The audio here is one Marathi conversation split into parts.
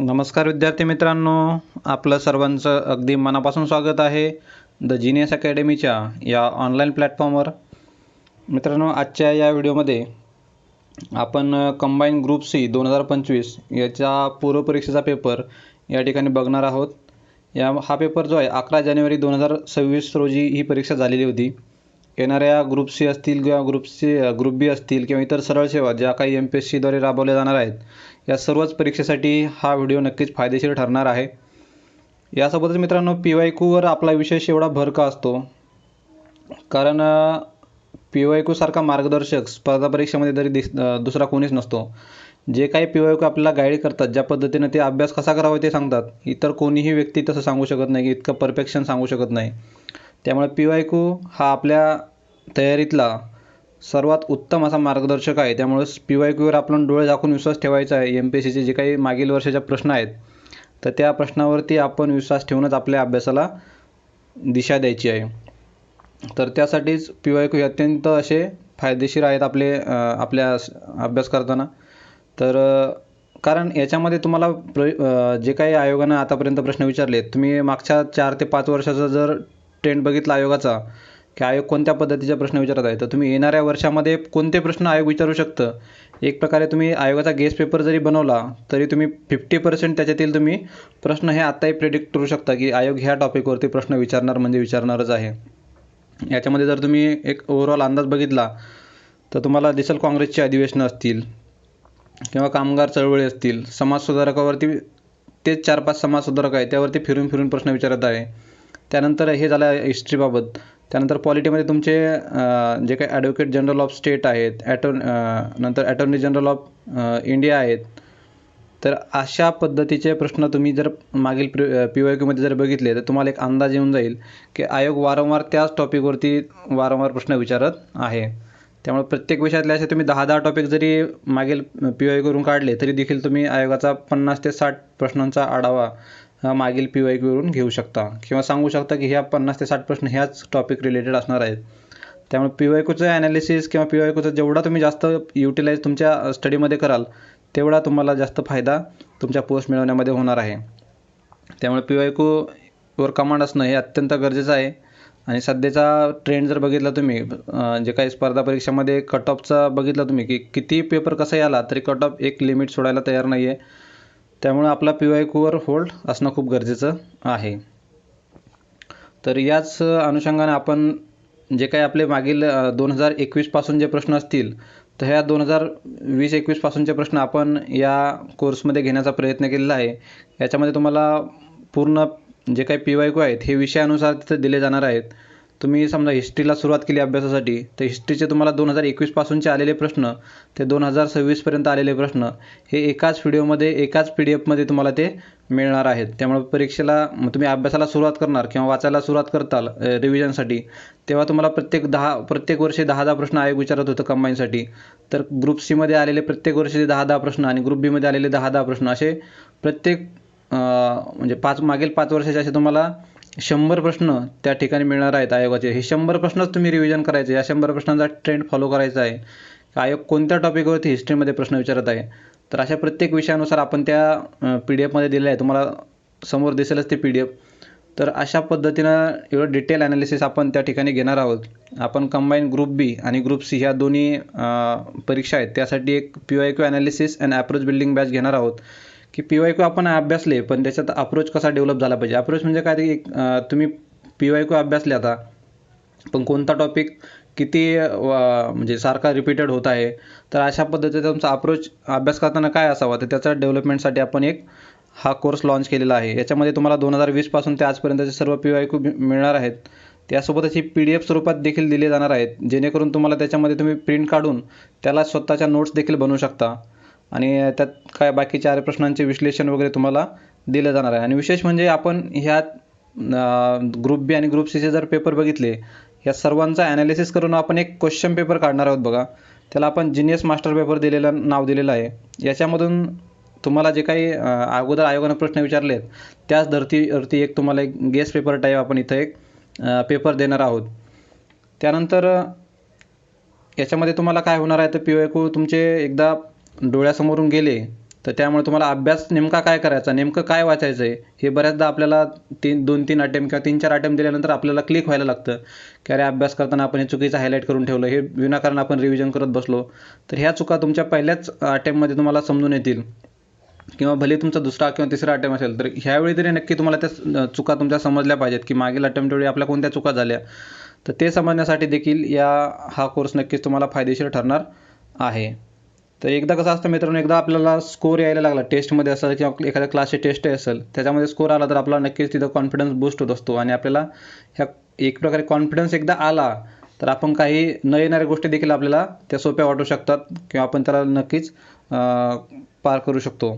नमस्कार विद्यार्थी मित्रांनो, आपलं सर्वांचं अगदी मनापासून स्वागत आहे द जीनियस अकॅडमीच्या या ऑनलाईन प्लॅटफॉर्मवर. मित्रांनो, आजच्या या व्हिडिओमध्ये आपण कंबाईन ग्रुप सी 2025 याच्या पूर्वपरीक्षेचा पेपर या ठिकाणी बघणार आहोत. हा पेपर जो आहे 11 जानेवारी 2026 रोजी ही परीक्षा झालेली होती. येणाऱ्या ग्रुप सी असतील किंवा ग्रुप बी असतील किंवा इतर सरळ सेवा ज्या काही MPSCद्वारे राबवल्या जाणार आहेत, या सर्वच परीक्षेसाठी हा व्हिडिओ नक्कीच फायदेशीर ठरणार आहे. यासोबतच मित्रांनो, PYQवर आपला विशेष एवढा भर का असतो, कारण PYQ सारखा मार्गदर्शक स्पर्धा परीक्षेमध्ये तरी दुसरा कोणीच नसतो. जे काही PYQ आपल्याला गाईड करतात, ज्या पद्धतीने ते अभ्यास कसा करावा ते सांगतात, इतर कोणीही व्यक्ती तसं सांगू शकत नाही, की इतकं परफेक्शन सांगू शकत नाही. त्यामुळे PYQ हा आपल्या तयारीतला सर्वात उत्तम असा मार्गदर्शक आहे. त्यामुळे PYQवर आपण डोळे झाकून विश्वास ठेवायचा आहे. MPSCचे जे काही मागील वर्षाच्या प्रश्न आहेत, तर त्या प्रश्नावरती आपण विश्वास ठेवूनच आपल्या अभ्यासाला दिशा द्यायची आहे. तर त्यासाठीच PYQ हे अत्यंत असे फायदेशीर आहेत आपल्या अभ्यास करताना. तर कारण याच्यामध्ये तुम्हाला जे काही आयोगानं आतापर्यंत प्रश्न विचारले, तुम्ही मागच्या 4 ते 5 वर्षाचा जर ट्रेंड बघितला आयोगाचा, की आयोग कोणत्या पद्धतीचे प्रश्न विचारत आहे, तर तुम्ही येणाऱ्या वर्षामध्ये कोणते प्रश्न आयोग विचारू शकतं, एक प्रकारे तुम्ही आयोगाचा गेस पेपर जरी बनवला तरी तुम्ही 50% त्याच्यातील तुम्ही प्रश्न हे आत्ताही प्रेडिक्ट करू शकता, की आयोग ह्या टॉपिकवरती प्रश्न विचारणार म्हणजे विचारणारच आहे. याच्यामध्ये जर तुम्ही एक ओव्हरऑल अंदाज बघितला तर तुम्हाला दिसेल काँग्रेसची अधिवेशनं असतील किंवा कामगार चळवळी असतील, समाजसुधारकावरती तेच 4-5 समाजसुधारक आहे त्यावरती फिरून फिरून प्रश्न विचारत आहे. त्यानंतर हे झालं हिस्ट्रीबाबत. त्यानंतर पॉलिटीमध्ये तुमचे जे काही ॲडव्होकेट जनरल ऑफ स्टेट आहेत, नंतर अटॉर्नी जनरल ऑफ इंडिया आहेत. तर अशा पद्धतीचे प्रश्न तुम्ही जर मागील PYQमध्ये जर बघितले तर तुम्हाला एक अंदाज येऊन जाईल, की आयोग वारंवार त्याच टॉपिकवरती वारंवार प्रश्न विचारत आहे. त्यामुळे प्रत्येक विषयातले असे तुम्ही 10-10 टॉपिक जरी मागील PYQवरून काढले तरी देखील तुम्ही आयोगाचा 50 ते 60 प्रश्नांचा आढावा हा मागील PYQवरून घेऊ शकता किंवा सांगू शकता, की ह्या 50 ते 60 प्रश्न ह्याच टॉपिक रिलेटेड असणार आहेत. त्यामुळे PYQचं ॲनालिसिस किंवा PYQचा जेवढा तुम्ही जास्त युटिलाइज तुमच्या स्टडीमध्ये कराल, तेवढा तुम्हाला जास्त फायदा तुमच्या पोस्ट मिळवण्यामध्ये होणार आहे. त्यामुळे PYQवर कमांड असणं हे अत्यंत गरजेचं आहे. आणि सध्याचा ट्रेंड जर बघितला तुम्ही, जे काही स्पर्धा परीक्षामध्ये कट ऑफचा बघितला तुम्ही, की किती पेपर कसाही आला तरी कट ऑफ एक लिमिट सोडायला तयार नाही आहे. त्यामुळे आपला PYQवर होल्ड असणं खूप गरजेचं आहे. तर याच अनुषंगाने आपण जे काही आपले मागील 2021 पासून जे प्रश्न असतील, तर ह्या 2020-21 पासूनचे प्रश्न आपण या कोर्समध्ये घेण्याचा प्रयत्न केलेला आहे. याच्यामध्ये तुम्हाला पूर्ण जे काही PYQ आहेत हे विषयानुसार तिथे दिले जाणार आहेत. तुम्ही समजा हिस्ट्रीला सुरुवात केली अभ्यासासाठी, तर हिस्ट्रीचे तुम्हाला 2021 पासूनचे आलेले प्रश्न ते 2026 पर्यंत आलेले प्रश्न हे एकाच व्हिडिओमध्ये एकाच PDF तुम्हाला ते मिळणार आहेत. त्यामुळे परीक्षेला तुम्ही अभ्यासाला सुरुवात करणार किंवा वाचायला सुरुवात करताल रिव्हिजनसाठी, तेव्हा तुम्हाला प्रत्येक वर्षी 10-10 प्रश्न आयोग विचारत होतं कंबाईनसाठी. तर ग्रुप सीमध्ये आलेले प्रत्येक वर्षी 10-10 प्रश्न आणि ग्रुप बीमध्ये आलेले 10-10 प्रश्न असे प्रत्येक म्हणजे मागील 5 वर्षाचे असे तुम्हाला 100 प्रश्न त्या ठिकाणी मिळणार आहेत आयोगाचे. हे 100 प्रश्नच तुम्ही रिव्हिजन करायचे. या 100 प्रश्नांचा ट्रेंड फॉलो करायचा आहे. आयोग कोणत्या टॉपिकवरती हिस्ट्रीमध्ये प्रश्न विचारत आहे, तर अशा प्रत्येक विषयानुसार आपण त्या PDF दिलेलं आहे. तुम्हाला समोर दिसेलच ते PDF. तर अशा पद्धतीनं एवढं डिटेल ॲनालिसिस आपण त्या ठिकाणी घेणार आहोत. आपण कंबाईन ग्रुप बी आणि ग्रुप सी ह्या दोन्ही परीक्षा आहेत, त्यासाठी एक PYQ analysis and approach building batch घेणार आहोत. की PYQ आपण अभ्यासले, पण त्याच्यात अप्रोच कसा डेव्हलप झाला पाहिजे. अप्रोच म्हणजे काय, तुम्ही PYQ अभ्यासले आता, पण कोणता टॉपिक किती म्हणजे सारखा रिपीटेड होत आहे, तर अशा पद्धतीचा तुमचा अप्रोच अभ्यास करताना काय असावा, तर त्याच्या डेव्हलपमेंटसाठी आपण हा कोर्स लॉन्च केलेला आहे. याच्यामध्ये तुम्हाला 2020 पासून ते आजपर्यंतचे सर्व PYQ मिळणार आहेत. त्यासोबतच ही PDF स्वरूपात देखील दिले जाणार आहेत, जेणेकरून तुम्हाला त्याच्यामध्ये तुम्ही प्रिंट काढून त्याला स्वतःच्या नोट्स देखील बनवू शकता आणि त्यात काय बाकी 4 प्रश्नांचे विश्लेषण वगैरे तुम्हाला दिलं जाणार आहे. आणि विशेष म्हणजे आपण ह्यात ग्रुप बी आणि ग्रुप सीचे जर पेपर बघितले, या सर्वांचा ॲनालिसिस करून आपण एक क्वेश्चन पेपर काढणार आहोत बघा. त्याला आपण जीनियस मास्टर पेपर नाव दिलेलं आहे. याच्यामधून तुम्हाला जे काही अगोदर आयोगानं प्रश्न विचारले आहेत, त्याच धर्तीवरती एक तुम्हाला एक गेस पेपर टाईप आपण इथं एक पेपर देणार आहोत. त्यानंतर याच्यामध्ये तुम्हाला काय होणार आहे, तर PYQ तुमचे एकदा डोळ्यासमोरून गेले तर त्यामुळे तुम्हाला अभ्यास नेमका काय करायचा, नेमकं काय वाचायचं आहे, हे बऱ्याचदा आपल्याला 2-3 अटेम्प्ट किंवा 3-4 अटेम्प्ट दिल्यानंतर आपल्याला क्लिक व्हायला लागतं की अरे अभ्यास करताना आपण हे चुकीचं हायलाईट करून ठेवलं, हे विनाकारण आपण रिव्हिजन करत बसलो. तर ह्या चुका तुमच्या पहिल्याच अटेम्प्टमध्ये तुम्हाला समजून येतील किंवा भले तुमचा दुसरा किंवा तिसरा अटेम्प्ट असेल तर ह्यावेळी तरी नक्की तुम्हाला त्या चुका तुमच्या समजल्या पाहिजेत की मागील अटेम्प्टवेळी आपल्या कोणत्या चुका झाल्या. तर ते समजण्यासाठी देखील हा कोर्स नक्कीच तुम्हाला फायदेशीर ठरणार आहे. तर एकदा कसं असतं मित्रांनो, एकदा आपल्याला स्कोर यायला लागला टेस्टमध्ये असेल किंवा एखाद्या क्लासची टेस्ट असेल त्याच्यामध्ये स्कोर आला तर आपला नक्कीच तिथं कॉन्फिडन्स बूस्ट होत असतो आणि आपल्याला ह्या एक प्रकारे कॉन्फिडन्स एकदा आला तर आपण काही न येणाऱ्या गोष्टी देखील आपल्याला त्या सोप्या वाटू शकतात किंवा आपण त्याला नक्कीच पार करू शकतो.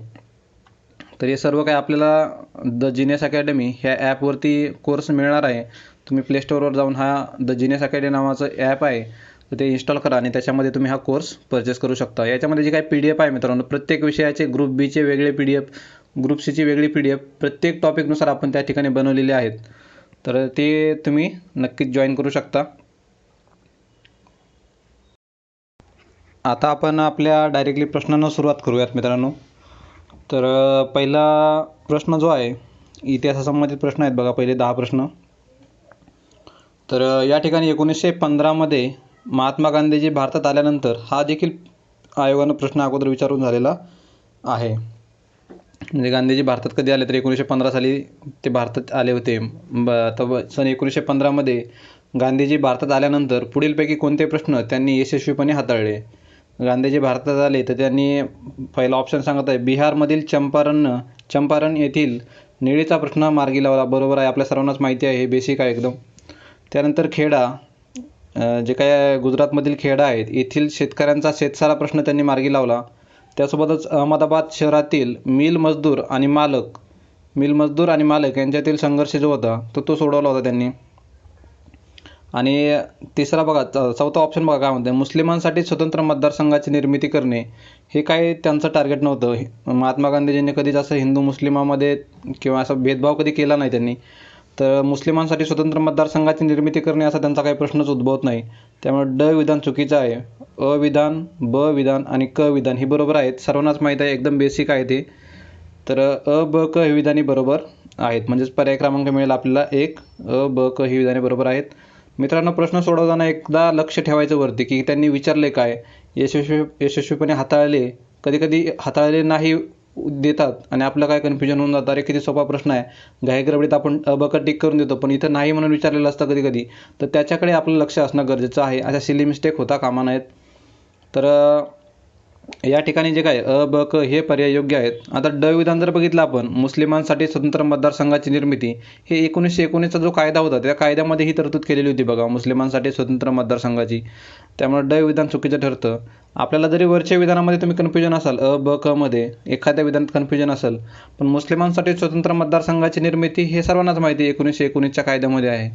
तर हे सर्व काही आपल्याला द जीनियस अकॅडमी ह्या ॲपवरती कोर्स मिळणार आहे. तुम्ही प्ले स्टोअरवर जाऊन हा द जीनियस अकॅडमी नावाचं ॲप आहे तर ते इन्स्टॉल करा आणि त्याच्यामध्ये तुम्ही हा कोर्स परचेस करू शकता. याच्यामध्ये जे काही PDF आहे मित्रांनो, प्रत्येक विषयाचे ग्रुप बीचे वेगळे PDF, ग्रुप सीची वेगळी PDF, प्रत्येक टॉपिकनुसार आपण त्या ठिकाणी बनवलेले आहेत. तर ते तुम्ही नक्कीच जॉईन करू शकता. आता आपण आपल्या डायरेक्टली प्रश्नांना सुरुवात करूयात मित्रांनो. तर पहिला प्रश्न जो आहे इतिहासासंबंधित प्रश्न आहेत बघा, पहिले 10 प्रश्न. तर या ठिकाणी 1915मध्ये महात्मा गांधीजी भारतात आल्यानंतर हा देखील आयोगानं प्रश्न अगोदर विचारून झालेला आहे. म्हणजे गांधीजी भारतात कधी आले तर 1915 साली ते भारतात आले होते. तर सन 1915मध्ये गांधीजी भारतात आल्यानंतर पुढीलपैकी कोणते प्रश्न त्यांनी यशस्वीपणे हाताळले. गांधीजी भारतात आले तर त्यांनी पहिला ऑप्शन सांगत आहे बिहारमधील चंपारण येथील निळीचा प्रश्न मार्गी लावला. बरोबर आहे, आपल्या सर्वांनाच माहिती आहे, हे बेसिक आहे एकदम. त्यानंतर खेडा, जे काय गुजरातमधील खेडा आहेत येथील शेतकऱ्यांचा शेतसारा प्रश्न त्यांनी मार्गी लावला. त्यासोबतच अहमदाबाद शहरातील मिल मजदूर आणि मालक यांच्यातील संघर्ष जो होता तो सोडवला होता त्यांनी. आणि तिसरा बघा, चौथा ऑप्शन बघा काय म्हणते, मुस्लिमांसाठी स्वतंत्र मतदारसंघाची निर्मिती करणे. हे काय त्यांचं टार्गेट नव्हतं. महात्मा गांधीजींनी कधीच असं हिंदू मुस्लिमामध्ये किंवा असा भेदभाव कधी केला नाही त्यांनी. तर मुस्लिमांसाठी स्वतंत्र मतदारसंघाची निर्मिती करणे असा त्यांचा काही प्रश्नच उद्भवत नाही. त्यामुळे ड विधान चुकीचं आहे. अ विधान, ब विधान आणि क विधान ही बरोबर आहेत. सर्वांनाच माहीत आहे, एकदम बेसिक आहे ते. तर अ, ब, क ही विधाने बरोबर आहेत. म्हणजेच पर्याय क्रमांक मिळेल आपल्याला 1. अ, ब, क ही विधाने बरोबर आहेत. मित्रांनो, प्रश्न सोडवताना एकदा लक्ष ठेवायचं वरती की त्यांनी विचारले काय, यशस्वीपणे हाताळले, कधी हाताळले नाही देतात आणि आपलं काय कन्फ्युजन होऊन जातं, अरे किती सोपा प्रश्न आहे, घाईगडबडीत आपण अबक टिक करून देतो, पण इथं नाही म्हणून विचारलेलं असतं कधी. तर त्याच्याकडे आपलं लक्ष असणं गरजेचं आहे. अशा सिली मिस्टेक होता कामा नयेत. तर या ठिकाणी जे काय अ, ब, क हे पर्याय योग्य आहेत. आता ड विधान जर बघितलं आपण, मुस्लिमांसाठी स्वतंत्र मतदारसंघाची निर्मिती, हे 1919चा जो कायदा होता त्या कायद्यामध्ये ही तरतूद केलेली होती बघा, मुस्लिमांसाठी स्वतंत्र मतदारसंघाची. त्यामुळे ड विधान चुकीचं ठरतं. आपल्याला जरी वरच्या विधानामध्ये तुम्ही कन्फ्युजन असाल, अ, ब, क मध्ये एखाद्या विधानात कन्फ्युजन असेल, पण मुस्लिमांसाठी स्वतंत्र मतदारसंघाची निर्मिती हे सर्वांनाच माहिती 1919च्या कायद्यामध्ये आहे.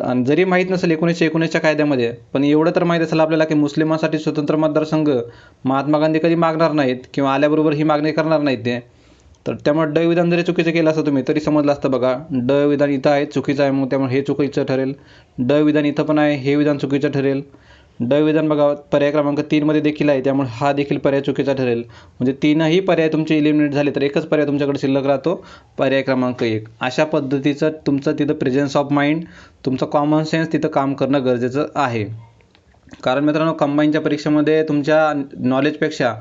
आणि जरी माहीत नसेल 1919च्या कायद्यामध्ये, पण एवढं तर माहीत असेल आपल्याला की मुस्लिमांसाठी स्वतंत्र मतदारसंघ महात्मा गांधी कधी मागणार नाहीत किंवा आल्याबरोबर ही मागणी करणार नाहीत ते. तर त्यामुळे ड विधान जरी चुकीचं केलं असतं तुम्ही तरी समजलं असतं बघा, ड विधान इथं आहे चुकीचं आहे, मग त्यामुळे हे चुकीचं ठरेल. ड विधान इथं पण आहे, हे विधान चुकीचं ठरेल. ड विधान बघा पर्याय क्रमांक 3 मध्ये देखील आहे, त्यामुळे हा देखील पर्याय चुकीचा ठरेल. म्हणजे तीनही पर्याय तुमचे इलिमिनेट झाले तर एकच पर्याय तुमच्याकडे शिल्लक राहतो, पर्याय क्रमांक 1. अशा पद्धतीचं तुमचं तिथं प्रेझेन्स ऑफ माइंड, तुमचं कॉमन सेन्स तिथं काम करणं गरजेचं आहे. कारण मित्रांनो, कंबाईनच्या परीक्षेमध्ये तुमच्या नॉलेजपेक्षा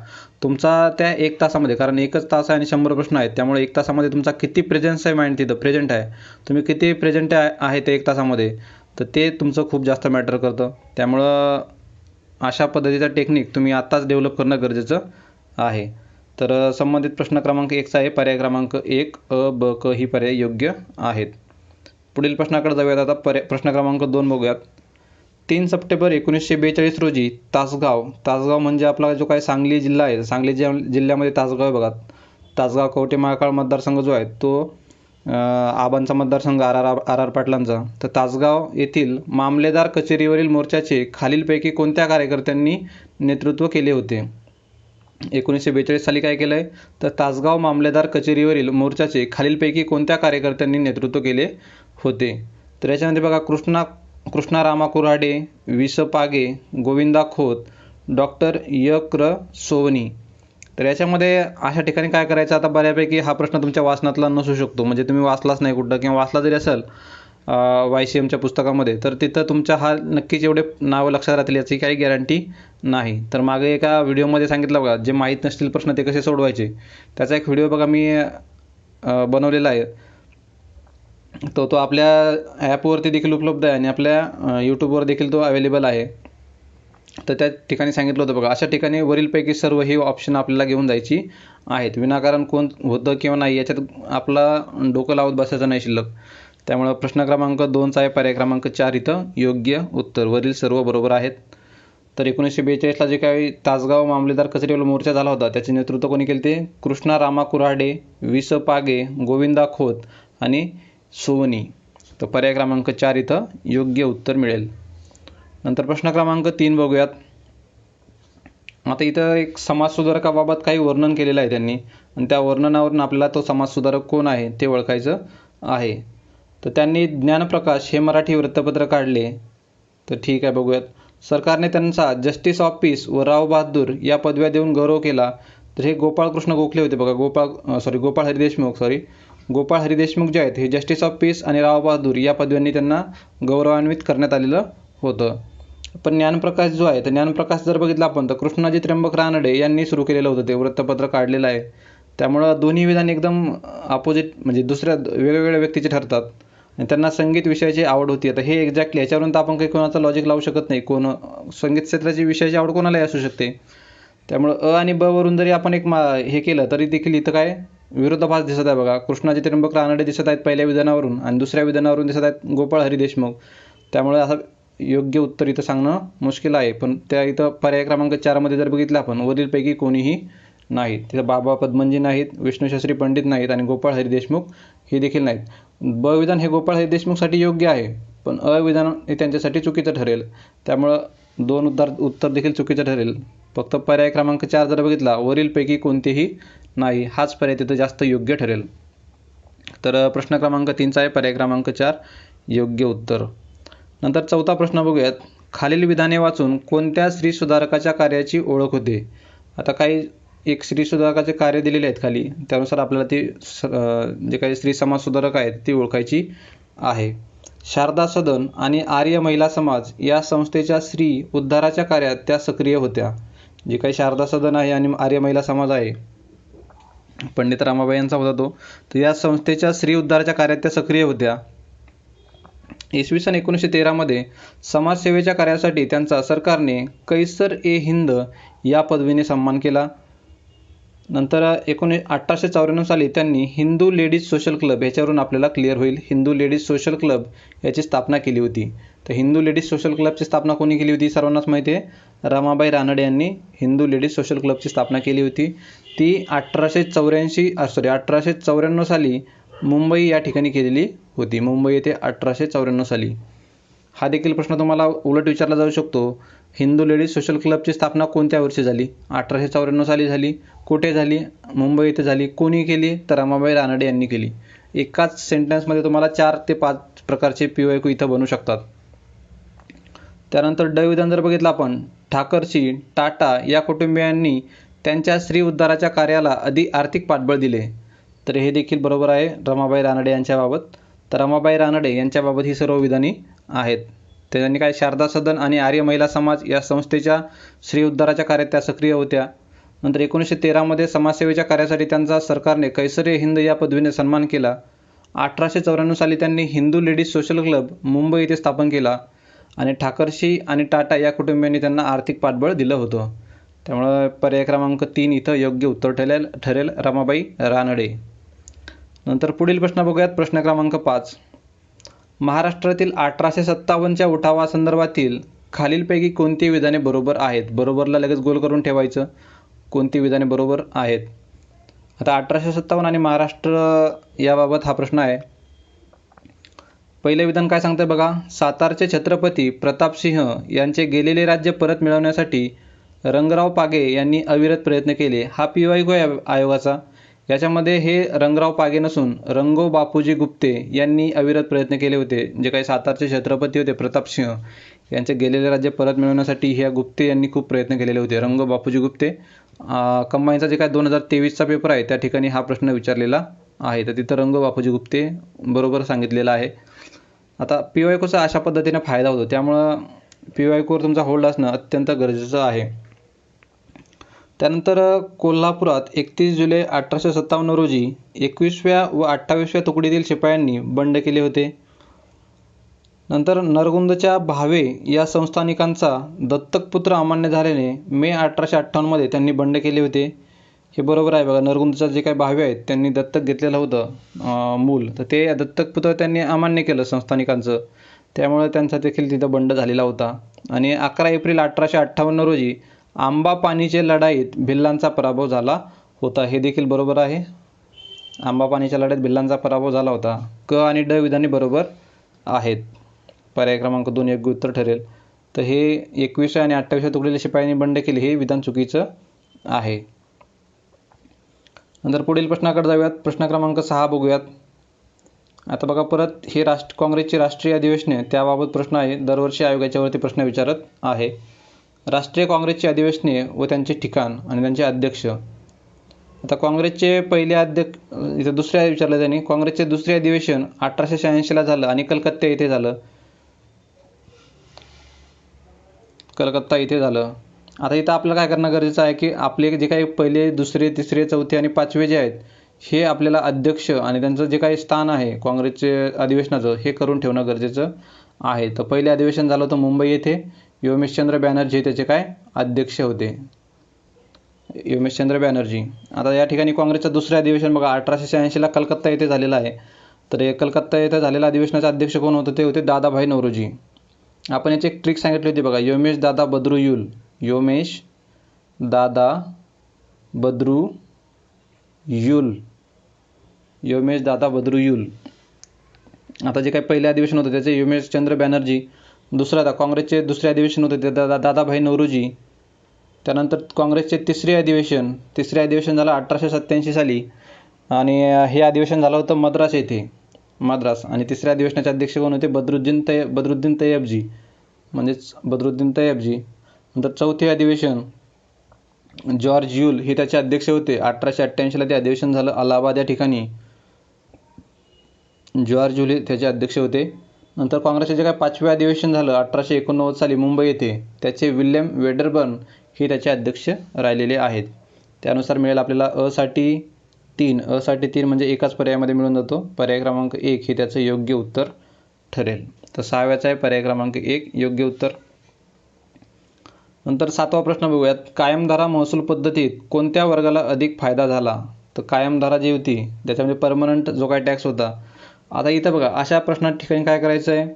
तुमचा त्या 1 तासामध्ये, कारण 1च तास आहे आणि 100 प्रश्न आहेत, त्यामुळे 1 तासामध्ये तुमचा किती प्रेझेन्स आहे, माइंड तिथं प्रेझेंट आहे, तुम्ही किती प्रेझेंट आहे ते 1 तासामध्ये, तर ते तुमचं खूप जास्त मॅटर करतं. त्यामुळं अशा पद्धतीचा टेक्निक तुम्ही आत्ताच डेव्हलप करणं गरजेचं आहे. तर संबंधित प्रश्न क्रमांक 1चा आहे पर्याय क्रमांक 1, अ, ब, क ही पर्याय योग्य आहेत. पुढील प्रश्नाकडे जाऊयात. आता प्रश्न क्रमांक 2 बघूयात. 3 सप्टेंबर 1942 रोजी तासगाव म्हणजे आपला जो काही सांगली जिल्हा आहे, सांगली जिल्ह्यामध्ये तासगाव आहे बघा. तासगाव कवठे महांकाळ मतदारसंघ जो आहे तो आबांचा मतदारसंघ, आर पाटलांचा. तर तासगाव येथील मामलेदार कचेरीवरील मोर्चाचे खालीलपैकी कोणत्या कार्यकर्त्यांनी नेतृत्व केले होते. 1942 साली काय केलं आहे, तर तासगाव मामलेदार कचेरीवरील मोर्चाचे खालीलपैकी कोणत्या कार्यकर्त्यांनी नेतृत्व केले होते. तर याच्यामध्ये बघा, कृष्णा रामा कुऱ्हाडे, वि. स. पागे, गोविंदा खोत, डॉक्टर य. क्र. सोवनी तर याच्यामध्ये अशा ठिकाणी काय करायचं, आता बऱ्यापैकी हा प्रश्न तुमच्या वाचनातला नसू शकतो, म्हणजे तुम्ही वाचलाच नाही कुठं, किंवा वाचला जरी असेल YCMच्या पुस्तकामध्ये, तर तिथं तुमच्या हा नक्कीच एवढे नावं लक्षात राहतील याची काही गॅरंटी नाही. तर मागे एका व्हिडिओमध्ये सांगितलं बघा, जे माहीत नसतील प्रश्न ते कसे सोडवायचे, त्याचा एक व्हिडिओ बघा मी बनवलेला आहे. तो आपल्या ॲपवरती देखील उपलब्ध आहे आणि आपल्या यूट्यूबवर देखील तो अवेलेबल आहे. तर त्या ठिकाणी सांगितलं होतं बघा, अशा ठिकाणी वरीलपैकी सर्व ही ऑप्शन आपल्याला घेऊन जायची आहेत. विनाकारण कोण होतं किंवा नाही याच्यात आपला डोकं लावत बसायचं नाही शिल्लक. त्यामुळं प्रश्न क्रमांक 2चा आहे पर्याय क्रमांक 4 इथं योग्य उत्तर. वरील सर्व बरोबर आहेत. तर 1942ला जे काही तासगाव मामलेदार कचेरीवर मोर्चा झाला होता, त्याचे नेतृत्व कोणी केले ते कृष्णा रामा कुऱ्हाडे, वि. स. पागे, गोविंदा खोत आणि सोवनी. तर पर्याय क्रमांक 4 इथं योग्य उत्तर मिळेल. नंतर प्रश्न क्रमांक 3 बघूयात. आता इथं एक समाजसुधारकाबाबत काही वर्णन केलेलं आहे त्यांनी, आणि त्या वर्णनावरून आपल्याला तो समाजसुधारक कोण आहे ते ओळखायचं आहे. तर त्यांनी ज्ञानप्रकाश हे मराठी वृत्तपत्र काढले. तर ठीक आहे, बघूयात. सरकारने त्यांचा जस्टिस ऑफ पीस व राव बहादूर या पदव्या देऊन गौरव केला. तर हे गोपाळकृष्ण गोखले होते बघा, गोपाळ हरी देशमुख जे आहेत हे जस्टिस ऑफ पीस आणि राव बहादूर या पदव्यांनी त्यांना गौरवान्वित करण्यात आलेलं होतं. पण ज्ञानप्रकाश जो आहे, तर ज्ञानप्रकाश जर बघितला आपण तर कृष्णाजी त्र्यंबक रानडे यांनी सुरू केलेलं होतं, ते वृत्तपत्र काढलेलं आहे. त्यामुळं दोन्ही विधान एकदम अपोजिट, म्हणजे दुसऱ्या वेगवेगळ्या व्यक्तीचे ठरतात, आणि त्यांना संगीत विषयाची आवड होती. आता हे एक्झॅक्टली याच्यावरून तर आपण काही कोणाचं लॉजिक लावू शकत नाही, संगीत क्षेत्राची विषयाची आवड कोणालाही असू शकते. त्यामुळं अ आणि ब वरून जरी आपण हे केलं तरी देखील इथं काय विरोधाभास दिसत आहे बघा. कृष्णाजी त्र्यंबक रानडे दिसत आहेत पहिल्या विधानावरून, आणि दुसऱ्या विधानावरून दिसत आहेत गोपाळ हरी देशमुख. त्यामुळे असं योग्य उत्तर इथं सांगणं मुश्किल आहे. पण त्या इथं पर्याय क्रमांक 4मध्ये जर बघितलं आपण, वरीलपैकी कोणीही नाहीत. तिथं बाबा पद्मनजी नाहीत, विष्णुशास्त्री पंडित नाहीत, आणि गोपाळ हरी देशमुख हे देखील नाहीत. ब विधान हे गोपाळ हरी देशमुखसाठी योग्य आहे, पण अ विधान हे त्यांच्यासाठी चुकीचं ठरेल. त्यामुळं 2 उत्तर देखील चुकीचं ठरेल. फक्त पर्याय क्रमांक 4 जर बघितला, वरीलपैकी कोणतेही नाही, हाच पर्याय तिथं जास्त योग्य ठरेल. तर प्रश्न क्रमांक 3चा आहे पर्याय क्रमांक 4 योग्य उत्तर. नंतर 4था प्रश्न बघूयात. खालील विधाने वाचून कोणत्या स्त्री सुधारकाच्या कार्याची ओळख होते. आता काही एक स्त्री सुधारकाचे कार्य दिलेले आहेत खाली, त्यानुसार आपल्याला ती जे काही स्त्री समाज सुधारक आहेत ती ओळखायची आहे. शारदा सदन आणि आर्य महिला समाज या संस्थेच्या स्त्री उद्धाराच्या कार्यात त्या सक्रिय होत्या. जे काही शारदा सदन आहे आणि आर्य महिला समाज आहे, पंडित रामाबाई यांचा होता तो, तर या संस्थेच्या स्त्री उद्धाराच्या कार्यात त्या सक्रिय होत्या. इसवी सन 1913मध्ये समाजसेवेच्या कार्यासाठी त्यांचा सरकारने कैसर ए हिंद या पदवीने सन्मान केला. नंतर 1894 साली त्यांनी हिंदू लेडीज सोशल क्लब, ह्याच्यावरून आपल्याला क्लिअर होईल, हिंदू लेडीज सोशल क्लब याची स्थापना केली होती. तर हिंदू लेडीज सोशल क्लबची स्थापना कोणी केली होती, सर्वांनाच माहिती आहे, रमाबाई रानडे यांनी हिंदू लेडीज सोशल क्लबची स्थापना केली होती. ती 1894 साली मुंबई या ठिकाणी केलेली होती. मुंबई येथे 1894 साली. हा देखील प्रश्न तुम्हाला उलट विचारला जाऊ शकतो, हिंदू लेडीज सोशल क्लबची स्थापना कोणत्या वर्षी झाली. 1894 साली झाली. कुठे झाली, मुंबई येथे झाली. कोणी केली, तर रमाबाई रानडे यांनी केली. एकाच सेंटेन्समध्ये तुम्हाला 4 ते 5 प्रकारचे PYQ इथं बनू शकतात. त्यानंतर ड विधान जर बघितलं आपण, ठाकरसी, टाटा या कुटुंबियांनी त्यांच्या स्त्री उद्धाराच्या कार्याला आर्थिक पाठबळ दिले. तर हे देखील बरोबर आहे रमाबाई रानडे यांच्याबाबत. तर रमाबाई रानडे यांच्याबाबत ही सर्व विधाने आहेत. त्यांनी काय शारदा सदन आणि आर्य महिला समाज या संस्थेच्या स्त्री उद्धाराच्या कार्यात त्या सक्रिय होत्या. नंतर 1913मध्ये समाजसेवेच्या कार्यासाठी त्यांचा सरकारने कैसर ए हिंद या पदवीने सन्मान केला. 1894 साली त्यांनी Hindu ladies social club Mumbai येथे स्थापन केला, आणि ठाकरसी आणि टाटा या कुटुंबियांनी त्यांना आर्थिक पाठबळ दिलं होतं. त्यामुळं पर्याय क्रमांक 3 इथं योग्य उत्तर ठरेल रमाबाई रानडे. नंतर पुढील प्रश्न बघूयात. प्रश्न क्रमांक 5. महाराष्ट्रातील 1857च्या उठावासंदर्भातील खालीलपैकी कोणती विधाने बरोबर आहेत. बरोबरला लगेच गोल करून ठेवायचं, कोणती विधाने बरोबर आहेत. आता 1857 आणि महाराष्ट्र याबाबत हा प्रश्न आहे. पहिलं विधान काय सांगतंय बघा, सातारचे छत्रपती प्रतापसिंह यांचे गेलेले राज्य परत मिळवण्यासाठी रंगराव पागे यांनी अविरत प्रयत्न केले. हा PYQ आहे आयोगाचा. याच्यामध्ये हे रंगराव पागे नसून रंगो बापूजी गुप्ते यांनी अविरत प्रयत्न केले होते. जे काही सातारचे छत्रपती होते प्रतापसिंह यांचे गेलेले राज्य परत मिळवण्यासाठी ह्या गुप्ते यांनी खूप प्रयत्न केलेले होते, रंगो बापूजी गुप्ते. कंबाईनचा जे काय 2023चा पेपर आहे त्या ठिकाणी हा प्रश्न विचारलेला आहे. तर तिथं रंग बापूजी गुप्ते बरोबर सांगितलेलं आहे. आता PYQचा अशा पद्धतीने फायदा होतो, त्यामुळं PYQवर तुमचा होल्ड असणं अत्यंत गरजेचं आहे. त्यानंतर कोल्हापुरात 31 जुलै 1857 रोजी 21व्या व 28व्या तुकडीतील शिपायांनी बंड केले होते. नंतर नरगुंदच्या भावे या संस्थानिकांचा दत्तक पुत्र अमान्य झाल्याने मे 1858मध्ये त्यांनी बंड केले होते. हे बरोबर आहे बघा. नरगुंदचा जे काही भावे आहेत त्यांनी दत्तक घेतलेलं होतं मूल, तर ते दत्तक पुत्र त्यांनी अमान्य केलं संस्थानिकांचं, त्यामुळे त्यांचा देखील तिथं बंड झालेला होता. आणि 11 एप्रिल 1858 रोजी आंबापानीच्या लढाईत भिल्लांचा पराभव झाला होता. हे देखील बरोबर आहे. आंबापानीच्या लढाईत भिल्लांचा पराभव झाला होता. क आणि ड विधाने बरोबर आहेत. पर्याय क्रमांक 2 योग्य उत्तर ठरेल. तर हे 21व्या आणि 28व्या तुकडीला शिपायांनी बंड केले हे विधान चुकीचं आहे. नंतर पुढील प्रश्नाकडे जाऊयात. प्रश्न क्रमांक 6 बघूयात. आता बघा परत हे काँग्रेसची राष्ट्रीय अधिवेशने त्याबाबत प्रश्न आहे. दरवर्षी आयोग याच्यावरती प्रश्न विचारत आहे. राष्ट्रीय काँग्रेसची अधिवेशने व त्यांचे ठिकाण आणि त्यांचे अध्यक्ष. आता काँग्रेसचे पहिले अध्यक्ष इथं दुसऱ्या विचारलं त्यांनी. काँग्रेसचे दुसरे अधिवेशन 1886ला झालं आणि कलकत्ता येथे झालं. कलकत्ता इथे झालं. आता इथं आपल्याला काय करणं गरजेचं आहे की आपले जे काही पहिले, दुसरे, तिसरे, चौथे आणि पाचवे जे आहेत हे आपल्याला अध्यक्ष आणि त्यांचं जे काही स्थान आहे काँग्रेसचे अधिवेशनाचं हे करून ठेवणं गरजेचं आहे. तर पहिले अधिवेशन झालं होतं मुंबई येथे. योमेशचंद्र बॅनर्जी त्याचे काय अध्यक्ष होते. योमेशचंद्र बॅनर्जी. आता या ठिकाणी काँग्रेसचं दुसरे अधिवेशन बघा 1886ला कलकत्ता येथे झालेलं आहे. तर कलकत्ता येथे झालेल्या अधिवेशनाचे अध्यक्ष कोण होते? ते होते दादाभाई नौरोजी. आपण याची एक ट्रिक सांगितली होती बघा. योमेश दादा बद्रुयुल. योमेश दादा बद्रुयुल. योमेश दादा बद्रुयुल. आता जे काही पहिले अधिवेशन होतं त्याचे योमेशचंद्र बॅनर्जी. दुसरा काँग्रेसचे दुसरे अधिवेशन होते ते दादाभाई नौरोजी. त्यानंतर काँग्रेसचे तिसरे अधिवेशन झालं 1887 साली आणि हे अधिवेशन झालं होतं मद्रास येथे. मद्रास. आणि तिसऱ्या अधिवेशनाचे अध्यक्ष कोण होते? बद्रुद्दीन तय्यबजी, म्हणजेच बद्रुद्दीन तय्यबजी. नंतर चौथे अधिवेशन जॉर्ज यूल हे त्याचे अध्यक्ष होते. 1888ला ते अधिवेशन झालं अलाहाबाद या ठिकाणी. जॉर्ज यूल हे त्याचे अध्यक्ष होते. नंतर काँग्रेसचे जे काय पाचवे अधिवेशन झालं 1889 साली मुंबई येथे, त्याचे विल्यम वेडरबर्न हे त्याचे अध्यक्ष राहिलेले आहेत. त्यानुसार मिळेल आपल्याला अ साठी 3 म्हणजे एकाच पर्यायामध्ये मिळून जातो. पर्याय क्रमांक 1 हे त्याचं योग्य उत्तर ठरेल. तर 6व्याचा आहे पर्याय क्रमांक 1 योग्य उत्तर. नंतर 7वा प्रश्न बघूयात. कायमधारा महसूल पद्धतीत कोणत्या वर्गाला अधिक फायदा झाला? तर कायमधारा जी होती त्याच्यामध्ये परमनंट जो काय टॅक्स होता. आता इथं बघा अशा प्रश्नात ठिकाणी काय करायचं आहे?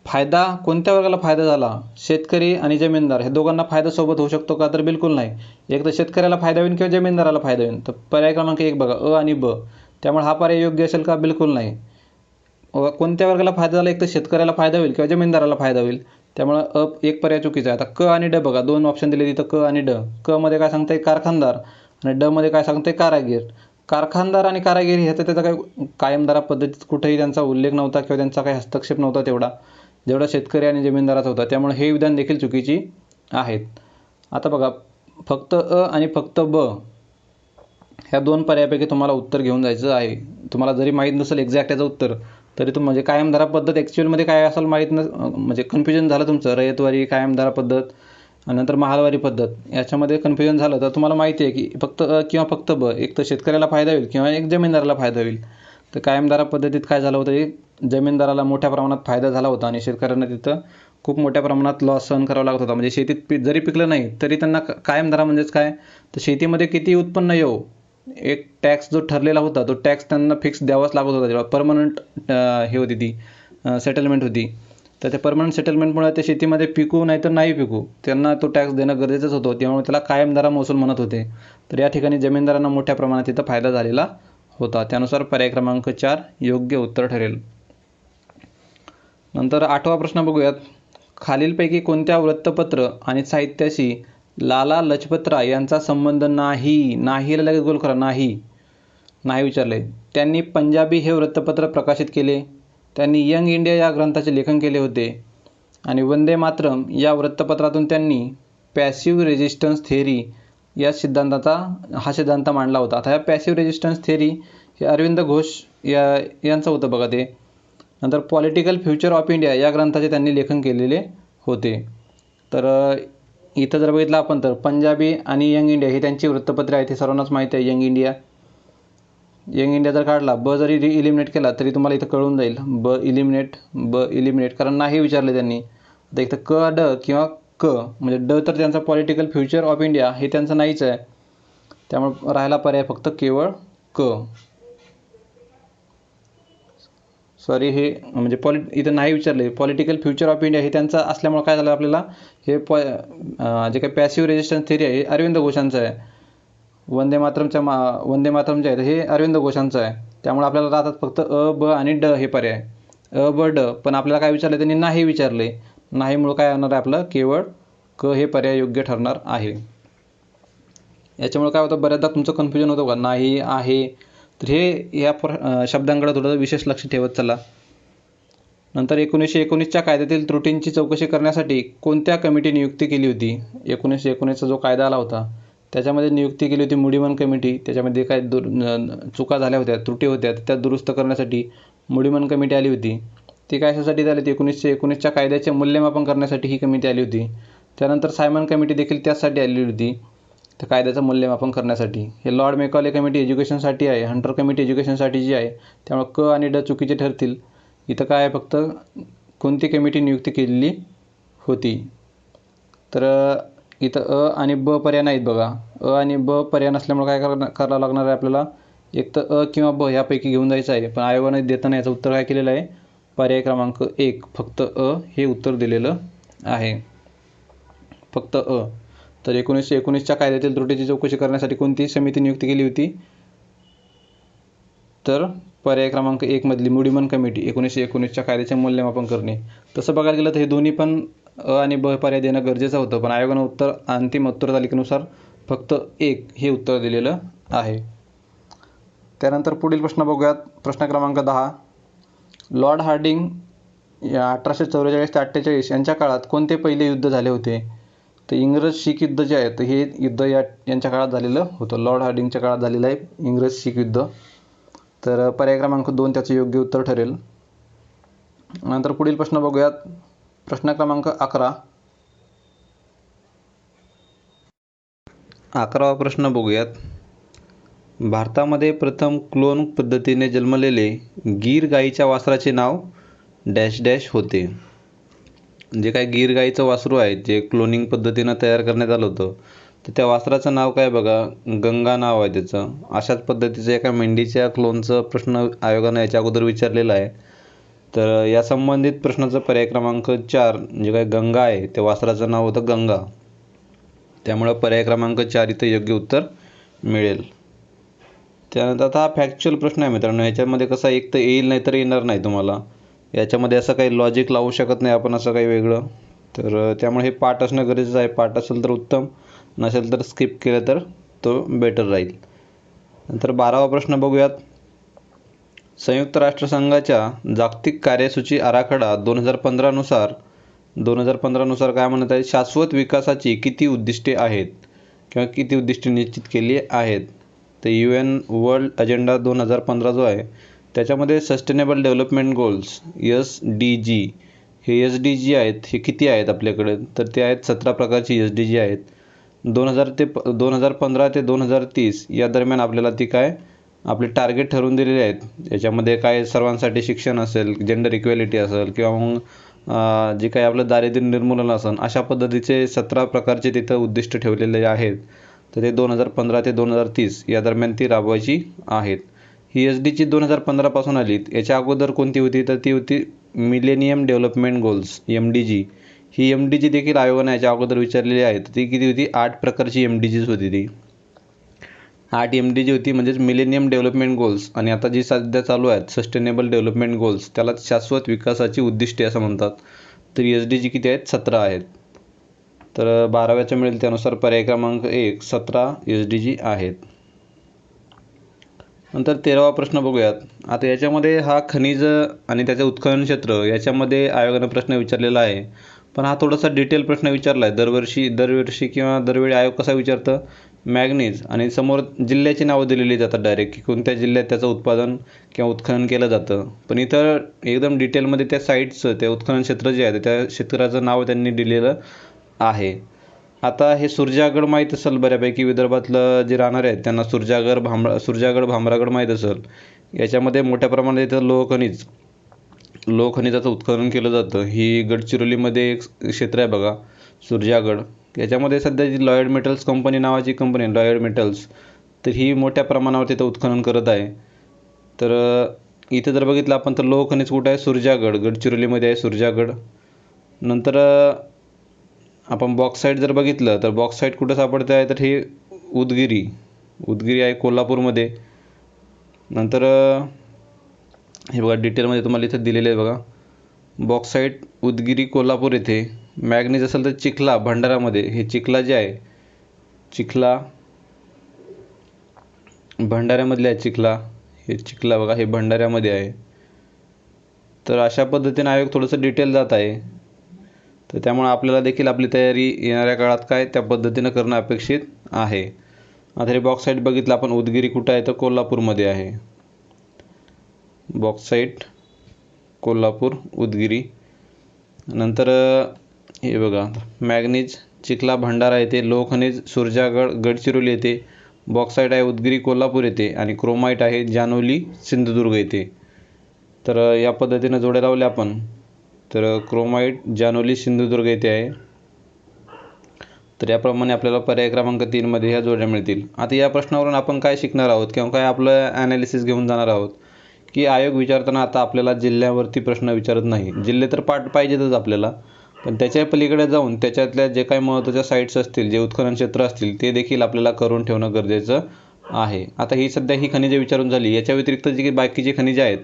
फायदा कोणत्या वर्गाला फायदा झाला? शेतकरी आणि जमीनदार हे दोघांना फायदा सोबत होऊ शकतो का? तर बिलकुल नाही. एक तर शेतकऱ्याला फायदा होईल किंवा जमीनदाराला फायदा होईल. तर पर्याय क्रमांक 1 बघा अ आणि ब. त्यामुळे हा पर्याय योग्य असेल का? बिलकुल नाही. कोणत्या वर्गाला फायदा झाला? एक तर शेतकऱ्याला फायदा होईल किंवा जमीनदाराला फायदा होईल. त्यामुळं एक पर्याय चुकीचा आहे. आता क आणि ड बघा 2 ऑप्शन दिले तिथं क आणि ड. क मध्ये काय सांगताय? कारखानदार आणि ड मध्ये काय सांगताय? कारागीर. कारखानदार आणि कारागीर ह्याचा त्याचा काही कायमधारा पद्धतीत कुठेही त्यांचा उल्लेख नव्हता किंवा त्यांचा काही हस्तक्षेप नव्हता जेवढा शेतकरी आणि जमीनदाराचा होता. त्यामुळे हे विधान देखील चुकीची आहेत. आता बघा फक्त अ आणि फक्त ब ह्या 2 पर्यायापैकी तुम्हाला उत्तर घेऊन जायचं आहे. तुम्हाला जरी माहीत नसेल एक्झॅक्ट याचं उत्तर तरी म्हणजे कायमधारा पद्धत ॲक्च्युअलमध्ये काय असेल माहीत म्हणजे कन्फ्युजन झालं तुमचं. रयतवारी कायमधारा पद्धत आणि नंतर महालवारी पद्धत याच्यामध्ये कन्फ्युजन झालं तर तुम्हाला माहिती आहे की फक्त अ किंवा फक्त ब एक तर शेतकऱ्याला फायदा होईल किंवा एक जमीनदाराला फायदा होईल. तर कायमधारा पद्धतीत काय झालं होतं? जमीनदाराला मोठ्या प्रमाणात फायदा झाला होता आणि शेतकऱ्यांना तिथं खूप मोठ्या प्रमाणात लॉस सहन करावा लागत होता. म्हणजे शेतीत जरी पिकलं नाही तरी त्यांना कायमधारा म्हणजेच काय? तर शेतीमध्ये किती उत्पन्न येऊ एक टॅक्स जो ठरलेला होता तो टॅक्स त्यांना फिक्स द्यावाच लागत होता. जेव्हा परमनंट हे होती ती सेटलमेंट होती. तर त्या परमनंट सेटलमेंटमुळे ते शेतीमध्ये पिकू नाही तर नाही पिकू त्यांना तो टॅक्स देणं गरजेचंच होतं. त्यामुळे त्याला कायमधारा महसूल म्हणत होते. तर या ठिकाणी जमीनदारांना मोठ्या प्रमाणात तिथं फायदा झालेला होता. त्यानुसार पर्याय क्रमांक 4 योग्य उत्तर ठरेल. नंतर 8वा प्रश्न बघूयात. खालीलपैकी कोणत्या वृत्तपत्र आणि साहित्याशी लाला लजपतराय यांचा संबंध नाही? नाहीला लगेच गोल करा. नाही विचारले. त्यांनी पंजाबी हे वृत्तपत्र प्रकाशित केले. त्यांनी यंग इंडिया या ग्रंथाचे लेखन केले होते आणि वंदे मातरम या वृत्तपत्रातून त्यांनी पॅसिव्ह रेजिस्टन्स थेअरी या हा सिद्धांत मांडला होता. आता ह्या पॅसिव्ह रेजिस्टन्स थेअरी हे अरविंद घोष यांचं होतं बघा ते. नंतर पॉलिटिकल फ्युचर ऑफ इंडिया या ग्रंथाचे त्यांनी लेखन केलेले होते. तर इथं जर बघितलं आपण तर पंजाबी आणि यंग इंडिया ही त्यांची वृत्तपत्रे आहेत, हे सर्वांनाच माहिती आहे. यंग इंडिया जर काढला, ब जरी इलिमिनेट केला तरी तुम्हाला इथं कळून जाईल. ब इलिमिनेट कारण नाही विचारले त्यांनी. आता इथं क ड किंवा क म्हणजे ड तर त्यांचा पॉलिटिकल फ्युचर ऑफ इंडिया हे त्यांचं नाहीच आहे, त्यामुळे राहायला पर्याय फक्त केवळ क. सॉरी, हे म्हणजे इथं नाही विचारले. पॉलिटिकल फ्युचर ऑफ इंडिया हे त्यांचं असल्यामुळे काय झालं आपल्याला, हे जे काही पॅसिव्ह रेजिस्टन्स थेअरी आहे हे अरविंद घोषांचं आहे. वंदे मातरम जे आहेत हे अरविंद घोषांचं आहे. त्यामुळे आपल्याला राहतात फक्त अ, ब आणि ड हे पर्याय. अ, ब, ड. पण आपल्याला काय विचारले, त्यांनी नाही विचारले. नाहीमुळं काय होणार आहे आपलं, केवळ क हे पर्याय योग्य ठरणार आहे. याच्यामुळे काय होतं, बऱ्याचदा तुमचं कन्फ्युजन होतं का, नाही आहे. तर हे या शब्दांकडे थोडं विशेष लक्ष ठेवत चला. नंतर 1919च्या कायद्यातील त्रुटींची चौकशी करण्यासाठी कोणत्या कमिटी नियुक्ती केली होती? 1919चा जो कायदा आला होता त्याच्यामध्ये नियुक्ती केली होती मुडीमन कमिटी. त्याच्यामध्ये काय चुका झाल्या होत्या, त्रुटी होत्या, त्या दुरुस्त करण्यासाठी मुडीमन कमिटी आली होती. ती कशासाठी झाली होती? 1919च्या कायद्याचे मूल्यमापन करण्यासाठी ही कमिटी आली होती. त्यानंतर सायमन कमिटी देखील त्याचसाठी आलेली होती, त्या कायद्याचं मूल्यमापन करण्यासाठी. हे लॉर्ड मेकॉले कमिटी एज्युकेशनसाठी आहे, हंटर कमिटी एज्युकेशनसाठी जी आहे. त्यामुळे क आणि ड चुकीचे ठरतील. इथं काय आहे, फक्त कोणती कमिटी नियुक्ती केलेली होती. तर इथं अ आणि ब पर्याय नाहीत बघा. अ आणि ब पर्याय नसल्यामुळे काय करावं लागणार आहे आपल्याला, एक तर अ किंवा ब यापैकी घेऊन जायचं आहे. पण आयोगाने देताना याचं उत्तर काय केलेलं आहे, पर्याय क्रमांक 1 फक्त अ हे उत्तर दिलेलं आहे, फक्त अ. तर 1919च्या कायद्यातील त्रुटीची चौकशी करण्यासाठी कोणती समिती नियुक्ती केली होती? तर पर्याय क्रमांक 1 मधली मुडीमन कमिटी, 1919च्या कायद्याचे मूल्यमापन करणे. तसं बघायला गेलं तर हे दोन्ही पण अ आणि ब पर्याय देणं गरजेचं होतं, पण आयोगानं अंतिम उत्तर तालिकेनुसार फक्त 1 हे उत्तर दिलेलं आहे. त्यानंतर पुढील प्रश्न बघूयात. प्रश्न क्रमांक 10. लॉर्ड हार्डिंग या 1844 ते 48 यांच्या काळात कोणते पहिले युद्ध झाले होते? तर इंग्रज शीख युद्ध जे आहे तर हे युद्ध यांच्या काळात झालेलं होतं. लॉर्ड हार्डिंगच्या काळात झालेलं आहे इंग्रज शीख युद्ध. तर पर्याय क्रमांक 2 त्याचं योग्य उत्तर ठरेल. नंतर पुढील प्रश्न बघूयात. प्रश्न क्रमांक 11. 11वा प्रश्न बघूयात. भारतामध्ये प्रथम क्लोन पद्धतीने जन्मलेले गीर गाईच्या वासराचे नाव डॅश डॅश होते. जे काय गीर गाईचं वासरू आहे, जे क्लोनिंग पद्धतीनं तयार करण्यात आलं होतं, तर त्या वासराचं नाव काय बघा, गंगा नाव आहे त्याचं. अशाच पद्धतीचं एका मेंढीच्या क्लोनचं प्रश्न आयोगानं याच्या अगोदर विचारलेला आहे. तर या संबंधित प्रश्नाचं पर्याय क्रमांक 4 जे काय गंगा आहे त्या वासराचं नाव होतं गंगा. त्यामुळं पर्याय क्रमांक 4 इथं योग्य उत्तर मिळेल. त्यानंतर आता हा फॅक्च्युअल प्रश्न आहे मित्रांनो. ह्याच्यामध्ये कसं एक तर येईल नाही तर येणार नाही तुम्हाला. याच्यामध्ये असं काही लॉजिक लावू शकत नाही आपण असं काही वेगळं. तर त्यामुळे हे पाठ असणं गरजेचं आहे. पाठ असेल तर उत्तम, नसेल तर स्किप केलं तर तो बेटर राहील. नंतर 12वा प्रश्न बघूयात. संयुक्त राष्ट्रसंघाच्या जागतिक कार्यसूची आराखडा 2015 नुसार काय म्हणत आहे, शाश्वत विकासाची किती उद्दिष्टे आहेत किंवा किती उद्दिष्टे निश्चित केली आहेत? तर UN वर्ल्ड अजेंडा 2015 जो आहे त्याच्यामध्ये सस्टेनेबल डेव्हलपमेंट गोल्स SDG, हे SDG आहेत हे किती आहेत आपल्याकडे? तर ते आहेत 17 प्रकारची SDG आहेत. 2015 ते 2030 या दरम्यान आपल्याला ती काय आपले टार्गेट ठरवून दिलेले आहेत. याच्यामध्ये काय सर्वांसाठी शिक्षण असेल, जेंडर इक्वॅलिटी असेल किंवा मग जे काही आपलं दारिद्र्य निर्मूलन असेल, अशा पद्धतीचे 17 प्रकारचे तिथं उद्दिष्ट ठेवलेले आहेत. तर ते 2015 ते 2030 या दरम्यान ती राबवायची आहेत. ही SDG 2015 पासून आली. याच्या अगोदर कोणती होती? तर ती होती मिलेनियम डेव्हलपमेंट गोल्स MDG. ही MDG देखील आयोगाने याच्या अगोदर विचारलेली आहे. ती किती होती? 8 प्रकारची MDGs होती ती. 8 MDG होती, म्हणजेच मिलेनियम डेव्हलपमेंट गोल्स. आणि आता जी सध्या चालू आहेत सस्टेनेबल डेव्हलपमेंट गोल्स, त्याला शाश्वत विकासाची उद्दिष्टे असं म्हणतात. तर SDG किती आहेत? 17 आहेत. तर 12व्याचं मिळेल त्यानुसार पर्याय क्रमांक 1 17 SDG आहेत. नंतर 13वा प्रश्न बघूयात. आता याच्यामध्ये हा खनिज आणि त्याचे उत्खनन क्षेत्र याच्यामध्ये आयोगानं प्रश्न विचारलेला आहे. पण हा थोडासा डिटेल प्रश्न विचारला आहे. दरवर्षी किंवा दरवेळी आयोग कसा विचारतं, मॅग्नीज आणि समोर जिल्ह्याची नावं दिलेली जातात डायरेक्ट, की कोणत्या जिल्ह्यात त्याचं उत्पादन किंवा उत्खनन केलं जातं. पण इथं एकदम डिटेलमध्ये त्या साईटचं, त्या उत्खनन क्षेत्र जे आहे त्या क्षेत्राचं नाव त्यांनी दिलेलं आहे. आता हे सुरजागड माहीत असेल बऱ्यापैकी, विदर्भातलं जे राहणारे आहेत त्यांना सुरजागड भामरागड माहीत असेल. याच्यामध्ये मोठ्या प्रमाणात इथं लोहखनिजाचं उत्खनन केलं जातं. ही गडचिरोलीमध्ये एक क्षेत्र आहे बघा, सुरजागड. याच्यामध्ये सध्या जी लॉयड मेटल्स कंपनी नावाची कंपनी आहे, लॉयड मेटल्स, तर ही मोठ्या प्रमाणावर तिथं उत्खनन करत आहे. तर इथं जर बघितलं आपण तर लोहखनिज कुठं आहे, सुरजागड, गडचिरोलीमध्ये आहे सुरजागड. नंतर आपण बॉक्साईट जर बघितलं तर बॉक्साईट कुठं सापडते आहे, तर हे उदगिरी आहे कोल्हापूरमध्ये. नंतर हे बघा डिटेलमध्ये तुम्हाला इथं दिलेलं आहे बघा, बॉक्साईट उदगिरी कोल्हापूर येथे. मॅग्नीज असेल तर चिखला भंडारामध्ये. हे चिखला जे आहे, चिखला भंडाऱ्यामधले आहे चिखला. हे चिखला बघा, हे भंडाऱ्यामध्ये आहे. तर अशा पद्धतीने आयोग थोडंसं डिटेल जात आहे. तर त्यामुळे आपल्याला देखील आपली तयारी येणाऱ्या काळात काय त्या पद्धतीनं करणं अपेक्षित आहे. आता हे बॉक्साईट बघितलं आपण, उदगिरी कुठं आहे तर कोल्हापूरमध्ये आहे. बॉक्साईट कोल्हापूर उदगिरी. नंतर हे बघा मॅग्नीज चिखला भंडारा येथे, लोहखनिज सुरजागड गडचिरोली येथे, बॉक्साईट आहे उदगिरी कोल्हापूर येथे आणि क्रोमाईट आहे जानोली सिंधुदुर्ग येथे. तर या पद्धतीनं जोड्या लावल्या आपण, तर क्रोमाईट जानोली सिंधुदुर्ग येथे आहे. तर याप्रमाणे आपल्याला पर्याय क्रमांक 3 मध्ये ह्या जोड्या मिळतील. आता या प्रश्नावरून आपण काय शिकणार आहोत किंवा काय आपलं ॲनालिसिस घेऊन जाणार आहोत, की आयोग विचारताना आता आपल्याला जिल्ह्यावरती प्रश्न विचारत नाही. जिल्हे तर पाहिजेतच आपल्याला, पण त्याच्या पलीकडे जाऊन त्याच्यातल्या जे काही महत्त्वाच्या साईट्स असतील, जे उत्खनन क्षेत्र असतील, ते देखील आपल्याला करून ठेवणं गरजेचं आहे. आता ही खनिजे विचारून झाली. याच्या व्यतिरिक्त जी बाकीची खनिजे आहेत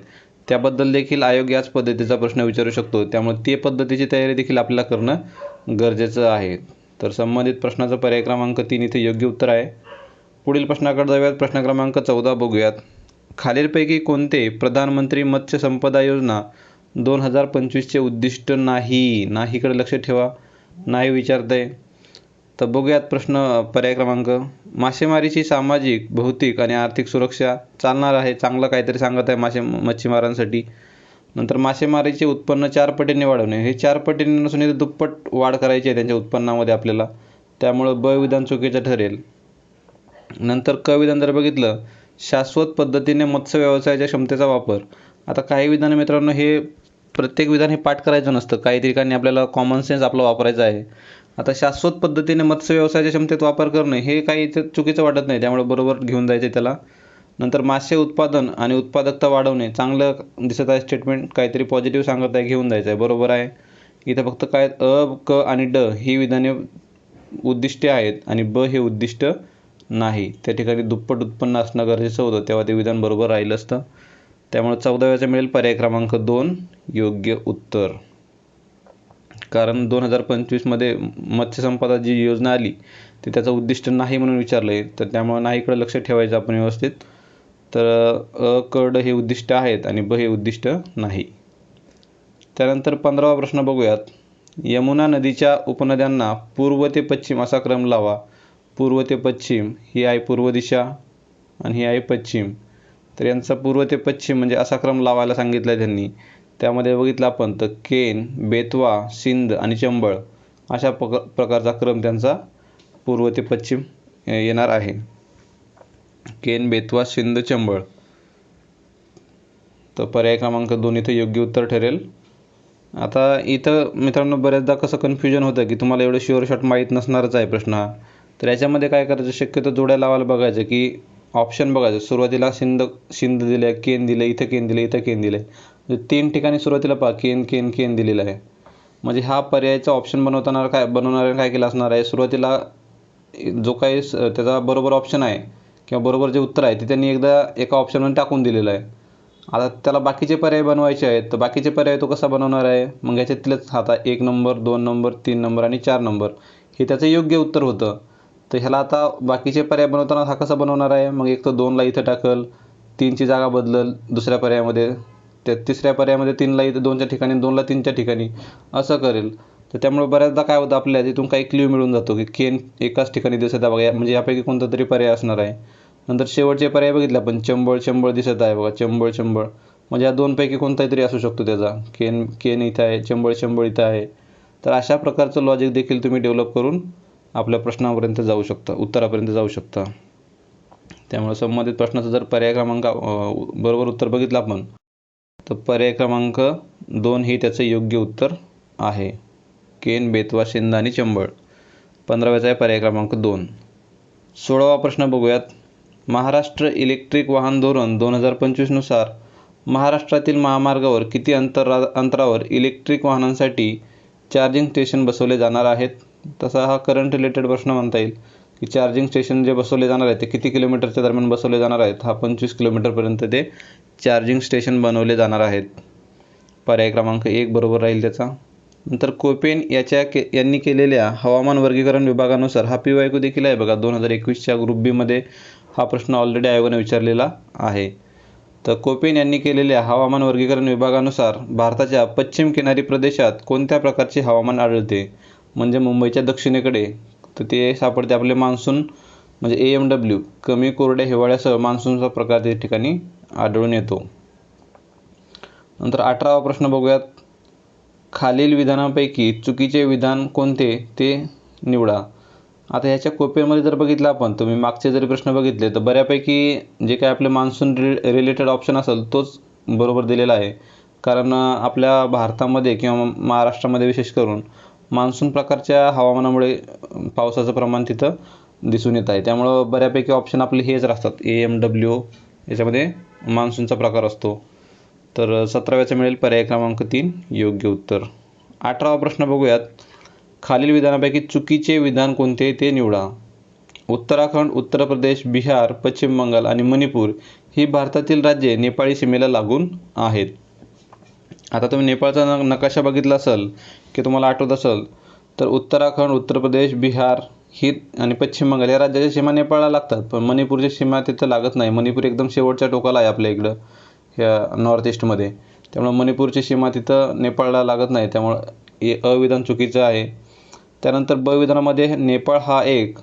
त्याबद्दल देखील आयोग याच पद्धतीचा प्रश्न विचारू शकतो. त्यामुळे ते पद्धतीची तयारी देखील आपल्याला करणं गरजेचं आहे. तर संबंधित प्रश्नाचा पर्याय क्रमांक 3 इथे योग्य उत्तर आहे. पुढील प्रश्नाकडे जाऊयात. प्रश्न क्रमांक 14 बघूयात. खालीलपैकी कोणते प्रधानमंत्री मत्स्य संपदा योजना 2025चे उद्दिष्ट नाहीकडे लक्ष ठेवा. नाही विचारतंय. तर बघूयात प्रश्न पर्याय क्रमांक. मासेमारीची सामाजिक, भौतिक आणि आर्थिक सुरक्षा चालणार आहे, चांगलं काहीतरी सांगत आहे मच्छीमारांसाठी. नंतर मासेमारीचे उत्पन्न 4 पटीने वाढवणे. हे 4 पटीने नसून इथे दुप्पट वाढ करायची आहे त्यांच्या उत्पन्नामध्ये आपल्याला. त्यामुळं ब विधान चुकीचं ठरेल. नंतर क विधान जर बघितलं, शाश्वत पद्धतीने मत्स्य व्यवसायाच्या क्षमतेचा वापर. आता काही विधान मित्रांनो, हे प्रत्येक विधान हे पाठ करायचं नसतं. काही ठिकाणी आपल्याला कॉमन सेन्स आपला वापरायचा आहे. आता शाश्वत पद्धतीने मत्स्य व्यवसायाच्या क्षमतेत वापर करणे हे काही चुकीचं वाटत नाही, त्यामुळे बरोबर घेऊन जायचं त्याला. नंतर मासे उत्पादन आणि उत्पादकता वाढवणे चांगलं दिसत आहे स्टेटमेंट, काहीतरी पॉझिटिव्ह सांगत आहे, घेऊन जायचं आहे, बरोबर आहे. इथं फक्त काय अ, क आणि ड ही विधाने उद्दिष्टे आहेत आणि ब हे उद्दिष्ट नाही. त्या ठिकाणी दुप्पट उत्पन्न असणं गरजेचं होतं, तेव्हा ते विधान बरोबर राहिलं असतं. त्यामुळे 14व्याचा मिळेल पर्याय क्रमांक 2 योग्य उत्तर. कारण 2025मध्ये मत्स्यसंपदा जी योजना आली ती त्याचं उद्दिष्ट नाही म्हणून विचारलं आहे, तर त्यामुळे नाहीकडे लक्ष ठेवायचं आपण व्यवस्थित. तर अ, क, ड हे उद्दिष्ट आहेत आणि ब हे उद्दिष्ट नाही. त्यानंतर 15वा प्रश्न बघूयात. यमुना नदीच्या उपनद्यांना पूर्व ते पश्चिम असा क्रम लावा. पूर्व ते पश्चिम, ही आहे पूर्व दिशा आणि ही आहे पश्चिम. तर यांचा पूर्व ते पश्चिम म्हणजे असा क्रम लावायला सांगितला आहे त्यांनी. त्यामध्ये बघितलं आपण तर केन, बेतवा, सिंध आणि चंबळ अशा प्रकारचा क्रम त्यांचा पूर्व ते पश्चिम येणार आहे. केन, बेतवा, सिंध, चंबळ. तर पर्याय क्रमांक 2 इथं योग्य उत्तर ठरेल. आता इथं मित्रांनो बऱ्याचदा कसं कन्फ्युजन होतं की तुम्हाला एवढं शुअर शॉट माहीत नसणारच आहे प्रश्न हा. तर याच्यामध्ये काय करायचं, शक्यतो जोड्या लावायला बघायचं की ऑप्शन बघायचं. सुरुवातीला सिंध दिलं आहे, केन दिलं, इथं केन दिलं, इथं केन दिलं आहे. 3 ठिकाणी सुरुवातीला पहा केन दिलेलं आहे. म्हणजे हा पर्यायचा ऑप्शन बनवणाऱ्याने काय केलं असणार आहे, सुरुवातीला जो काही त्याचा बरोबर ऑप्शन आहे किंवा बरोबर जे उत्तर आहे ते त्यांनी एकदा एका ऑप्शनमध्ये टाकून दिलेलं आहे. आता त्याला बाकीचे पर्याय बनवायचे आहेत, तर बाकीचे पर्याय तो कसा बनवणार आहे, मग याच्यातलेच आता 1 नंबर, 2 नंबर, 3 नंबर आणि 4 नंबर हे त्याचं योग्य उत्तर होतं. तर ह्याला आता बाकीचे पर्याय बनवताना हा कसा बनवणार आहे, मग एक तर 2ला इथं टाकल, 3ची जागा बदलल दुसऱ्या पर्यायामध्ये, त्या तिसऱ्या पर्यायामध्ये 3ला इथं 2च्या ठिकाणी, 2ला 3च्या ठिकाणी असं करेल. तर त्यामुळे बऱ्याचदा काय होतं, आपल्याला तिथून काही क्ल्यू मिळून जातो की केन एकाच ठिकाणी दिसत आहे बघा, म्हणजे यापैकी कोणता तरी पर्याय असणार आहे. नंतर शेवटचे पर्याय बघितले आपण, चंबळ चंबळ दिसत आहे बघा, चंबळ चंबळ, म्हणजे या दोनपैकी कोणताही तरी असू शकतो त्याचा. केन केन इथं आहे, चंबळ चंबळ इथं आहे. तर अशा प्रकारचं लॉजिक देखील तुम्ही डेव्हलप करून आपल्या प्रश्नापर्यंत जाऊ शकता, उत्तरापर्यंत जाऊ शकता. त्यामुळे संबंधित प्रश्नाचं जर पर्याय क्रमांक बरोबर उत्तर बघितलं आपण, तर पर्याय क्रमांक 2 हे त्याचं योग्य उत्तर आहे. केन, बेतवा, शिंद आणि चंबळ. 15व्याचा आहे पर्याय क्रमांक 2. 16वा प्रश्न बघूयात. महाराष्ट्र इलेक्ट्रिक वाहन धोरण 2025 नुसार महाराष्ट्रातील महामार्गावर किती अंतरावर इलेक्ट्रिक वाहनांसाठी चार्जिंग स्टेशन बसवले जाणार आहेत? तसा हा करंट रिलेटेड प्रश्न म्हणता येईल की चार्जिंग स्टेशन जे बसवले जाणार आहेत ते किती किलोमीटरच्या दरम्यान बसवले जाणार आहेत? हा 25 किलोमीटरपर्यंत ते चार्जिंग स्टेशन बनवले जाणार आहेत. पर्याय क्रमांक 1 बरोबर राहील त्याचा. नंतर कोपेन यांनी केलेल्या हवामान वर्गीकरण विभागानुसार, हा PYQ देखील आहे बघा, 2021च्या ग्रुप बी मध्ये हा प्रश्न ऑलरेडी आयोगाने विचारलेला आहे. तर कोपेन यांनी केलेल्या हवामान वर्गीकरण विभागानुसार भारताच्या पश्चिम किनारी प्रदेशात कोणत्या प्रकारचे हवामान आढळते? म्हणजे मुंबईच्या दक्षिणेकडे तर ते सापडते आपले मान्सून, म्हणजे AMW, कमी कोरड्या हिवाळ्यासह मान्सूनचा प्रकार त्या ठिकाणी आढळून येतो. नंतर 18वा प्रश्न बघूयात. खालील विधानांपैकी चुकीचे विधान कोणते ते निवडा. आता ह्याच्या कोपेमध्ये जर बघितलं आपण, तुम्ही मागचे जरी प्रश्न बघितले तर बऱ्यापैकी जे काय आपले मान्सून रिलेटेड ऑप्शन असेल तोच बरोबर दिलेला आहे. कारण आपल्या भारतामध्ये किंवा महाराष्ट्रामध्ये विशेष करून मान्सून प्रकारच्या हवामानामुळे पावसाचं प्रमाण तिथं दिसून येत आहे. त्यामुळं बऱ्यापैकी ऑप्शन आपले हेच असतात, AMW, याच्यामध्ये मान्सूनचा प्रकार असतो. तर 17व्याचं मिळेल पर्याय क्रमांक 3 योग्य उत्तर. 18वा प्रश्न बघूयात. खालील विधानापैकी चुकीचे विधान कोणते ते निवडा. उत्तराखंड, उत्तर प्रदेश, बिहार, पश्चिम बंगाल आणि मणिपूर ही भारतातील राज्ये नेपाळी सीमेला लागून आहेत. आता तुम्ही नेपाळचा नकाशा बघितला असेल की तुम्हाला आठवत असेल, तर उत्तराखंड, उत्तर प्रदेश, बिहार ही आणि पश्चिम बंगाल या राज्याच्या सीमा नेपाळला लागतात, पण मणिपूरची सीमा तिथं लागत नाही. मणिपूर एकदम शेवटच्या टोकाला आहे आपल्या इकडं, ह्या नॉर्थ ईस्टमध्ये. त्यामुळे मणिपूरची सीमा तिथं नेपाळला लागत नाही. त्यामुळं हे अविधान चुकीचं आहे. त्यानंतर ब विधानामध्ये नेपाळ हा एक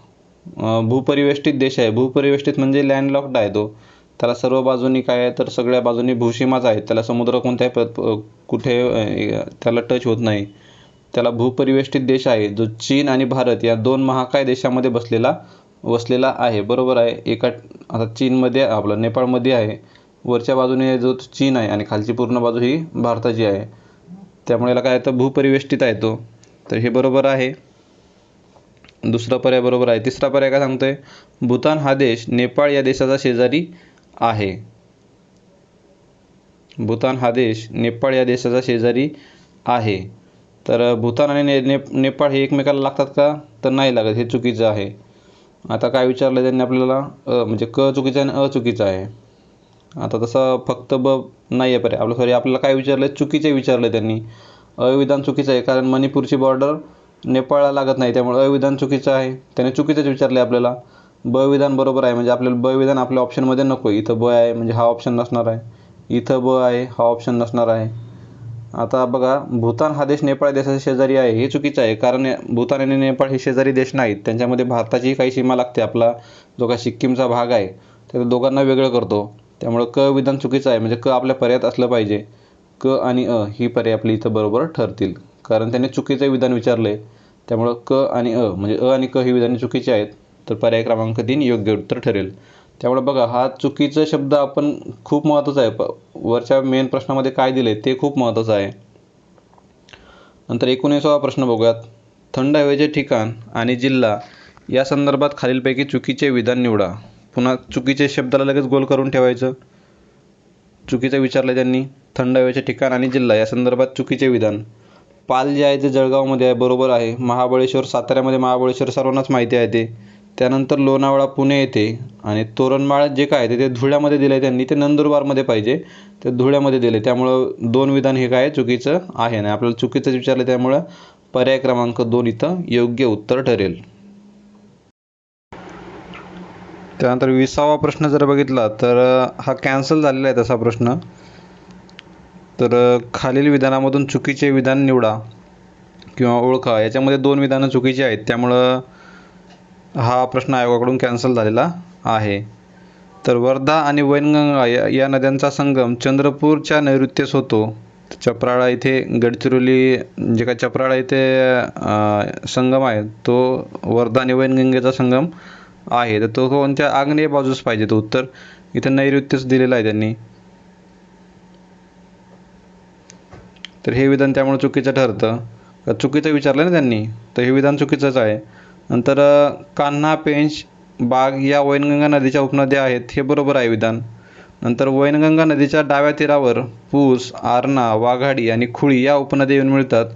भूपरिवेष्टित देश आहे. भूपरिवेष्टित म्हणजे लँडलॉक्ड आहे तो. त्याला सर्व बाजूनी काय आहे, तर सगळ्या बाजूनी भूसीमाच आहेत. त्याला समुद्र कोणत्याही कुठे त्याला टच होत नाही. त्याला भूपरिवेष्टित देश आहे, जो चीन आणि भारत या 2 महाकाय देशामध्ये वसलेला आहे. बरोबर आहे. आता चीनमध्ये आपलं नेपाळमध्ये आहे, वरच्या बाजूने जो चीन आहे आणि खालची पूर्ण बाजू ही भारताची आहे. त्यामुळे याला काय येतं, भूपरिवेष्टित आहे तो. तर हे बरोबर आहे. दुसरा पर्याय बरोबर आहे. तिसरा पर्याय काय सांगतोय, भूतान हा देश नेपाळ या देशाचा शेजारी आहे. भूतान हा देश नेपाळ या देशाचा शेजारी आहे. तर भूतान आणि नेपाळ हे एकमेकाला लागतात का, तर नाही लागत. हे चुकीचं आहे. आता काय विचारलं त्यांनी आपल्याला, म्हणजे क चुकीचं आहे आणि अ चुकीचं आहे. आता तसं फक्त ब नाही आहे पर्याय आपल्याला काय विचारलं, चुकीचे विचारलं त्यांनी. अविधान चुकीचं आहे, कारण मणिपूरची बॉर्डर नेपाळला लागत नाही, त्यामुळे अविधान चुकीचं आहे. त्याने चुकीचंच विचारलं आपल्याला. ब विधान बरोबर आहे, म्हणजे आपल्याला ब विधान आपल्या ऑप्शनमध्ये नको. इथं ब आहे म्हणजे हा ऑप्शन नसणार आहे. इथं ब आहे, हा ऑप्शन नसणार आहे. आता बघा, भूतान हा देश नेपाळ देशाच्या शेजारी आहे, हे चुकीचं आहे. कारण भूतान आणि नेपाळ हे शेजारी देश नाहीत. त्यांच्यामध्ये भारताचीही काही सीमा लागते. आपला जो काही सिक्कीमचा भाग आहे त्या दोघांना वेगळं करतो. त्यामुळं क विधान चुकीचं आहे, म्हणजे क आपल्या पर्यायात असलं पाहिजे. क आणि अ ही पर्याय आपली इथं बरोबर ठरतील, कारण त्याने चुकीचं विधान विचारलं आहे. त्यामुळं क आणि अ म्हणजे अ आणि क ही विधाने चुकीची आहेत. तर पर्याय क्रमांक 3 योग्य उत्तर ठरेल. त्यामुळे बघा, हा चुकीचा शब्द आपण खूप महत्त्वाचा आहे. वरच्या मेन प्रश्नामध्ये काय दिले ते खूप महत्त्वाचं आहे. नंतर 19वा प्रश्न बघूयात. थंड हवेचे ठिकाण आणि जिल्हा या संदर्भात खालीलपैकी चुकीचे विधान निवडा. पुन्हा चुकीचे शब्दाला लगेच गोल करून ठेवायचं. चुकीचं विचारलं त्यांनी. थंड हवेचे ठिकाण आणि जिल्हा या संदर्भात चुकीचे विधान. पाल जे आहे ते जळगावमध्ये आहे, बरोबर आहे. महाबळेश्वर साताऱ्यामध्ये, महाबळेश्वर सर्वांनाच माहिती आहे ते. त्यानंतर लोणावळा पुणे येथे, आणि तोरणमाळ जे काय ते धुळ्यामध्ये दिलं आहे त्यांनी, ते नंदुरबारमध्ये पाहिजे, ते धुळ्यामध्ये दिले. त्यामुळं 2 विधान हे काय चुकीचं आहे ना, आपल्याला चुकीचंच विचारलं. त्यामुळं पर्याय क्रमांक 2 इथं योग्य उत्तर ठरेल. त्यानंतर 20वा प्रश्न जर बघितला तर हा कॅन्सल झालेला आहे तसा प्रश्न. तर खालील विधानामधून चुकीचे विधान निवडा. किंवा ओळखा याच्यामध्ये 2 विधानं चुकीची आहेत, त्यामुळं हा प्रश्न आयोगाकडून कॅन्सल झालेला आहे. तर वर्धा आणि वैनगंगा या नद्यांचा संगम चंद्रपूरच्या नैऋत्येस होतो. चपराळा इथे गडचिरोली जे काय चपराळा इथे संगम आहे तो वर्धा आणि वैनगंगेचा संगम आहे. तर तो कोणत्या आग्नेय बाजूस पाहिजे, तो उत्तर इथं नैऋत्यच दिलेला आहे त्यांनी. तर हे विधान त्यामुळे चुकीचं ठरतं. चुकीचं विचारलं ना त्यांनी, तर हे विधान चुकीचंच आहे. नंतर कान्हा, पेंच, बाग या वैनगंगा नदीच्या उपनद्या आहेत, हे बरोबर आहे विधान. नंतर वैनगंगा नदीच्या डाव्या तीरावर पूस, आरणा, वाघाडी आणि खुळी या उपनद्या येऊन मिळतात.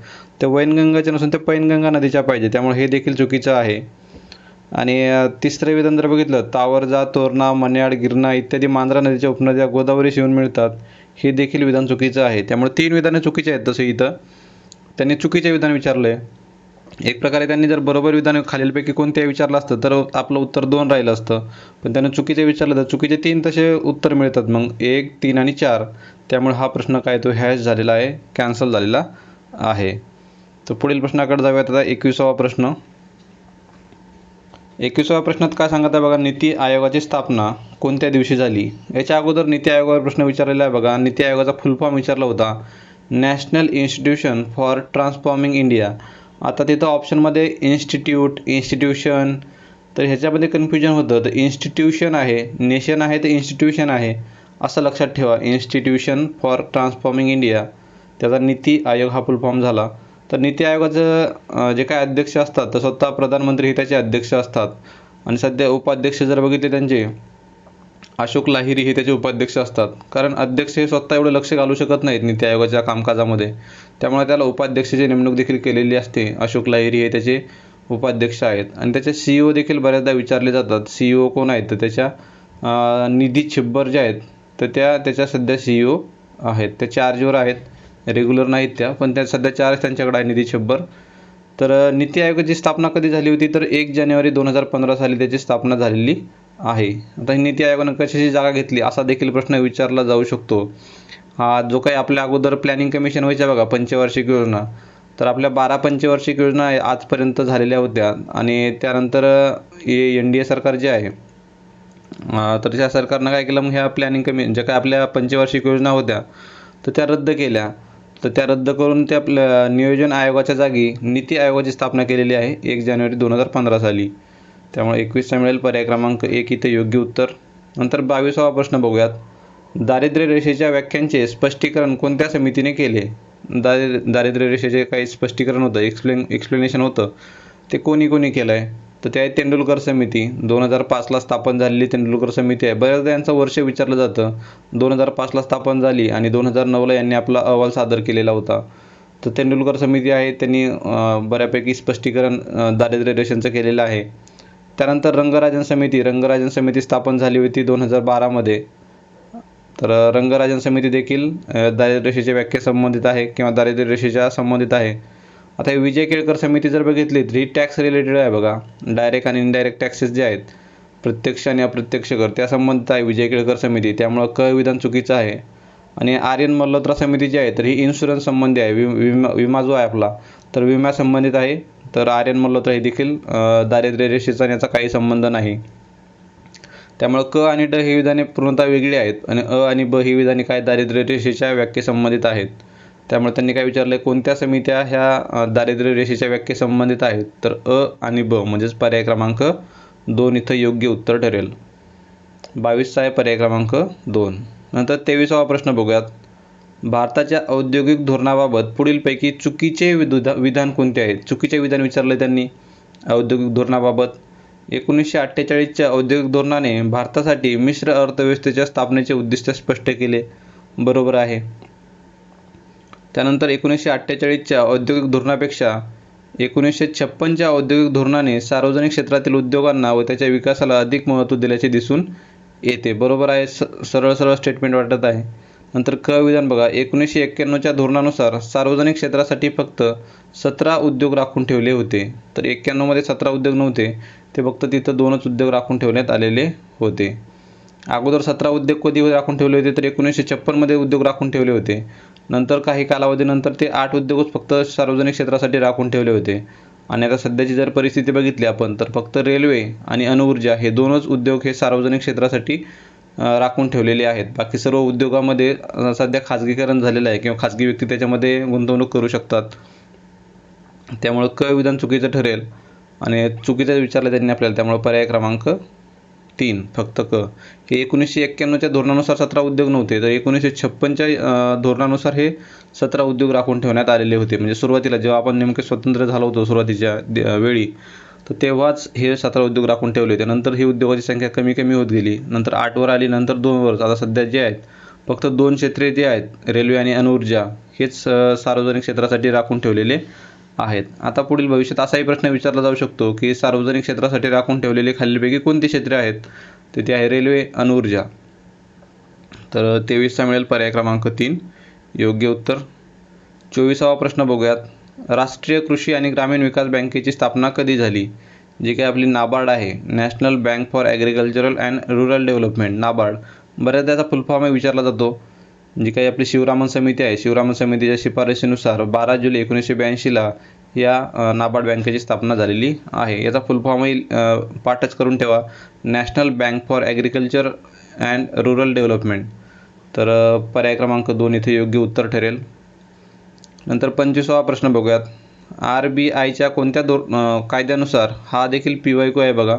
त्या वैनगंगाच्या नसून त्या पैनगंगा नदीच्या पाहिजे, त्यामुळे हे देखील चुकीचं आहे. आणि तिसरं विधान जर बघितलं, तावरजा, तोरणा, मन्याड, गिरणा इत्यादी मांजरा नदीच्या उपनद्या गोदावरीशी येऊन मिळतात, हे देखील विधान चुकीचं आहे. त्यामुळे 3 विधानं चुकीची आहेत. तसं इथं त्यांनी चुकीचे विधान विचारलं आहे. एक प्रकारे त्यांनी जर बरोबर विधान खालीलपैकी कोणत्याही विचारलं असतं तर आपलं उत्तर 2 राहिलं असतं, पण त्यांनी चुकीचे विचारलं तर चुकीचे 3 तसे उत्तर मिळतात, मग 1, 3 आणि 4. त्यामुळे हा प्रश्न काय तो हॅश झालेला आहे, कॅन्सल झालेला आहे. तर पुढील प्रश्नाकडे जाऊयात आता. 21वा प्रश्न. 21व्या प्रश्नात काय सांगत आहे बघा, नीती आयोगाची स्थापना कोणत्या दिवशी झाली. याच्या अगोदर नीती आयोगावर प्रश्न विचारलेला आहे बघा. नीती आयोगाचा फुल फॉर्म विचारला होता, national institution for transforming India. आता तिथं ऑप्शनमध्ये इन्स्टिट्यूशन, तर ह्याच्यामध्ये कन्फ्युजन होतं. तर इन्स्टिट्यूशन आहे, नेशन आहे, तर इन्स्टिट्यूशन आहे असं लक्षात ठेवा. इन्स्टिट्यूशन फॉर ट्रान्सफॉर्मिंग इंडिया, त्याचा नीती आयोग हा फुल फॉर्म झाला. तर नीती आयोगाचं जे काय अध्यक्ष असतात तर स्वतः प्रधानमंत्री हे त्याचे अध्यक्ष असतात. आणि सध्या उपाध्यक्ष जर बघितले त्यांचे, अशोक लाहिरी हे त्याचे उपाध्यक्ष असतात. कारण अध्यक्ष हे स्वतः एवढं लक्ष घालू शकत नाहीत नीती आयोगाच्या कामकाजामध्ये, त्यामुळे त्याला उपाध्यक्षाची नेमणूक देखील केलेली असते. अशोक लाहिरी हे त्याचे उपाध्यक्ष आहेत. आणि त्याचे CEO देखील बऱ्याचदा विचारले जातात. CEO कोण आहेत, तर त्याच्या निधी छिब्बर ज्या आहेत तर त्याच्या सध्या CEO आहेत. त्या चार्जवर आहेत, रेग्युलर नाहीत त्या, पण त्या सध्या चार्ज त्यांच्याकडे आहे, निधी छिब्बर. तर नीती आयोगाची स्थापना कधी झाली होती, तर 1 जानेवारी 2015 साली त्याची स्थापना झालेली आहे. आता नीती आयोगानं कशाची जागा घेतली असा देखील प्रश्न विचारला जाऊ शकतो. हा जो काही आपल्या अगोदर प्लॅनिंग कमिशन व्हायच्या बघा, पंचवार्षिक योजना, तर आपल्या 12 पंचवार्षिक योजना आजपर्यंत झालेल्या होत्या. आणि त्यानंतर NDA सरकार जे आहे तर त्या सरकारनं काय केलं, मग ह्या प्लॅनिंग ज्या काय आपल्या पंचवार्षिक योजना होत्या तर त्या रद्द केल्या. तर त्या रद्द करून त्या नियोजन आयोगाच्या जागी नीती आयोगाची स्थापना केलेली आहे 1 जानेवारी 2015 साली. त्यामुळे 21चा मिळेल पर्याय क्रमांक 1 इथे योग्य उत्तर. नंतर 22वा प्रश्न बघूयात. दारिद्र्य रेषेच्या व्याख्यांचे स्पष्टीकरण कोणत्या समितीने केले. दारिद्र्य रेषेचे काही स्पष्टीकरण होतं, एक्सप्लेनेशन होतं, ते कोणी केलं आहे, तर ते आहे तेंडुलकर समिती. 2005ला स्थापन झालेली तेंडुलकर समिती आहे. बऱ्याचदा यांचं वर्ष विचारलं जातं. 2005ला स्थापन झाली आणि 2009ला यांनी आपला अहवाल सादर केलेला होता. तर तेंडुलकर समिती आहे, त्यांनी बऱ्यापैकी स्पष्टीकरण दारिद्र्य रेषेचं केलेलं आहे. त्यानंतर रंगराजन समिती स्थापन झाली होती 2012मध्ये. तर रंगराजन समिती देखील दारिद्र्य रेषेच्या व्याख्या संबंधित आहे किंवा दारिद्र्य रेषेच्या संबंधित आहे. आता विजय केळकर समिती जर बघितली तर ही टॅक्स रिलेटेड आहे बघा. डायरेक्ट आणि इनडायरेक्ट टॅक्सेस जे आहेत, प्रत्यक्ष आणि अप्रत्यक्ष कर, त्या संबंधित आहे विजय केळकर समिती. त्यामुळं क विधान चुकीचं आहे. आणि आर्यन मल्होत्रा समिती जी आहे तर ही इन्शुरन्स संबंधी आहे, विमा जो आहे आपला तर विम्या संबंधित आहे. तर आर्यन मल्होत्रा हे देखील दारिद्र्य रेषेचा याचा काही संबंध नाही. त्यामुळे क आणि ड ही विधाने पूर्णतः वेगळी आहेत आणि अ आणि ब ही विधाने काय दारिद्र्य रेषेच्या व्याख्ये संबंधित आहेत. त्यामुळे त्यांनी काय विचारलं, कोणत्या समित्या ह्या दारिद्र्य रेषेच्या व्याख्ये संबंधित आहेत, तर अ आणि ब म्हणजेच पर्याय क्रमांक 2 इथं योग्य उत्तर ठरेल. 22चा आहे पर्याय क्रमांक 2. नंतर 23वा प्रश्न बघूयात. भारताच्या औद्योगिक धोरणाबाबत पुढीलपैकी चुकीचे विधान कोणते आहेत. चुकीचे विधान विचारले त्यांनी औद्योगिक धोरणाबाबत. 1948च्या औद्योगिक धोरणाने भारतासाठी मिश्र अर्थव्यवस्थेच्या स्थापनेचे उद्दिष्ट स्पष्ट केले, बरोबर आहे. त्यानंतर 1948च्या औद्योगिक धोरणापेक्षा 1956च्या औद्योगिक धोरणाने सार्वजनिक क्षेत्रातील उद्योगांना व त्याच्या विकासाला अधिक महत्त्व दिल्याचे दिसून येते, बरोबर आहे. सरळ स्टेटमेंट वाटत आहे. नंतर क विधान बघा. 1991च्या धोरणानुसार सार्वजनिक क्षेत्रासाठी फक्त 17 उद्योग राखून ठेवले होते. तर 91मध्ये 17 उद्योग नव्हते, ते फक्त तिथं 2च उद्योग राखून ठेवण्यात आलेले होते. अगोदर 17 उद्योग कधी राखून ठेवले होते, तर 1956मध्ये उद्योग राखून ठेवले होते. नंतर काही कालावधीनंतर ते 8 उद्योगच फक्त सार्वजनिक क्षेत्रासाठी राखून ठेवले होते. आणि आता सध्याची जर परिस्थिती बघितली आपण तर फक्त रेल्वे आणि अणुऊर्जा हे दोनच उद्योग हे सार्वजनिक क्षेत्रासाठी राखून ठेवलेले आहेत. बाकी सर्व उद्योगामध्ये सध्या खाजगीकरण झालेलं आहे किंवा खाजगी व्यक्ती त्याच्यामध्ये गुंतवणूक करू शकतात. त्यामुळं क विधान चुकीचं ठरेल आणि चुकीचं विचारलं त्यांनी आपल्याला, त्यामुळे पर्याय क्रमांक 3 फक्त क. हे 1991च्या धोरणानुसार 17 उद्योग नव्हते, तर 1956च्या धोरणानुसार हे 17 उद्योग राखून ठेवण्यात आलेले होते. म्हणजे सुरुवातीला जेव्हा आपण नेमके स्वतंत्र झालो होतो सुरुवातीच्या वेळी, तर तेव्हाच हे 17 उद्योग राखून ठेवले होते. नंतर ही उद्योगाची संख्या कमी कमी होत गेली, नंतर 8वर आली, नंतर 2वर. आता सध्या जे आहेत फक्त 2 क्षेत्रे जे आहेत रेल्वे आणि अणुऊर्जा हेच सार्वजनिक क्षेत्रासाठी राखून ठेवलेले आहेत. आता पुढील भविष्यात असाही प्रश्न विचारला जाऊ शकतो की सार्वजनिक क्षेत्रासाठी राखून ठेवलेले खालीलपैकी कोणती क्षेत्रे आहेत, तर ते आहे रेल्वे, अणुऊर्जा. तर 23चा मिळेल पर्याय क्रमांक 3 योग्य उत्तर. 24वा प्रश्न बघूयात. राष्ट्रीय कृषी आणि ग्रामीण विकास बँकेची स्थापना कधी झाली? जी काही आपली नाबार्ड आहे, national bank for agricultural and rural development, NABARD. बऱ्याचदा त्याचा फुल फॉर्म विचारला जातो. जी काही आपली शिवरामन समिती आहे, शिवरामन समितीच्या शिफारशीनुसार 12 जुलै 1982ला या नाबार्ड बँकेची स्थापना झालेली आहे. याचा फुल फॉर्मही पाठच करून ठेवा, national bank for agriculture and rural development. तर पर्याय क्रमांक 2 इथे योग्य उत्तर ठरेल. नंतर 25वा प्रश्न बघूयात. RBIच्या कोणत्या कायद्यानुसार, हा देखील PYQ आहे बघा,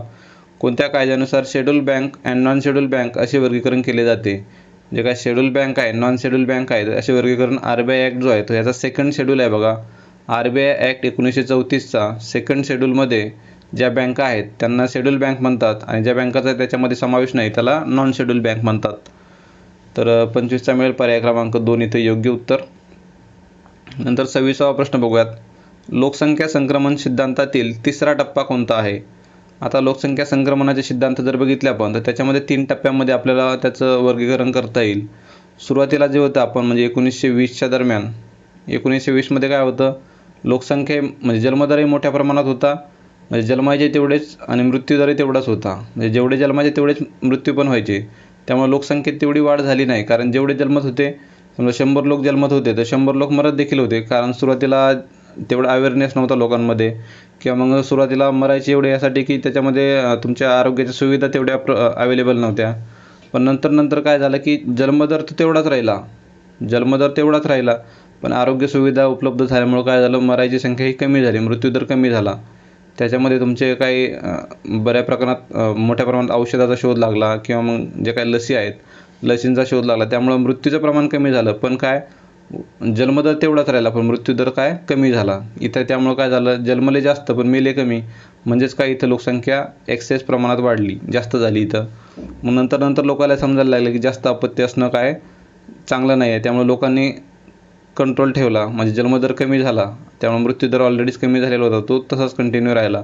कोणत्या कायद्यानुसार schedule bank and non schedule bank असे वर्गीकरण केले जाते? जे काय शेड्यूल बँक आहे, नॉन शेड्यूल बँक आहे, असे वर्गीकरण RBI ॲक्ट जो आहे तो याचा सेकंड शेड्यूल आहे बघा. RBI ॲक्ट 1934चा सेकंड शेड्यूलमध्ये ज्या बँका आहेत त्यांना शेड्यूल बँक म्हणतात आणि ज्या बँकाचा त्याच्यामध्ये समावेश नाही त्याला नॉन शेड्यूल बँक म्हणतात. तर 25चा मिळेल पर्याय क्रमांक 2 इथे योग्य उत्तर. नंतर 26वा प्रश्न बघूयात. लोकसंख्या संक्रमण सिद्धांतातील तिसरा टप्पा कोणता आहे? आता लोकसंख्या संक्रमणाचे सिद्धांत जर बघितले आपण तर त्याच्यामध्ये 3 टप्प्यामध्ये आपल्याला त्याचं वर्गीकरण करता येईल. सुरुवातीला जे होतं आपण म्हणजे 1920च्या दरम्यान, 1920मध्ये काय होतं, लोकसंख्या म्हणजे जन्मदरही मोठ्या प्रमाणात होता, म्हणजे जन्मायचे तेवढेच आणि मृत्यूदरही तेवढाच होता. म्हणजे जेवढे जन्माचे तेवढेच मृत्यू पण व्हायचे. त्यामुळे लोकसंख्येत तेवढी वाढ झाली नाही, कारण जेवढे जन्मत होते, समजा 100 लोक जन्मत होते तर 100 लोक मरत देखील होते, कारण सुरुवातीला तेवढा अवेअरनेस नव्हता लोकांमध्ये, किंवा मग सुरुवातीला मरायचे एवढे यासाठी की त्याच्यामध्ये तुमच्या आरोग्याच्या सुविधा तेवढ्या अवेलेबल नव्हत्या. पण नंतर काय झालं की जन्मदर तर तेवढाच राहिला, पण आरोग्य सुविधा उपलब्ध झाल्यामुळे काय झालं, मरायची संख्या ही कमी झाली, मृत्यूदर कमी झाला. त्याच्यामध्ये तुमचे काही मोठ्या प्रमाणात औषधाचा शोध लागला, किंवा मग जे काही लसी आहेत लसींचा शोध लागला, त्यामुळं मृत्यूचं प्रमाण कमी झालं. पण काय, जन्मदर तेवढाच राहिला पण मृत्यूदर काय कमी झाला इथं. त्यामुळं काय झालं, जन्मले जास्त पण मेले कमी, म्हणजेच काय इथं लोकसंख्या एक्सेस प्रमाणात वाढली, जास्त झाली इथं. मग नंतर लोकांना समजायला लागलं की जास्त अपत्य असणं काय चांगलं नाही आहे. त्यामुळे लोकांनी कंट्रोल ठेवला, म्हणजे जन्मदर कमी झाला, त्यामुळे मृत्यूदर ऑलरेडीच कमी झालेला होता, तो तसाच कंटिन्यू राहिला.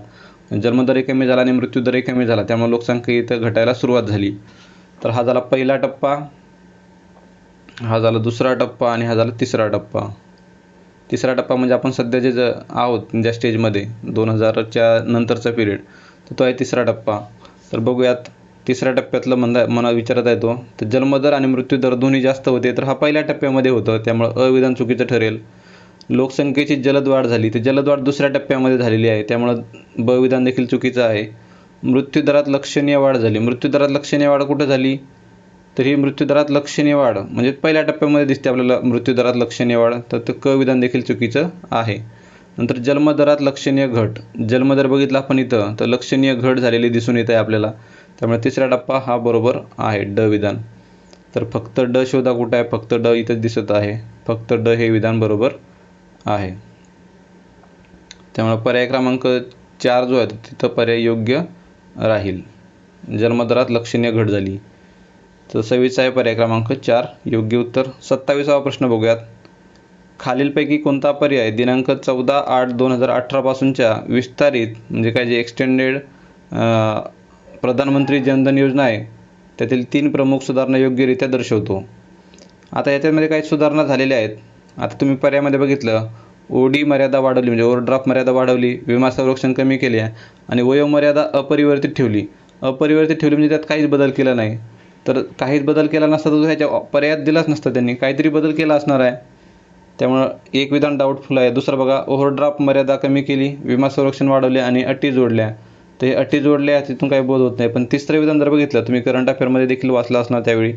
जन्मदरही कमी झाला आणि मृत्यूदरही कमी झाला, त्यामुळे लोकसंख्या इथं घटायला सुरुवात झाली. तर हा झाला पहिला टप्पा, हा झाला दुसरा टप्पा आणि हा झाला तिसरा टप्पा. तिसरा टप्पा म्हणजे आपण सध्या जे आहोत ज्या स्टेजमध्ये 2000च्या नंतरचा पिरियड, तर तो आहे तिसरा टप्पा. तर बघूयात तिसऱ्या टप्प्यातलं मला विचारत आहे तो, तर जन्मदर आणि मृत्यूदर दोन्ही जास्त होते, तर हा पहिल्या टप्प्यामध्ये होतं, त्यामुळं अविधान चुकीचं ठरेल. लोकसंख्येची जलद वाढ झाली, तर जलद वाढ दुसऱ्या टप्प्यामध्ये झालेली आहे, त्यामुळं ब विधान देखील चुकीचं आहे. मृत्यूदरात लक्षणीय वाढ झाली, मृत्यूदरात लक्षणीय वाढ कुठं झाली, तर ही मृत्यूदरात लक्षणीय वाढ म्हणजे पहिल्या टप्प्यामध्ये दिसते आपल्याला मृत्यूदरात लक्षणीय वाढ, तर ते क विधान देखील चुकीचं आहे. नंतर जन्मदरात लक्षणीय घट, जन्मदर बघितला आपण इथं तर लक्षणीय घट झालेली दिसून येत आहे आपल्याला, त्यामुळे तिसरा टप्पा हा बरोबर आहे, ड विधान. तर फक्त ड शोधा कुठं आहे, फक्त ड इथंच दिसत आहे, फक्त ड हे विधान बरोबर आहे. त्यामुळे पर्याय क्रमांक 4 जो आहे तिथं पर्याय योग्य राहील, जन्मदरात लक्षणीय घट झाली. तर 26 आहे पर्याय क्रमांक 4 योग्य उत्तर. 27वा प्रश्न बघूयात. खालीलपैकी कोणता पर्याय दिनांक 14/8/2018 पासूनच्या विस्तारित म्हणजे काय जे एक्सटेंडेड प्रधानमंत्री जनधन योजना आहे त्यातील 3 प्रमुख सुधारणा योग्यरित्या दर्शवतो? आता याच्यामध्ये काही सुधारणा झालेल्या आहेत. आता तुम्ही पर्यायामध्ये बघितलं, ओडी मर्यादा वाढवली म्हणजे ओव्हरड्राफ्ट मर्यादा वाढवली, विमा संरक्षण कमी केले आणि वयोमर्यादा अपरिवर्तित ठेवली. म्हणजे त्यात काहीच बदल केला नाही. तर काहीच बदल केला नसता तर ह्याच्या पर्यायात दिलाच नसता, त्यांनी काहीतरी बदल केला असणार आहे. त्यामुळं एक विधान डाऊटफुल आहे. दुसरं बघा, ओव्हरड्राफ्ट मर्यादा कमी केली, विमा संरक्षण वाढवले आणि अटी जोडल्या. तर हे अटी जोडल्या तिथून काही बोध होत नाही. पण तिसरं विधान जर बघितलं, तुम्ही करंट अफेअरमध्ये देखील वाचलं असणार त्यावेळी,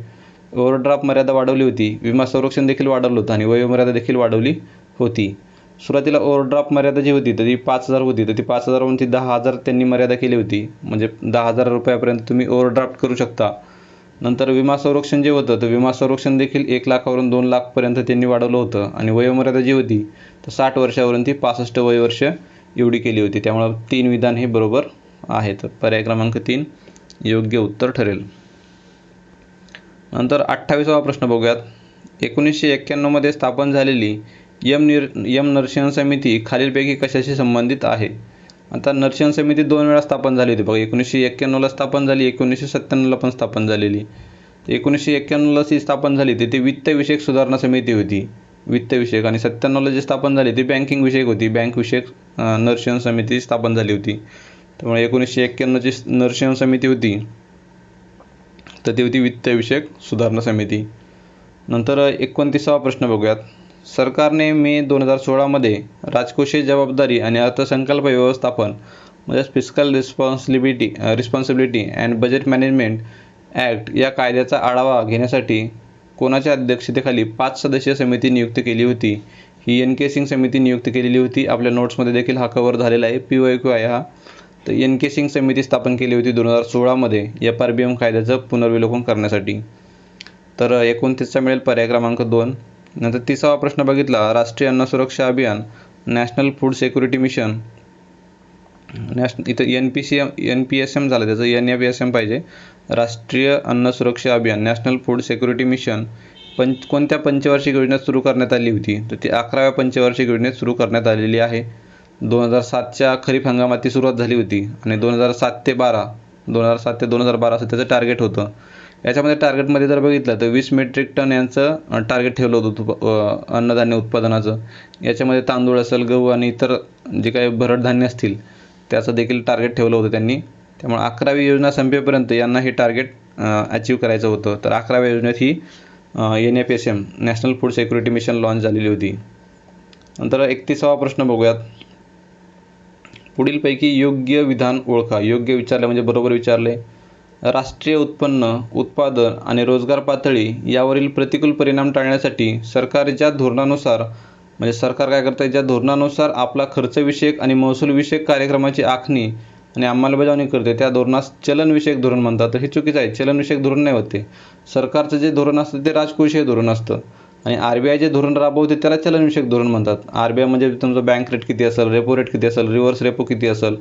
ओव्हरड्राफ्ट मर्यादा वाढवली होती, विमा संरक्षण देखील वाढवलं होतं आणि वयोमर्यादा देखील वाढवली होती. सुरुवातीला ओव्हरड्राफ्ट मर्यादा जी होती तर ती 5,000 होती, तर ती 5,000वरून ती 10,000 त्यांनी मर्यादा केली होती. म्हणजे 10,000 रुपयापर्यंत तुम्ही ओव्हरड्राफ्ट करू शकता. नंतर विमा संरक्षण जे होतं तर विमा संरक्षण देखील 1,00,000वरून 2,00,000पर्यंत त्यांनी वाढवलं होतं आणि वयोमर्यादा जी होती तर 60 वर्षावरून ती 65 वयवर्ष एवढी केली होती. त्यामुळं 3 विधान हे बरोबर आहेत. पर्याय क्रमांक 3 योग्य उत्तर ठरेल. नंतर 28वा प्रश्न बघूयात. 1991मध्ये स्थापन झालेली यम नरसिंहन समिती खालीलपैकी कशाशी संबंधित आहे? आता नरसिंहन समिती 2 वेळा स्थापन झाली होती बघा. 1991ला स्थापन झाली, 1997ला पण स्थापन झालेली. 1991ला जी स्थापन झाली ती वित्तविषयक सुधारणा समिती होती, वित्तविषयक. आणि 97ला जी स्थापन झाली ती बँकिंग विषयक होती, बँक विषयक नरसिंहन समिती स्थापन झाली होती. त्यामुळे 1991ची नरसिंहन समिती होती तर ती होती वित्तविषयक सुधारणा समिती. नंतर 29वा प्रश्न बघूयात. सरकारने मे 2016मध्ये राजकोषीय जबाबदारी आणि अर्थसंकल्प व्यवस्थापन म्हणजे fiscal responsibility and budget management act या कायद्याचा आढावा घेण्यासाठी कोणाच्या अध्यक्षतेखाली 5 सदस्यीय समिती नियुक्त केली होती? ही NK सिंग समिती नियुक्त केलेली होती. आपल्या नोट्समध्ये देखील हा कव्हर झालेला आहे, PYQ आहे हा. तर NK सिंग समिती स्थापन केली होती 2016मध्ये FRBM कायद्याचं पुनर्विलोकन करण्यासाठी. तर 29चा मिळेल पर्याय क्रमांक 2. नंतर 30वा प्रश्न बघितला. राष्ट्रीय अन्न सुरक्षा अभियान, नॅशनल फूड सिक्युरिटी मिशन, इथं NPSM झालं, त्याचं NFSM पाहिजे. राष्ट्रीय अन्न सुरक्षा अभियान, नॅशनल फूड सिक्युरिटी मिशन कोणत्या पंचवार्षिक योजनेत सुरू करण्यात आली होती? तर ती 11व्या पंचवार्षिक योजनेत सुरू करण्यात आलेली आहे. 2007च्या खरीप हंगामात ती सुरुवात झाली होती आणि 2007 ते 2012 असं त्याचं टार्गेट होतं. याच्यामध्ये टार्गेटमध्ये जर बघितलं तर 20 मेट्रिक टन यांचं टार्गेट ठेवलं होतं अन्नधान्य उत्पादनाचं. याच्यामध्ये तांदूळ असेल, गहू आणि इतर जे काही भरड धान्य असतील त्याचं देखील टार्गेट ठेवलं होतं त्यांनी. त्यामुळे 11वी योजना संपेपर्यंत यांना हे टार्गेट अचीव करायचं होतं. तर 11व्या योजनेत ही NFSM national food security mission launch झालेली होती. नंतर 31वा प्रश्न बघूयात. पुढीलपैकी योग्य विधान ओळखा. योग्य विचारले म्हणजे बरोबर विचारले. राष्ट्रीय उत्पन्न, उत्पादन आणि रोजगार पातळी यावरील प्रतिकूल परिणाम टाळण्यासाठी सरकार ज्या धोरणानुसार म्हणजे सरकार काय करतं, ज्या धोरणानुसार आपला खर्चविषयक आणि महसूलविषयक कार्यक्रमाची आखणी आणि अंमलबजावणी करते त्या धोरणास चलनविषयक धोरण म्हणतात. तर हे चुकीचं आहे. चलनविषयक धोरण नाही होते. सरकारचं जे धोरण असतं ते राजकोषीय धोरण असतं आणि RBI जे धोरण राबवते त्याला चलनविषयक धोरण म्हणतात. RBI म्हणजे तुमचं बँक रेट किती असेल, रेपो रेट किती असेल, रिव्हर्स रेपो किती असेल,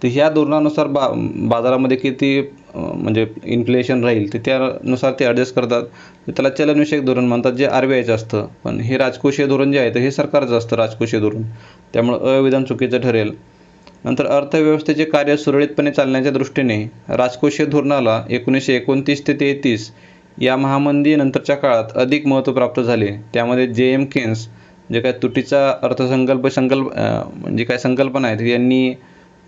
तर ह्या धोरणानुसार बाजारामध्ये किती म्हणजे इन्फ्लेशन राहील तर त्यानुसार ते ॲडजस्ट करतात. त्याला चलनविषयक धोरण म्हणतात, जे RBIचं असतं. पण हे राजकोषीय धोरण जे आहे तर हे सरकारचं असतं राजकोषीय धोरण. त्यामुळं अविधान चुकीचं ठरेल. नंतर अर्थव्यवस्थेचे कार्य सुरळीतपणे चालण्याच्या दृष्टीने राजकोषीय धोरणाला 1929 ते 33 या महामंदीनंतरच्या काळात अधिक महत्त्व प्राप्त झाले. त्यामध्ये JM केन्स जे काय तुटीचा अर्थसंकल्प म्हणजे काय संकल्पना आहे यांनी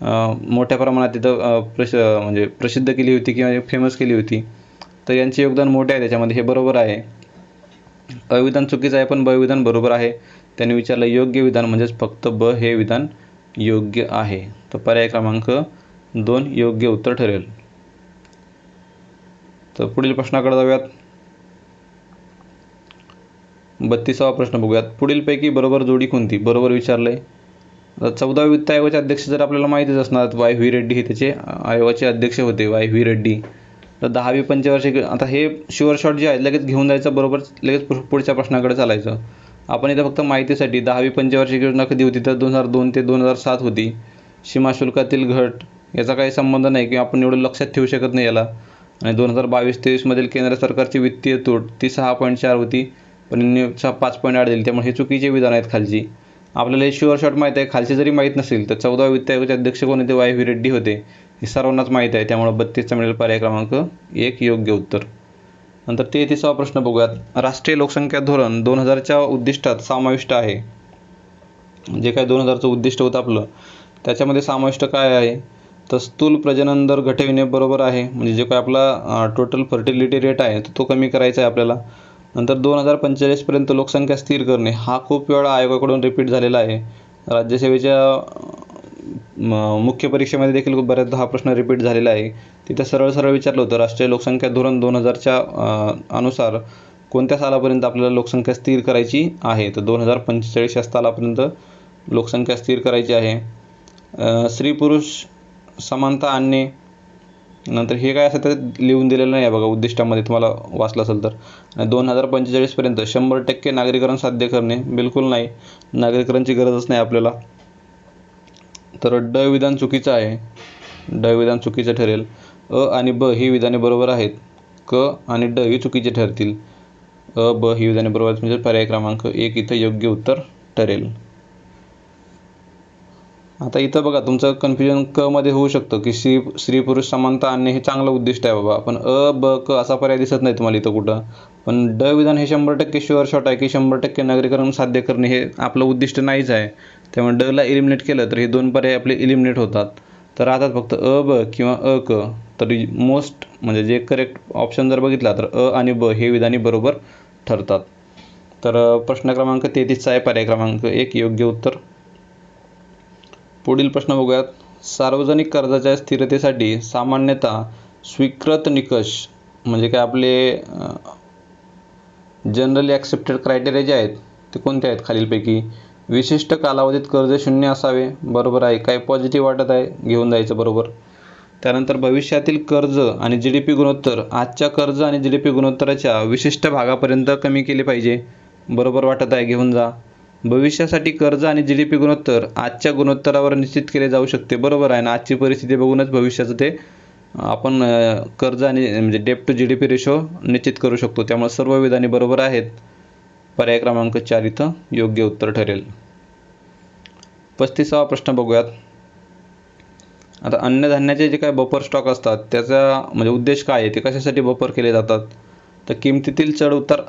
मोठ्या प्रमाणात तिथं म्हणजे प्रसिद्ध केली होती किंवा फेमस केली होती. तर यांचे योगदान मोठे आहे त्याच्यामध्ये. हे बरोबर आहे. अविधान चुकीचं आहे पण ब विधान बरोबर आहे. त्यांनी विचारलं योग्य विधान म्हणजेच फक्त ब हे विधान योग्य आहे. तर पर्याय क्रमांक 2 योग्य उत्तर ठरेल. तर पुढील प्रश्नाकडे जाऊयात. 32वा प्रश्न बघूयात. पुढीलपैकी बरोबर जोडी कोणती? बरोबर विचारलंय. 14व्या वित्त आयोगाचे अध्यक्ष जर आपल्याला माहितीच असणार, YV रेड्डी हे त्याचे आयोगाचे अध्यक्ष होते, YV रेड्डी. तर 10वी पंचवार्षिक, आता हे शुअर शॉट जे आहे लगेच घेऊन जायचं, बरोबर लगेच पुढच्या प्रश्नाकडे चालायचं. आपण इथं फक्त माहितीसाठी 10वी पंचवार्षिक योजना कधी होती तर 2002 ते 2007 होती. सीमा शुल्कातील घट याचा काही संबंध नाही किंवा आपण एवढं लक्षात ठेवू शकत नाही याला. आणि 2022-23 मधील केंद्र सरकारची वित्तीय तूट ती 6.4 होती पण यांनी 5.8 दिली. त्यामुळे हे चुकीचे विधान आहेत खालची. आपल्याला हे शुअर शॉट माहीत आहे. खालचे जरी माहीत नसेल तर 14व्या वित्त आयोगाचे अध्यक्ष कोण होते? YV रेड्डी होते. हे सर्वांनाच माहीत आहे. त्यामुळे 32चा मिळेल पर्याय क्रमांक 1 योग्य उत्तर. नंतर 33वा प्रश्न बघूयात. राष्ट्रीय लोकसंख्या धोरण 2000च्या उद्दिष्टात समाविष्ट आहे. जे काय 2000चं उद्दिष्ट होतं आपलं त्याच्यामध्ये समाविष्ट काय आहे? तर स्थूल प्रजनन दर घटविणे बरोबर आहे. म्हणजे जे काय आपला टोटल फर्टिलिटी रेट आहे तो कमी करायचा आहे आपल्याला. नंतर 2045पर्यंत लोकसंख्या स्थिर करणे हा खूप वेळा आयोगाकडून रिपीट झालेला आहे. राज्यसेवेच्या मुख्य परीक्षेमध्ये देखील बऱ्याचदा हा प्रश्न रिपीट झालेला आहे. तिथं सरळ सरळ विचारलं होतं, राष्ट्रीय लोकसंख्या धोरण 2000च्या अनुसार कोणत्या सालापर्यंत आपल्याला लोकसंख्या स्थिर करायची आहे. तर 2045 या सालापर्यंत लोकसंख्या स्थिर करायची आहे. स्त्री पुरुष समानता आणणे, नंतर हे काय असं त्यात लिहून दिलेलं नाही आहे बघा उद्दिष्टामध्ये, तुम्हाला वाचलं असेल तर. आणि 2045पर्यंत 100% नागरीकरण साध्य करणे, बिलकुल नाही, नागरीकरणाची गरजच नाही आपल्याला. तर ड विधान चुकीचं आहे, ड विधान चुकीचं ठरेल. अ आणि ब ही विधाने बरोबर आहेत, क आणि ड ही चुकीचे ठरतील. अ ब ही विधाने बरोबर आहेत म्हणजे पर्याय क्रमांक 1 इथं योग्य उत्तर ठरेल. आता इथं बघा तुमचं कन्फ्युजन क मध्ये होऊ शकतं की स्त्री पुरुष समानता आणणे हे चांगलं उद्दिष्ट आहे बाबा, पण अ ब क असा पर्याय दिसत नाही तुम्हाला इथं कुठं. पण ड विधान हे 100% शुअर शॉट आहे की 100% नागरीकरण साध्य करणे हे आपलं उद्दिष्ट नाहीच आहे. त्यामुळे ड ला इलिमिनेट केलं तर हे दोन पर्याय आपले इलिमिनेट होतात. तर आता फक्त अ ब किंवा अ क. तर मोस्ट म्हणजे जे करेक्ट ऑप्शन जर बघितला तर अ आणि ब हे विधाने बरोबर ठरतात. तर प्रश्न क्रमांक 33 आहे पर्याय क्रमांक 1 योग्य उत्तर. पुढील प्रश्न बघूयात. सार्वजनिक कर्जाच्या स्थिरतेसाठी सामान्यतः स्वीकृत निकष म्हणजे काय आपले जनरली ॲक्सेप्टेड क्रायटेरिया जे आहेत ते कोणते आहेत खालीलपैकी. विशिष्ट कालावधीत कर्ज शून्य असावे, बरोबर आहे. काय पॉझिटिव्ह वाटत आहे, घेऊन जायचं, बरोबर. त्यानंतर भविष्यातील कर्ज आणि GDP गुणोत्तर आजच्या कर्ज आणि GDP गुणोत्तराच्या विशिष्ट भागापर्यंत कमी केले पाहिजे, बरोबर वाटत आहे, घेऊन जा. भविष्यासाठी कर्ज आणि GDP गुणोत्तर आजच्या गुणोत्तरावर निश्चित केले जाऊ शकते, बरोबर आहे ना. आजची परिस्थिती बघूनच भविष्याचं ते आपण कर्ज आणि म्हणजे डेप्ट टू GDP रेशो निश्चित करू शकतो. त्यामुळे सर्व विधाने बरोबर आहेत. पर्याय क्रमांक 4 इथं योग्य उत्तर ठरेल. 35वा प्रश्न बघूयात. आता अन्नधान्याचे जे काय बफर स्टॉक असतात त्याचा म्हणजे उद्देश काय आहे, ते कशासाठी बफर केले जातात. तर किमतीतील चढउतार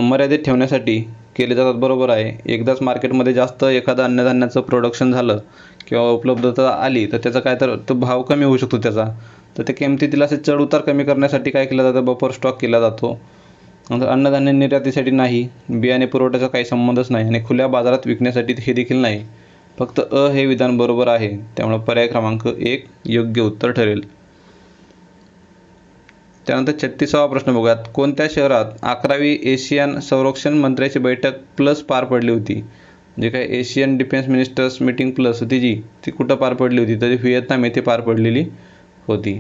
मर्यादित ठेवण्यासाठी केले जातात, बरोबर आहे. एकदाच मार्केटमध्ये जास्त एखादं अन्नधान्याचं प्रोडक्शन झालं किंवा उपलब्धता आली तर त्याचा काय तर तो भाव कमी होऊ शकतो त्याचा. तर त्या किमतीतील असे चढउतार कमी करण्यासाठी काय केलं जातं, बफर स्टॉक केला जातो. नंतर अन्नधान्य निर्यातीसाठी नाही, बियाणे पुरवठ्याचा काही संबंधच नाही आणि खुल्या बाजारात विकण्यासाठी हे देखील नाही. फक्त अ हे विधान बरोबर आहे. त्यामुळे पर्याय क्रमांक 1 योग्य उत्तर ठरेल. त्यानंतर 36वा प्रश्न बघूयात. कोणत्या शहरात 11वी एशियन संरक्षण मंत्र्याची बैठक प्लस पार पडली होती. जे काय Asian defence ministers meeting plus होती ती कुठं पार पडली होती, तर व्हिएतनाम येथे पार पडलेली होती.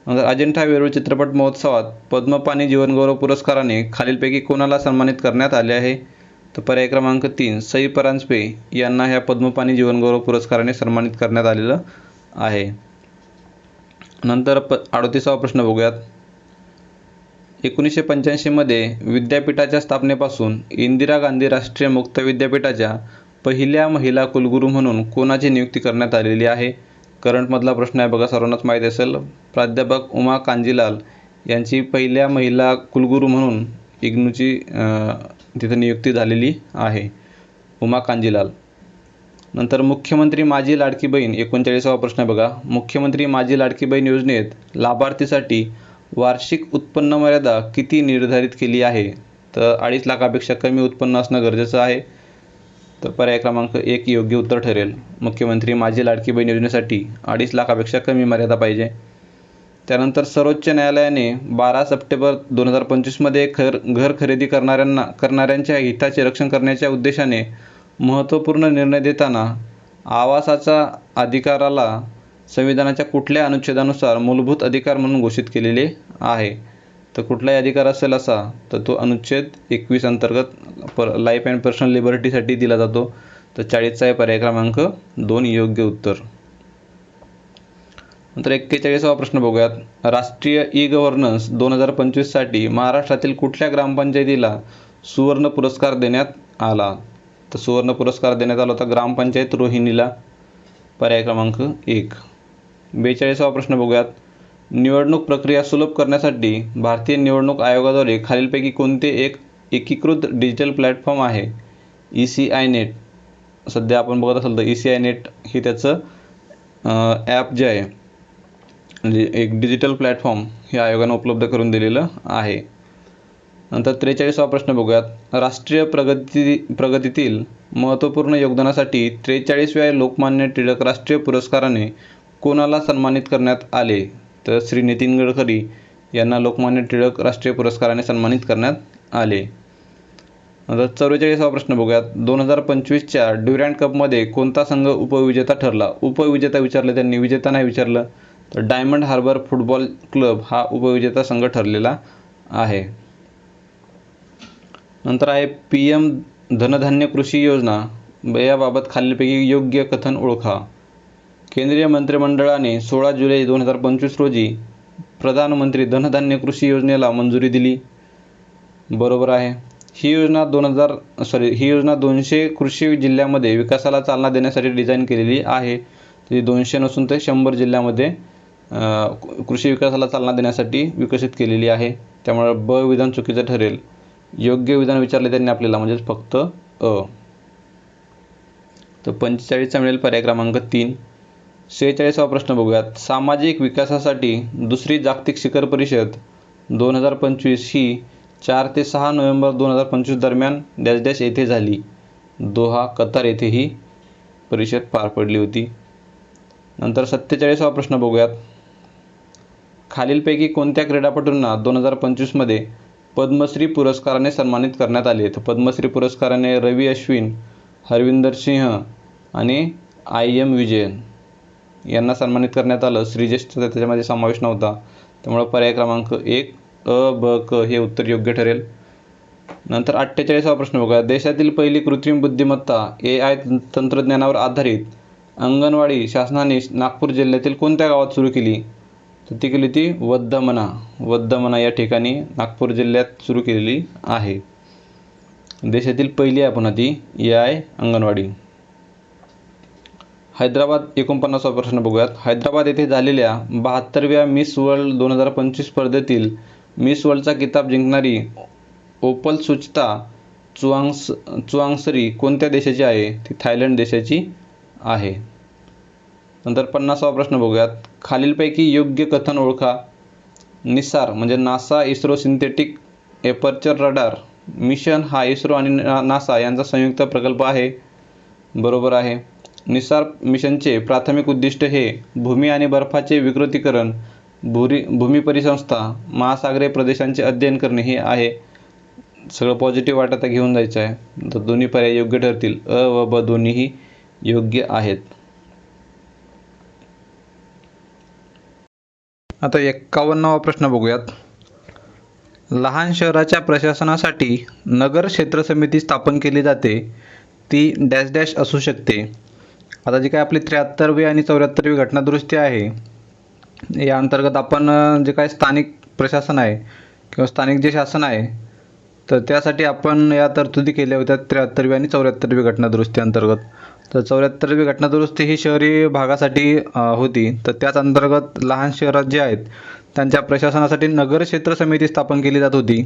नंतर अजिंठा वेरूळ चित्रपट महोत्सवात पद्मपाणी जीवनगौरव पुरस्काराने खालीलपैकी कोणाला सन्मानित करण्यात आले आहे. तर पर्याय क्रमांक 3 सई परांजपे यांना ह्या पद्मपाणी जीवनगौरव पुरस्काराने सन्मानित करण्यात आलेलं आहे. नंतर 38वा प्रश्न बघूयात. 1985 मध्ये विद्यापीठाच्या स्थापनेपासून इंदिरा गांधी राष्ट्रीय मुक्त विद्यापीठाच्या पहिल्या महिला कुलगुरू म्हणून कोणाची नियुक्ती करण्यात आलेली आहे. करंटमधला प्रश्न आहे बघा, सर्वांनाच माहीत असेल. प्राध्यापक उमा कांजीलाल यांची पहिल्या महिला कुलगुरू म्हणून इग्नूची तिथं नियुक्ती झालेली आहे, उमा कांजीलाल. नंतर मुख्यमंत्री माझी लाडकी बहीण 39वा प्रश्न बघा. मुख्यमंत्री माझी लाडकी बहीण योजनेत लाभार्थीसाठी वार्षिक उत्पन्न मर्यादा किती निर्धारित केली आहे. तर 2.5 लाखापेक्षा कमी उत्पन्न असणं गरजेचं आहे. तर पर्याय क्रमांक 1 योग्य उत्तर ठरेल. मुख्यमंत्री माझी लाडकी बहीण योजनेसाठी 2.5 लाखापेक्षा कमी मर्यादा पाहिजे. त्यानंतर सर्वोच्च न्यायालयाने 12 सप्टेंबर 2025 मध्ये घर खरेदी करणाऱ्यांच्या हिताचे रक्षण करण्याच्या उद्देशाने महत्त्वपूर्ण निर्णय देताना आवासाच्या अधिकाराला संविधानाच्या कुठल्या अनुच्छेदानुसार मूलभूत अधिकार म्हणून घोषित केलेले आहे. तर कुठलाही अधिकार असेल असा तर तो अनुच्छेद 21 अंतर्गत लाईफ अँड पर्सनल लिबर्टीसाठी दिला जातो. तर 40चा आहे पर्याय क्रमांक 2 योग्य उत्तर. नंतर 41वा प्रश्न बघूयात. राष्ट्रीय ई-गव्हर्नन्स 2025 साठी महाराष्ट्रातील कुठल्या ग्रामपंचायतीला सुवर्ण पुरस्कार देण्यात आला. तर सुवर्ण पुरस्कार देण्यात आला होता ग्रामपंचायत रोहिणीला. पर्याय क्रमांक 1. 42वा प्रश्न बघूयात. निवडणूक प्रक्रिया सुलभ करण्यासाठी भारतीय निवडणूक आयोगाद्वारे खालीलपैकी कोणते एक एकीकृत डिजिटल प्लॅटफॉर्म आहे. ECI net. सध्या आपण बघत असाल तर ECI नेट हे त्याचं ॲप जे आहे म्हणजे एक डिजिटल प्लॅटफॉर्म हे आयोगानं उपलब्ध करून दिलेलं आहे. नंतर 43वा प्रश्न बघूयात. राष्ट्रीय प्रगतीतील महत्त्वपूर्ण योगदानासाठी 43व्या लोकमान्य टिळक राष्ट्रीय पुरस्काराने कोणाला सन्मानित करण्यात आले? तर श्री नितीन गडकरी यांना लोकमान्य टिळक राष्ट्रीय पुरस्काराने सन्मानित करण्यात आले. नंतर 44वा प्रश्न बघूयात. 2025च्या ड्युरँड कपमध्ये कोणता संघ उपविजेता ठरला? उपविजेता विचारलं त्यांनी, विजेता नाही विचारलं. तर डायमंड हार्बर फुटबॉल क्लब हा उपविजेता संघ ठरलेला आहे. नंतर आहे PM धनधान्य कृषी योजना. याबाबत खालीलपैकी योग्य कथन ओळखा. केंद्रीय मंत्रिमंडळाने 16 जुलै 2025 रोजी प्रधानमंत्री धनधान्य कृषी योजनेला मंजुरी दिली. बरोबर आहे. ही योजना 200 कृषी जिल्ह्यामध्ये विकासाला चालना देण्यासाठी डिझाईन केलेली आहे. ती 200 नसून ते 100 जिल्ह्यामध्ये कृषी विकासाला चालना देण्यासाठी विकसित केलेली आहे. त्यामुळे ब विधान चुकीचं ठरेल. योग्य विधान विचारले त्यांनी आपल्याला, म्हणजेच फक्त अ. तर 45चा मिळेल पर्याय क्रमांक 3. 46वा प्रश्न बघूयात. सामाजिक विकासासाठी दुसरी जागतिक शिखर परिषद 2025 ही 4 ते 6 नोव्हेंबर 2025 दरम्यान डॅश डॅश येथे झाली. दोहा कतार येथे ही परिषद पार पडली होती. नंतर 47वा प्रश्न बघूयात. खालीलपैकी कोणत्या क्रीडापटूंना 2025 मध्ये पद्मश्री पुरस्काराने सन्मानित करण्यात आले? तर पद्मश्री पुरस्काराने रवी अश्विन, हरविंदर सिंह आणि IM विजयन यांना सन्मानित करण्यात आलं. श्रीजेशचा त्याच्यामध्ये समावेश नव्हता. त्यामुळे पर्याय क्रमांक 1 अ, ब, क हे उत्तर योग्य ठरेल. नंतर 48वा प्रश्न बघा. देशातील पहिली कृत्रिम बुद्धिमत्ता AI तंत्रज्ञानावर आधारित अंगणवाडी शासनाने नागपूर जिल्ह्यातील कोणत्या गावात सुरू केली? तर ती केली ती वद्धमना या ठिकाणी नागपूर जिल्ह्यात सुरू केलेली आहे. देशातील पहिली आहे पुन्हा ती AI अंगणवाडी. हैदराबाद 49वा प्रश्न बघूयात. हैदराबाद येथे झालेल्या 72व्या मिस वर्ल्ड 2025 स्पर्धेतील मिस वर्ल्डचा किताब जिंकणारी ओपल सुचता चुआंगसरी कोणत्या देशाची आहे? ती थायलंड देशाची आहे. नंतर 50वा प्रश्न बघूयात. खालीलपैकी योग्य कथन ओळखा. निसार म्हणजे NASA ISRO synthetic aperture radar mission हा इस्रो आणि नासा यांचा संयुक्त प्रकल्प आहे. बरोबर आहे. निसार मिशनचे प्राथमिक उद्दिष्ट हे भूमी आणि बर्फाचे विकृतीकरण, भूमिपरिसंस्था, महासागरीय प्रदेशांचे अध्ययन करणे हे आहे. सगळं पॉझिटिव्ह वाटत घेऊन जायचं आहे. तर दोन्ही पर्याय योग्य ठरतील. अ व ब दोन्हीही योग्य आहेत. आता 51वा प्रश्न बघूयात. लहान शहराच्या प्रशासनासाठी नगर क्षेत्र समिती स्थापन केली जाते. ती डॅश डॅश असू शकते. आता जी काय आपली 73वी आणि 74वी घटनादुरुस्ती आहे, या अंतर्गत आपण जे काय स्थानिक प्रशासन आहे किंवा स्थानिक जे शासन आहे, तर त्यासाठी आपण या तरतुदी केल्या होत्या 73वी आणि 74वी घटनादुरुस्ती अंतर्गत. तर 74वी घटनादुरुस्ती ही शहरी भागासाठी होती. तर त्याच अंतर्गत लहान शहरात जे आहेत त्यांच्या प्रशासनासाठी नगर क्षेत्र समिती स्थापन केली जात होती.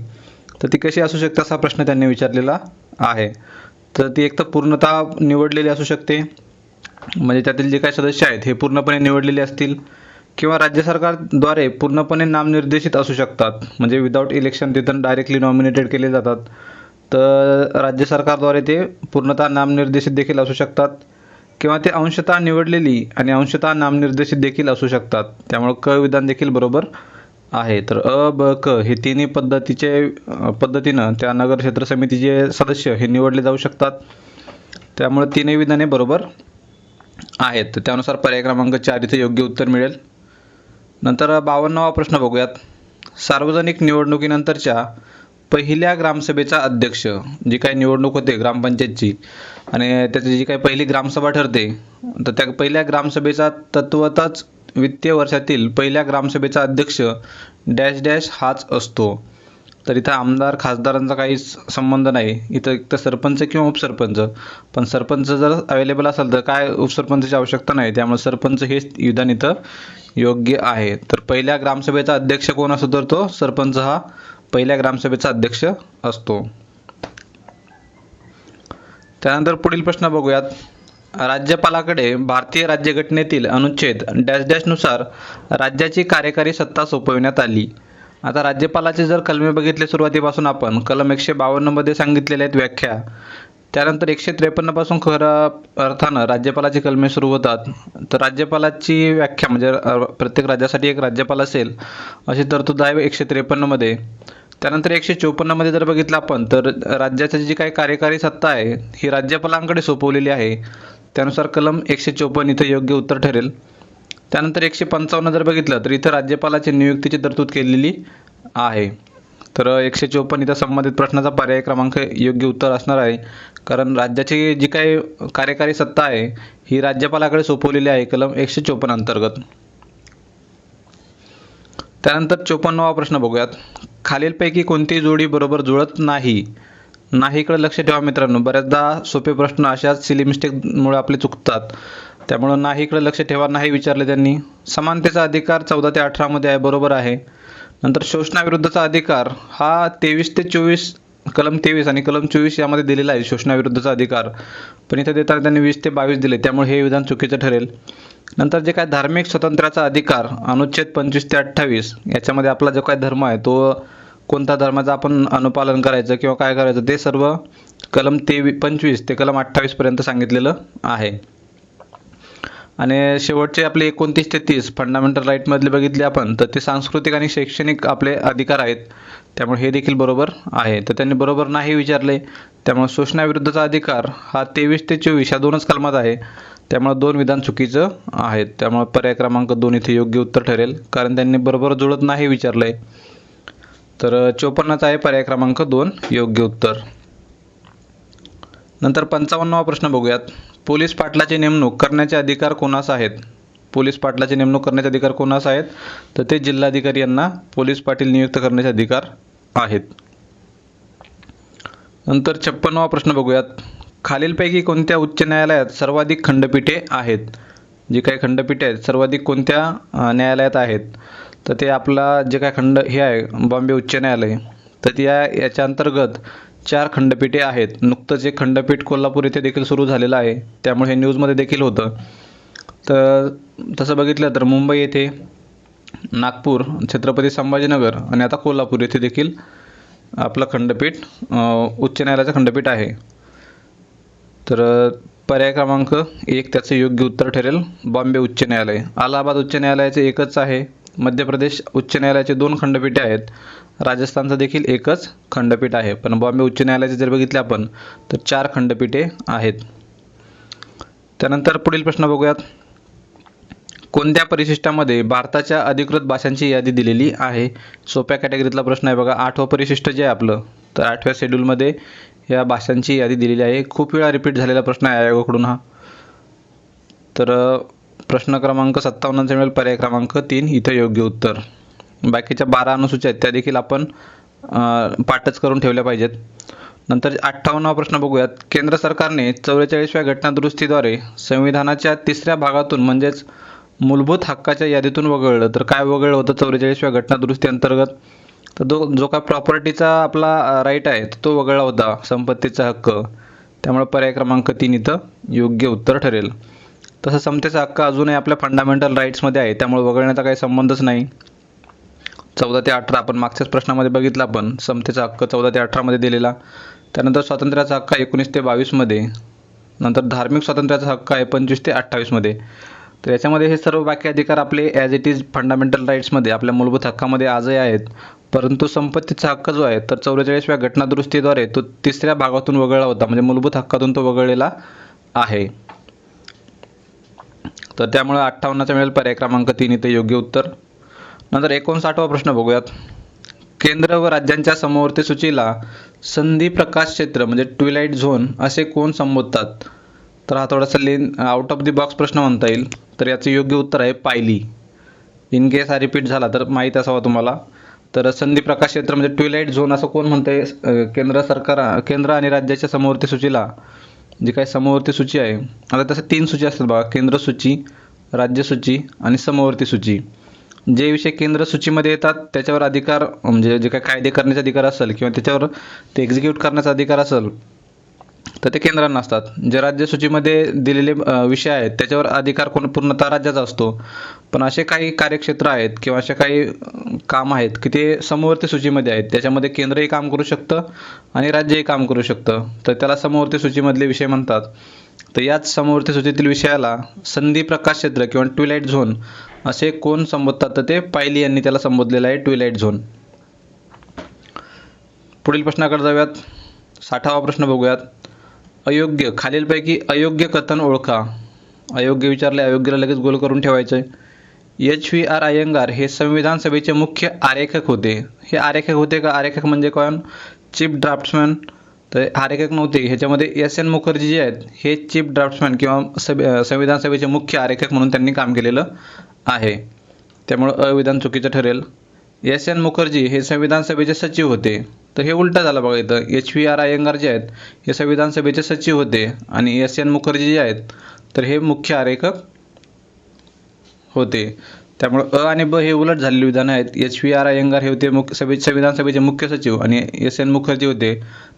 तर ती कशी असू शकते असा प्रश्न त्यांनी विचारलेला आहे. तर ती एक तर पूर्णतः निवडलेली असू शकते, म्हणजे त्यातील जे काही सदस्य आहेत हे पूर्णपणे निवडलेले असतील, किंवा राज्य सरकारद्वारे पूर्णपणे नामनिर्देशित असू शकतात, म्हणजे विदाऊट इलेक्शन तिथं डायरेक्टली नॉमिनेटेड केले जातात. तर राज्य सरकारद्वारे ते पूर्णतः नामनिर्देशित देखील असू शकतात, किंवा ते अंशतः निवडलेली आणि अंशतः नामनिर्देशित देखील असू शकतात. त्यामुळे क विधान देखील बरोबर आहे. तर अ, ब, क हे तिन्ही पद्धतीनं त्या नगर क्षेत्र समितीचे सदस्य हे निवडले जाऊ शकतात. त्यामुळे तीनही विधाने बरोबर आहेत. तर त्यानुसार पर्याय क्रमांक 4 इथे योग्य उत्तर मिळेल. नंतर 52वा प्रश्न बघूयात. सार्वजनिक निवडणुकीनंतरच्या पहिल्या ग्रामसभेचा अध्यक्ष, जी काही निवडणूक होते ग्रामपंचायतची आणि त्याची जी काही पहिली ग्रामसभा ठरते, तर त्या पहिल्या ग्रामसभेचा तत्वतःच वित्तीय वर्षातील पहिल्या ग्रामसभेचा अध्यक्ष डॅश डॅश हाच असतो. तर इथं आमदार खासदारांचा काही संबंध नाही. इथं एक तर सरपंच किंवा उपसरपंच, पण सरपंच जर अवेलेबल असेल तर काय उपसरपंचाची आवश्यकता नाही. त्यामुळे सरपंच हेच विधान इथं योग्य आहे. तर पहिल्या ग्रामसभेचा अध्यक्ष कोण असतो? तर तो सरपंच हा पहिल्या ग्रामसभेचा अध्यक्ष असतो. त्यानंतर पुढील प्रश्न बघूयात. राज्यपालाकडे भारतीय राज्यघटनेतील अनुच्छेद डॅश डॅश नुसार राज्याची कार्यकारी सत्ता सोपविण्यात आली. आता राज्यपालाचे जर कलमे बघितले सुरुवातीपासून आपण कलम 152 मध्ये सांगितलेल्या आहेत व्याख्या, त्यानंतर 153 पासून खऱ्या अर्थानं राज्यपालाची कलमे सुरू होतात. तर राज्यपालाची व्याख्या म्हणजे प्रत्येक राज्यासाठी एक राज्यपाल असेल अशी तरतूद आहे 153 मध्ये. त्यानंतर 154 मध्ये जर बघितलं आपण तर राज्याची जी काही कार्यकारी सत्ता आहे ही राज्यपालांकडे सोपवलेली आहे. त्यानुसार कलम 154 इथं योग्य उत्तर ठरेल. त्यानंतर 155 जर बघितलं तर इथं राज्यपालाची नियुक्तीची तरतूद केलेली आहे. तर 154 इथं संबंधित प्रश्नाचा पर्याय क्रमांक योग्य उत्तर असणार आहे, कारण राज्याची जी काही कार्यकारी सत्ता आहे ही राज्यपालाकडे सोपवलेली आहे कलम 154 अंतर्गत. त्यानंतर 54वा प्रश्न बघूयात. खालीलपैकी कोणती जोडी बरोबर जुळत नाही? नाहीकडे लक्ष ठेवा मित्रांनो, बऱ्याचदा सोपे प्रश्न अशाच सिली मिस्टेकमुळे आपले चुकतात, त्यामुळं नाहीकडे लक्ष ठेवा. नाही विचारले त्यांनी. समानतेचा अधिकार 14 ते 18 मध्ये आहे, बरोबर आहे. नंतर शोषणाविरुद्धचा अधिकार हा 23 ते 24 कलम 23 आणि कलम 24 यामध्ये दिलेला आहे शोषणाविरुद्धचा अधिकार, पण इथे देताना त्यांनी 20 ते 22 दिले, त्यामुळे हे विधान चुकीचं ठरेल. नंतर जे काय धार्मिक स्वातंत्र्याचा अधिकार अनुच्छेद 25 ते 28 याच्यामध्ये आपला जो काय धर्म आहे तो कोणत्या धर्माचं आपण अनुपालन करायचं किंवा काय करायचं ते सर्व कलम 25 ते कलम 28 पर्यंत सांगितलेलं आहे. आणि शेवटचे आपले 29 ते 30 फंडामेंटल राईटमधले बघितले आपण तर ते सांस्कृतिक आणि शैक्षणिक आपले अधिकार आहेत, त्यामुळे हे देखील बरोबर आहे. तर त्यांनी बरोबर नाही विचारले, त्यामुळे शोषणाविरुद्धचा अधिकार हा 23 ते 24 या दोनच कलमात आहे, त्यामुळे दोन विधान चुकीचं आहेत. त्यामुळे पर्याय क्रमांक 2 इथे योग्य उत्तर ठरेल, कारण त्यांनी बरोबर जुळत नाही विचारलंय. तर 54चा आहे पर्याय क्रमांक 2 योग्य उत्तर. नंतर 55वा प्रश्न बघूयात. पोलीस पाटलाची नेमणूक करण्याचे अधिकार कोणास आहेत? पोलीस पाटलाची नेमणूक करण्याचे अधिकार कोणास आहेत? तर ते जिल्हाधिकारी यांना पोलीस पाटील नियुक्त करण्याचे अधिकार आहेत. नंतर 56वा प्रश्न बघूयात. खालीलपैकी कोणत्या उच्च न्यायालयात सर्वाधिक खंडपीठे आहेत? जी काही खंडपीठे आहेत सर्वाधिक कोणत्या न्यायालयात आहेत? तर ते आपला जे काय हे आहे बॉम्बे उच्च न्यायालय, तर याच्या अंतर्गत 4 खंडपीठे आहेत. नुकतंच एक खंडपीठ कोल्हापूर येथे देखील सुरू झालेलं आहे, त्यामुळे हे न्यूजमध्ये देखील होतं. तर तसं बघितलं तर मुंबई येथे, नागपूर, छत्रपती संभाजीनगर आणि आता कोल्हापूर येथे देखील आपलं खंडपीठ उच्च न्यायालयाचं खंडपीठ आहे. तर पर्याय क्रमांक 1 त्याचं योग्य उत्तर ठरेल बॉम्बे उच्च न्यायालय. अलाहाबाद उच्च न्यायालयाचे एकच आहे. मध्य प्रदेश उच्च न्यायालयाचे 2 खंडपीठे आहेत. राजस्थानचं देखील एकच खंडपीठ आहे, पण बॉम्बे उच्च न्यायालयाचे जर बघितले आपण तर 4 खंडपीठे आहेत. त्यानंतर पुढील प्रश्न बघूयात. कोणत्या परिशिष्टामध्ये भारताच्या अधिकृत भाषांची यादी दिलेली आहे? सोप्या कॅटेगरीतला प्रश्न आहे बघा. 8वं परिशिष्ट जे आहे आपलं, तर 8व्या शेड्यूलमध्ये या भाषांची यादी दिलेली आहे. खूप वेळा रिपीट झालेला प्रश्न आहे आयोगाकडून हा. तर प्रश्न क्रमांक 57 मिळेल पर्याय क्रमांक 3 इथं योग्य उत्तर. बाकीच्या 12 अनुसूच्या आहेत त्या देखील आपण पाठच करून ठेवल्या पाहिजेत. नंतर 58वा प्रश्न बघूयात. केंद्र सरकारने 44व्या घटनादुरुस्तीद्वारे संविधानाच्या 3ऱ्या भागातून म्हणजेच मूलभूत हक्काच्या यादीतून वगळलं, तर काय वगळलं होतं 44व्या घटनादुरुस्ती अंतर्गत? तर जो काय प्रॉपर्टीचा आपला राईट आहे तो वगळला होता, संपत्तीचा हक्क. त्यामुळे पर्याय क्रमांक 3 इथं योग्य उत्तर ठरेल. तसं समतेचा हक्क अजूनही आपल्या फंडामेंटल राईट्समध्ये आहे, त्यामुळे वगळण्याचा काही संबंधच नाही. 14 ते 18 आपण मागच्याच प्रश्नामध्ये बघितलं आपण, समतेचा हक्क 14 ते 18 मध्ये दिलेला. त्यानंतर स्वातंत्र्याचा हक्क 19 ते 22 मध्ये. नंतर धार्मिक स्वातंत्र्याचा हक्क आहे 25 ते 28 मध्ये. तर याच्यामध्ये हे सर्व बाकी अधिकार आपले ॲज इट इज फंडामेंटल राईट्समध्ये आपल्या मूलभूत हक्कामध्ये आजही आहेत, परंतु संपत्तीचा हक्क जो आहे तर 44व्या घटनादुरुस्तीद्वारे तो 3ऱ्या भागातून वगळला होता, म्हणजे मूलभूत हक्कातून तो वगळलेला आहे. तर त्यामुळे 58चा मिळेल पर्याय क्रमांक 3 इथे योग्य उत्तर. नंतर 59वा प्रश्न बघूयात. केंद्र व राज्यांच्या समवर्ती सूचीला संधी प्रकाश क्षेत्र म्हणजे ट्विलाइट झोन असे कोण संबोधतात? तर हा थोडासा आउट ऑफ द बॉक्स प्रश्न म्हणता येईल. तर याचं योग्य उत्तर आहे पायली. इन केस हा रिपीट झाला तर माहीत असावा तुम्हाला. तर संधी प्रकाश क्षेत्र म्हणजे ट्विलाइट झोन असं कोण म्हणतंय? केंद्र आणि राज्याच्या समवर्ती सूचीला जी काही समवर्ती सूची आहे, आता तसं 3 सूची असतात बघा, केंद्र सूची, राज्य सूची आणि समवर्ती सूची. जे विषय केंद्र सूचीमध्ये येतात त्याच्यावर अधिकार म्हणजे जे काही कायदे करण्याचा अधिकार असेल किंवा त्याच्यावर ते एक्झिक्यूट करण्याचा अधिकार असेल तर ते केंद्रांना असतात. जे राज्य सूचीमध्ये दिलेले विषय आहेत त्याच्यावर अधिकार पूर्णतः राज्याचा असतो. पण असे काही कार्यक्षेत्र आहेत किंवा असे काही काम आहेत की ते समवर्ती सूचीमध्ये आहेत. त्याच्यामध्ये केंद्रही काम करू शकतं आणि राज्यही काम करू शकतं. तर त्याला समवर्ती सूचीमधले विषय म्हणतात. तर याच समवर्ती सूचीतील विषयाला संधी प्रकाश क्षेत्र किंवा ट्विलाइट झोन असे कोण संबोधतात? तर ते पायली यांनी त्याला संबोधलेलं आहे, ट्विलाइट झोन. पुढील प्रश्नाकडे जाऊयात. 60वा प्रश्न बघूयात. अयोग्य, खालीलपैकी अयोग्य कथन ओळखा. अयोग्य विचारले, अयोग्यला लगेच गोल करून ठेवायचे. HVR अय्यंगार हे संविधान सभेचे मुख्य आरेखक होते. हे आरेखक होते का? आरेखक म्हणजे कोण? Chief draughtsman. तर आरेखक नव्हते. ह्याच्यामध्ये SN मुखर्जी जे आहेत हे चीफ ड्राफ्ट्समॅन किंवा संविधान सभेचे मुख्य आरेखक म्हणून त्यांनी काम केलेलं आहे. त्यामुळं अविधान चुकीचं ठरेल. SN मुखर्जी हे संविधान सभेचे सचिव होते. तर हे उलटं झालं बघा इथं. HVR अय्यंगार जे आहेत हे संविधान सभेचे सचिव होते आणि SN मुखर्जी जे आहेत तर हे मुख्य आरेखक होते. त्यामुळे आणि ब हे उलट झालेले विधान आहेत. HVR अय्यंगार हे होते संविधान सभेचे मुख्य सचिव आणि SN मुखर्जी होते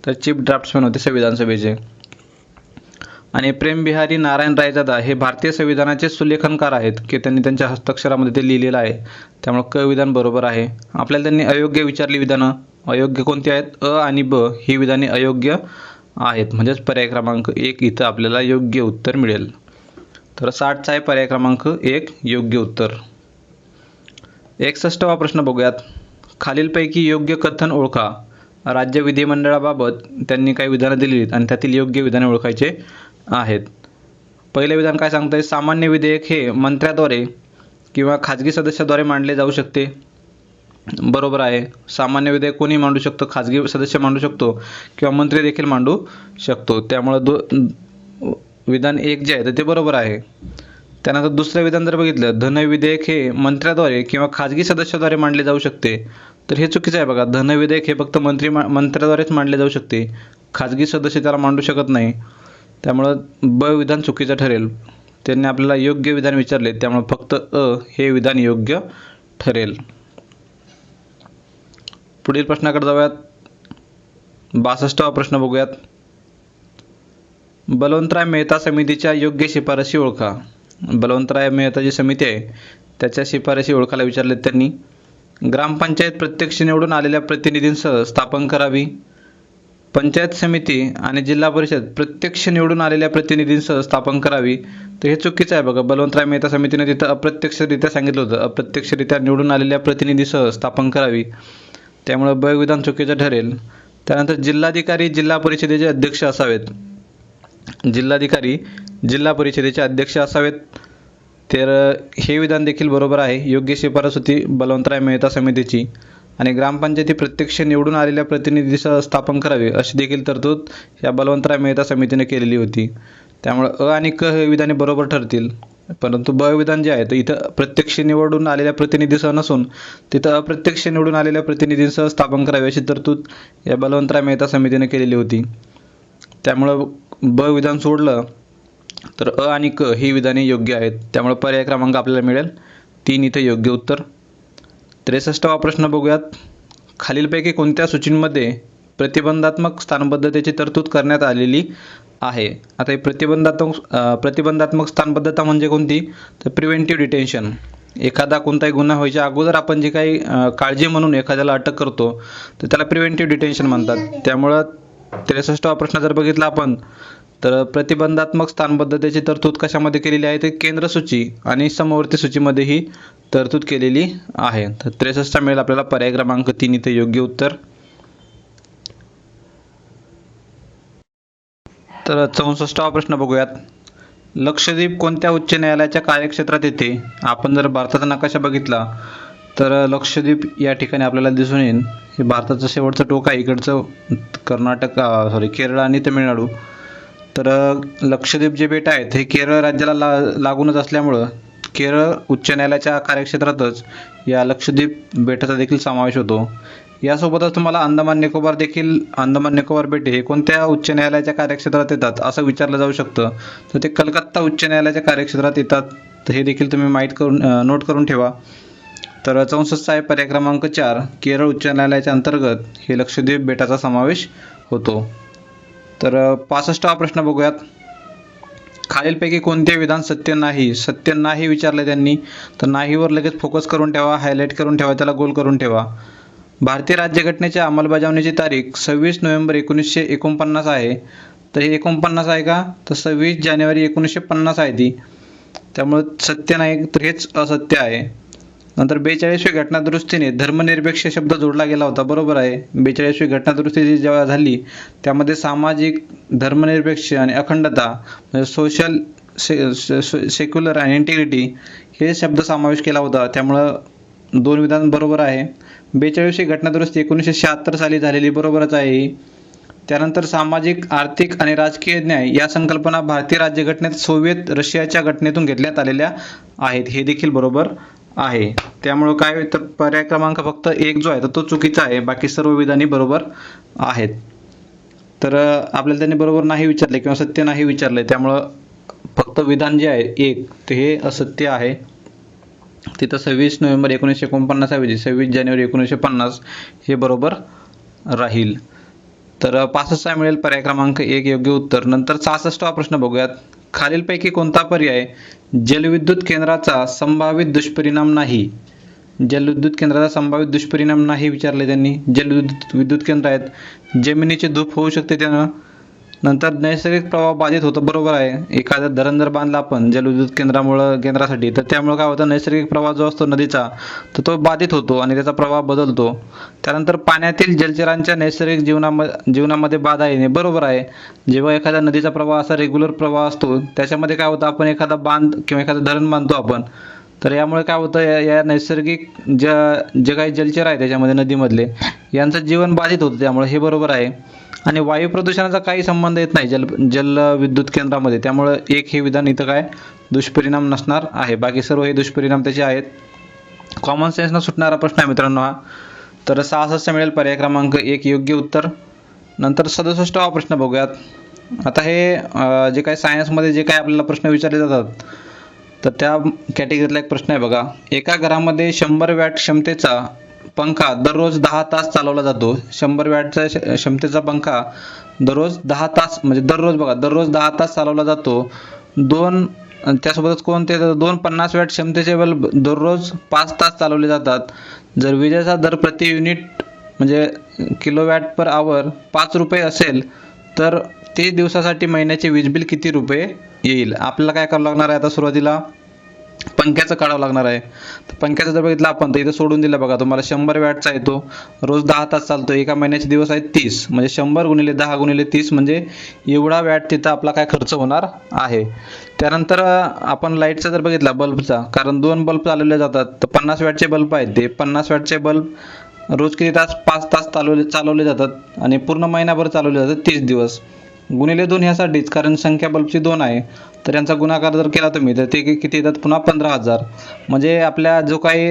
तर चीफ ड्राफ्ट्समॅन होते संविधान सभेचे. आणि प्रेम बिहारी नारायण रायजादा हे भारतीय संविधानाचे सुलेखनकार आहेत की त्यांनी त्यांच्या हस्ताक्षरामध्ये ते लिहिलेलं आहे. त्यामुळे क विधान बरोबर आहे. आपल्याला त्यांनी अयोग्य विचारली विधानं. अयोग्य कोणती आहेत? आणि ब ही विधाने अयोग्य आहेत. म्हणजेच पर्याय क्रमांक 1 इथं आपल्याला योग्य उत्तर मिळेल. तर 60चा आहे पर्याय क्रमांक 1 योग्य उत्तर. 61वा प्रश्न बघूयात. खालीलपैकी योग्य कथन ओळखा. राज्य विधिमंडळाबाबत त्यांनी काही विधानं दिली आहेत आणि त्यातील योग्य विधाने ओळखायचे आहेत. पहिलं विधान काय सांगतंय? सामान्य विधेयक हे मंत्र्याद्वारे किंवा खाजगी सदस्याद्वारे मांडले जाऊ शकते. बरोबर आहे. सामान्य विधेयक कोणी मांडू शकतो? खाजगी सदस्य मांडू शकतो किंवा मंत्री देखील मांडू शकतो. त्यामुळं विधान 1 जे आहे तर ते बरोबर आहे. त्यानंतर दुसरं विधान जर बघितलं, धन विधेयक हे मंत्र्याद्वारे किंवा खाजगी सदस्याद्वारे मांडले जाऊ शकते. तर हे चुकीचं आहे बघा. धन विधेयक हे फक्त मंत्र्याद्वारेच मांडले जाऊ शकते. खाजगी सदस्य त्याला मांडू शकत नाही. त्यामुळं ब विधान चुकीचं ठरेल. त्यांनी आपल्याला योग्य विधान विचारले त्यामुळे फक्त हे विधान योग्य ठरेल. पुढील प्रश्नाकडे जाऊयात. 62वा प्रश्न बघूयात. बलवंतराय मेहता समितीच्या योग्य शिफारशी ओळखा. बलवंतराय मेहता जी समिती आहे त्याच्या शिफारशी ओळखायला विचारले त्यांनी. ग्रामपंचायत प्रत्यक्ष निवडून आलेल्या प्रतिनिधींसह स्थापन करावी. पंचायत समिती आणि जिल्हा परिषद प्रत्यक्ष निवडून आलेल्या प्रतिनिधींसह स्थापन करावी. तर हे चुकीचं आहे बघा. बलवंतराय मेहता समितीने तिथं अप्रत्यक्षरित्या सांगितलं होतं, अप्रत्यक्षरित्या निवडून आलेल्या प्रतिनिधीसह स्थापन करावी. त्यामुळे ब विधान चुकीचं ठरेल. त्यानंतर जिल्हाधिकारी जिल्हा परिषदेचे अध्यक्ष असावेत. जिल्हाधिकारी जिल्हा परिषदेचे अध्यक्ष असावेत. तर हे विधान देखील बरोबर आहे. योग्य शिफारस होती बलवंतराय मेहता समितीची. आणि ग्रामपंचायती प्रत्यक्ष निवडून आलेल्या प्रतिनिधीसह स्थापन करावे अशी देखील तरतूद या बलवंतराय मेहता समितीने केलेली होती. त्यामुळे आणि क हे विधाने बरोबर ठरतील. परंतु ब विधान जे आहे तर इथं प्रत्यक्ष निवडून आलेल्या प्रतिनिधीसह नसून तिथं अप्रत्यक्ष निवडून आलेल्या प्रतिनिधींसह स्थापन करावे अशी तरतूद या बलवंतराय मेहता समितीने केलेली होती. त्यामुळं ब विधान सोडलं तर आणि क ही विधाने योग्य आहेत. त्यामुळे पर्याय क्रमांक आपल्याला मिळेल 3 इथं योग्य उत्तर. 63वा प्रश्न बघूयात. खालीलपैकी कोणत्या सूचींमध्ये प्रतिबंधात्मक स्थानबद्धतेची तरतूद करण्यात आलेली आहे? आता हे प्रतिबंधात्मक स्थानबद्धता म्हणजे कोणती? तर प्रिव्हेंटिव्ह डिटेन्शन. एखादा कोणताही गुन्हा व्हायच्या अगोदर आपण जे काही काळजी म्हणून एखाद्याला अटक करतो तर त्याला प्रिव्हेंटिव्ह डिटेन्शन म्हणतात. त्यामुळं 63वा प्रश्न जर बघितला आपण तर प्रतिबंधात्मक स्थानबद्धतेची तरतूद कशामध्ये केलेली आहे? ते केंद्र सूची आणि समवर्ती सूचीमध्ये ही तरतूद केलेली आहे. तर 63 मिळेल आपल्याला पर्याय क्रमांक 3 इथे योग्य उत्तर. तर 64वा प्रश्न बघूयात. लक्षद्वीप कोणत्या उच्च न्यायालयाच्या कार्यक्षेत्रात येते? आपण जर भारताचा नकाशा बघितला तर लक्षद्वीप या ठिकाणी आपल्याला दिसून येईल. हे भारताचं शेवटचं टोक आहे. इकडचं केरळ आणि तमिळनाडू. तर लक्षद्वीप जे बेट आहेत हे केरळ राज्याला लागूनच असल्यामुळं केरळ उच्च न्यायालयाच्या कार्यक्षेत्रातच या लक्षद्वीप बेटाचा देखील समावेश होतो. यासोबतच तुम्हाला अंदमान निकोबार बेटे हे कोणत्या उच्च न्यायालयाच्या कार्यक्षेत्रात येतात असं विचारलं जाऊ शकतं. तर ते कलकत्ता उच्च न्यायालयाच्या कार्यक्षेत्रात येतात. तर हे देखील तुम्ही नोट करून ठेवा. तर 64 आहे पर्याय क्रमांक 4 केरळ उच्च न्यायालयाच्या अंतर्गत हे लक्षद्वीप बेटाचा समावेश होतो. तर 65वा प्रश्न बघूयात. खालीलपैकी कोणते विधान सत्य नाही? सत्य नाही विचारले त्यांनी, तर नाहीवर लगेच फोकस करून ठेवा, हायलाईट करून ठेवा, त्याला गोल करून ठेवा. भारतीय राज्यघटनेच्या अंमलबजावणीची तारीख 26 नोव्हेंबर 1949 आहे. तर हे 49 आहे का? तर 26 जानेवारी 1950 आहे ती. त्यामुळे सत्य नाही, तर हेच असत्य आहे. नंतर 42वी घटनादुरुस्तीने धर्मनिरपेक्ष शब्द जोडला गेला होता. बरोबर आहे. 42वी घटनादुरुस्ती जेव्हा झाली त्यामध्ये सामाजिक, धर्मनिरपेक्ष आणि अखंडता म्हणजे सोशल, सेक्युलर आणि इंटिग्रिटी हे शब्द समावेश केला होता. त्यामुळं 2 विधान बरोबर आहे. 42वी घटनादुरुस्ती 1976 साली झालेली, बरोबरच आहे ही. त्यानंतर सामाजिक, आर्थिक आणि राजकीय न्याय या संकल्पना भारतीय राज्यघटनेत सोव्हिएत रशियाच्या घटनेतून घेतल्यात आलेल्या आहेत. हे देखील बरोबर आहे. त्यामुळे काय, तर पर्याय क्रमांक फक्त 1 जो आहे तर तो चुकीचा आहे. बाकी सर्व विधाने बरोबर आहेत. तर आपल्याला त्यांनी बरोबर नाही विचारले किंवा सत्य नाही विचारले, त्यामुळं फक्त विधान जे आहे 1 ते हे असत्य आहे. तिथं 26 नोव्हेंबर 1949 ऐवजी 26 जानेवारी 1950 हे बरोबर राहील. तर 65 मिळेल पर्याय क्रमांक 1 योग्य उत्तर. नंतर 66वा प्रश्न बघूयात. खालीलपैकी कोणता पर्याय जलविद्युत केंद्राचा संभावित दुष्परिणाम नाही? जलविद्युत केंद्राचा संभावित दुष्परिणाम नाही विचारले त्यांनी. विद्युत केंद्र आहेत, जमिनीची धूप होऊ शकते त्यानं. नंतर नैसर्गिक प्रवाह बाधित होतो. बरोबर आहे. एखादं धरण जर बांधलं आपण जलविद्युत केंद्रासाठी, तर त्यामुळे काय होतं, नैसर्गिक प्रवाह जो असतो नदीचा तर तो बाधित होतो आणि त्याचा प्रवाह बदलतो. त्यानंतर पाण्यातील जलचरांच्या नैसर्गिक जीवनामध्ये बाधा येणे. बरोबर आहे. जेव्हा एखाद्या नदीचा प्रवाह असा रेग्युलर प्रवाह असतो त्याच्यामध्ये काय होतं, आपण एखादा बांध किंवा एखादं धरण बांधतो आपण, तर यामुळे काय होतं, या नैसर्गिक जे काही जलचर आहे त्याच्यामध्ये नदीमधले यांचं जीवन बाधित होतं. त्यामुळे हे बरोबर आहे. आणि वायू प्रदूषणाचा काही संबंध येत नाही जल विद्युत केंद्रामध्ये, त्यामुळे 1 हे विधान इथं काय दुष्परिणाम नसणार आहे. बाकी सर्व हे दुष्परिणाम त्याचे आहेत. कॉमन सेन्सनं सुटणारा प्रश्न आहे मित्रांनो हा. तर 66 मिळेल पर्याय क्रमांक 1 योग्य उत्तर. नंतर 67वा प्रश्न बघूयात. आता हे जे काही सायन्समध्ये जे काही आपल्याला प्रश्न विचारले जातात तर त्या कॅटेगरीतला एक प्रश्न आहे बघा. एका घरामध्ये 100 वॅट क्षमतेचा पंखा दररोज 10 तास चालवला जातो. 100 वॅटचा क्षमतेचा पंखा दररोज 10 तास, म्हणजे दररोज 10 तास चालवला जातो. त्यासोबतच कोणते, 2 50 वॅट क्षमतेचे बल्ब दररोज 5 तास चालवले जातात. जर विजेचा दर प्रति युनिट म्हणजे किलोवॅट पर आवर 5 रुपये असेल तर 30 दिवसासाठी महिन्याचे वीज बिल किती रुपये येईल? आपल्याला काय करावं लागणार आहे, आता सुरुवातीला पंख्याचं काढावं लागणार आहे. तर पंख्याचं जर बघितलं आपण तर इथं सोडून दिलं बघा तुम्हाला. 100 वॅटचा येतो, रोज 10 तास चालतो, एका महिन्याचे दिवस आहेत 30, म्हणजे 100 गुणिले 10 गुणिले 30 म्हणजे एवढा वॅट तिथं आपला काय खर्च होणार आहे. त्यानंतर आपण लाईटचा जर बघितला, बल्बचा, कारण 2 बल्ब चालवले जातात तर 50 वॅटचे बल्ब आहेत. ते 50 वॅटचे बल्ब रोज किती तास? 5 तास चालवले जातात आणि पूर्ण महिनाभर चालवले जातात 30 दिवस. गुणिले 2 ह्यासाठीच, कारण संख्या बल्बची 2 आहे, तर यांचा गुणाकार जर केला तुम्ही तर ते किती येतात पुन्हा 15,000. म्हणजे आपल्या जो काही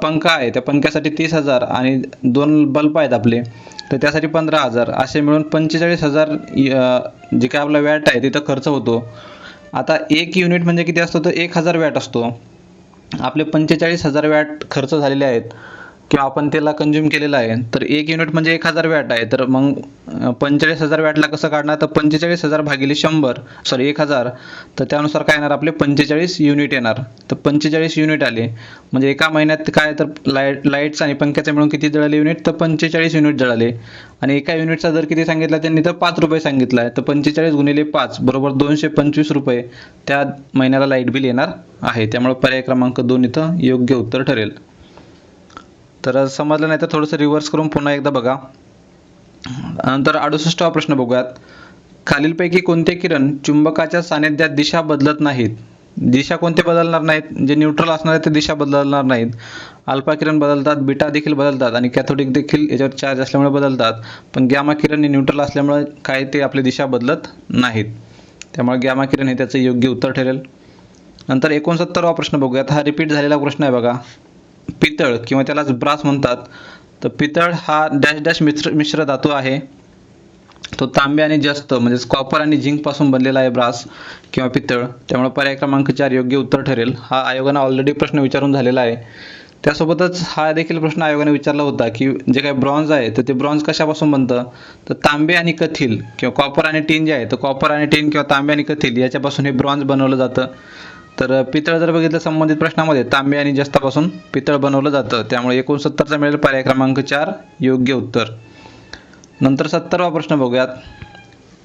पंखा आहे त्या पंख्यासाठी 30,000 आणि 2 बल्ब आहेत आपले तर त्यासाठी 15,000, असे मिळून 45,000 जे काय आपला वॅट आहे तिथं खर्च होतो. आता 1 युनिट म्हणजे किती असतो, तर 1,000 वॅट असतो. आपले 45,000 वॅट खर्च झालेले आहेत किंवा आपण त्याला कंझ्युम केलेला आहे, तर 1 युनिट म्हणजे 1,000 वॅट आहे. तर मग 45,000 वॅटला कसं काढणार, तर 45,000 भागिले 1,000, तर त्यानुसार काय येणार आपले 45 युनिट येणार. तर 45 युनिट आले म्हणजे एका महिन्यात काय, तर लाईट्स आणि पंख्याचे मिळून किती जळाले युनिट, तर 45 युनिट जळाले. आणि एका युनिटचा दर किती सांगितला त्यांनी, तर 5 रुपये सांगितला आहे. तर 45 गुणिले 5 बरोबर 225 रुपये त्या महिन्याला लाईट बिल येणार आहे. त्यामुळे पर्याय क्रमांक 2 इथं योग्य उत्तर ठरेल. तर समजलं नाही तर थोडंसं रिव्हर्स करून पुन्हा एकदा बघा. नंतर 68वा प्रश्न बघूयात. खालीलपैकी कोणते किरण चुंबकाच्या सानिध्यात दिशा बदलत नाहीत? दिशा कोणते बदलणार नाहीत? जे न्यूट्रल असणार आहे ते दिशा बदलणार नाहीत. अल्फा किरण बदलतात, बीटा देखील बदलतात आणि कॅथोडिक देखील याच्यावर चार्ज असल्यामुळे बदलतात. पण गॅमा किरण हे न्यूट्रल असल्यामुळे काय ते आपली दिशा बदलत नाहीत. त्यामुळे गॅमा किरण हे त्याचं योग्य उत्तर ठरेल. नंतर 69वा प्रश्न बघूयात. हा रिपीट झालेला प्रश्न आहे बघा. पितळ किंवा त्यालाच ब्रास म्हणतात. तर पितळ हा डॅश डॅश मिश्र धातू आहे. तो तांबे आणि जस्त म्हणजे कॉपर आणि झिंक पासून बनलेला आहे ब्रास किंवा पितळ. त्यामुळे पर्याय क्रमांक 4 योग्य उत्तर ठरेल. हा आयोगानं ऑलरेडी प्रश्न विचारून झालेला आहे. त्यासोबतच हा देखील प्रश्न आयोगाने विचारला होता की जे काही ब्रॉन्झ आहे तर ते ब्रॉन्झ कशापासून बनतं, तर तांबे आणि कथील किंवा कॉपर आणि टिन जे आहे तर कॉपर आणि टिन किंवा तांबे आणि कथील याच्यापासून हे ब्रॉन्झ बनवलं जातं. तर पितळ जर बघितलं संबंधित प्रश्नामध्ये तांबे आणि जस्तापासून पितळ बनवलं जातं. त्यामुळे 69चा मिळेल पर्याय क्रमांक 4 योग्य उत्तर. नंतर 70वा प्रश्न बघूयात.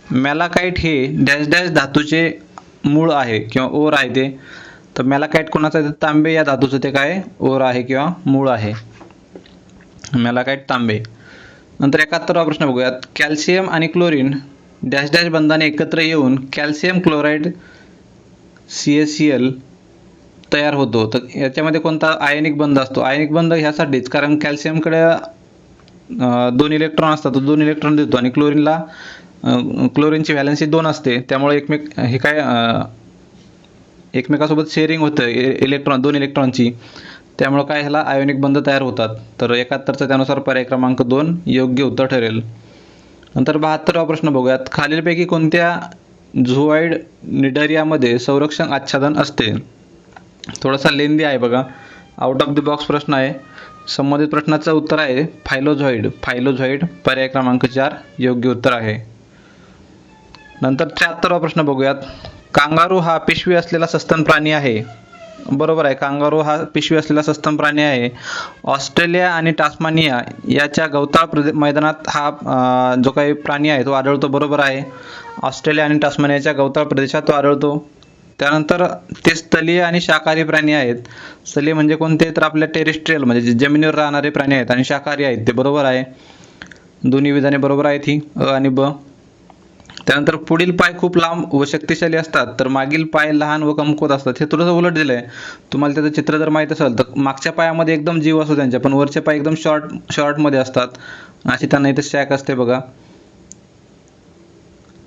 मॅलाकाइट हे डॅश डॅश धातूचे मूळ आहे किंवा ओर आहे ते. तर मॅलाकाइट कोणाचं आहे, तांबे या धातूचं ते काय ओर आहे किंवा मूळ आहे. मॅलाकाइट तांबे. नंतर 71वा प्रश्न बघूयात. कॅल्शियम आणि क्लोरीन डॅश डॅश बंधाने एकत्र येऊन कॅल्शियम क्लोराईड CaCl तयार होतो. तर याच्यामध्ये कोणता आयनिक बंध असतो. आयनिक बंध ह्यासाठीच कारण कॅल्शियमकडे 2 इलेक्ट्रॉन असतात, तो 2 इलेक्ट्रॉन देतो आणि क्लोरीनची व्हॅलेन्सी 2 असते. त्यामुळे एकमेकासोबत शेअरिंग होतं इलेक्ट्रॉन 2 इलेक्ट्रॉनची. त्यामुळे काय ह्याला आयोनिक बंध तयार होतात. तर 71चा त्यानुसार पर्याय क्रमांक 2 योग्य उत्तर ठरेल. नंतर 72वा प्रश्न बघूयात. खालीलपैकी कोणत्या झुऑइड निडरियामध्ये संरक्षण आच्छादन असते. थोडासा लेंदी आहे बघा, आउट ऑफ द बॉक्स प्रश्न आहे. संबंधित प्रश्नाचं उत्तर आहे फायलोझॉइड पर्याय क्रमांक 4 योग्य उत्तर आहे. नंतर 73वा प्रश्न बघूयात. कांगारू हा पिशवी असलेला सस्तन प्राणी आहे. बरोबर आहे, कांगारू हा पिशवी असलेला सस्तन प्राणी आहे. ऑस्ट्रेलिया आणि टास्मानिया याच्या गवताळ मैदानात हा जो काही प्राणी आहे तो आढळतो. बरोबर आहे, ऑस्ट्रेलिया आणि टास्मानियाच्या गवताळ प्रदेशात तो आढळतो. त्यानंतर ते स्थलीय आणि शाकाहारी प्राणी आहेत. स्थलीय म्हणजे कोणते, तर आपल्या टेरेस्ट्रियल म्हणजे जमिनीवर राहणारे प्राणी आहेत आणि शाकाहारी आहेत ते. बरोबर आहे, दोन्ही विधाने बरोबर आहेत ही, अ आणि ब. त्यानंतर पुढील पाय खूप लांब व शक्तिशाली असतात तर मागील पाय लहान व कमकुवत असतात. हे थोडंसं उलट दिलंय. तुम्हाला त्याचं चित्र जर माहीत असेल तर मागच्या पायामध्ये एकदम जीव असतो त्यांच्या, पण वरचे पाय एकदम शॉर्टमध्ये असतात. अशी त्यांना इथे शॅक असते बघा.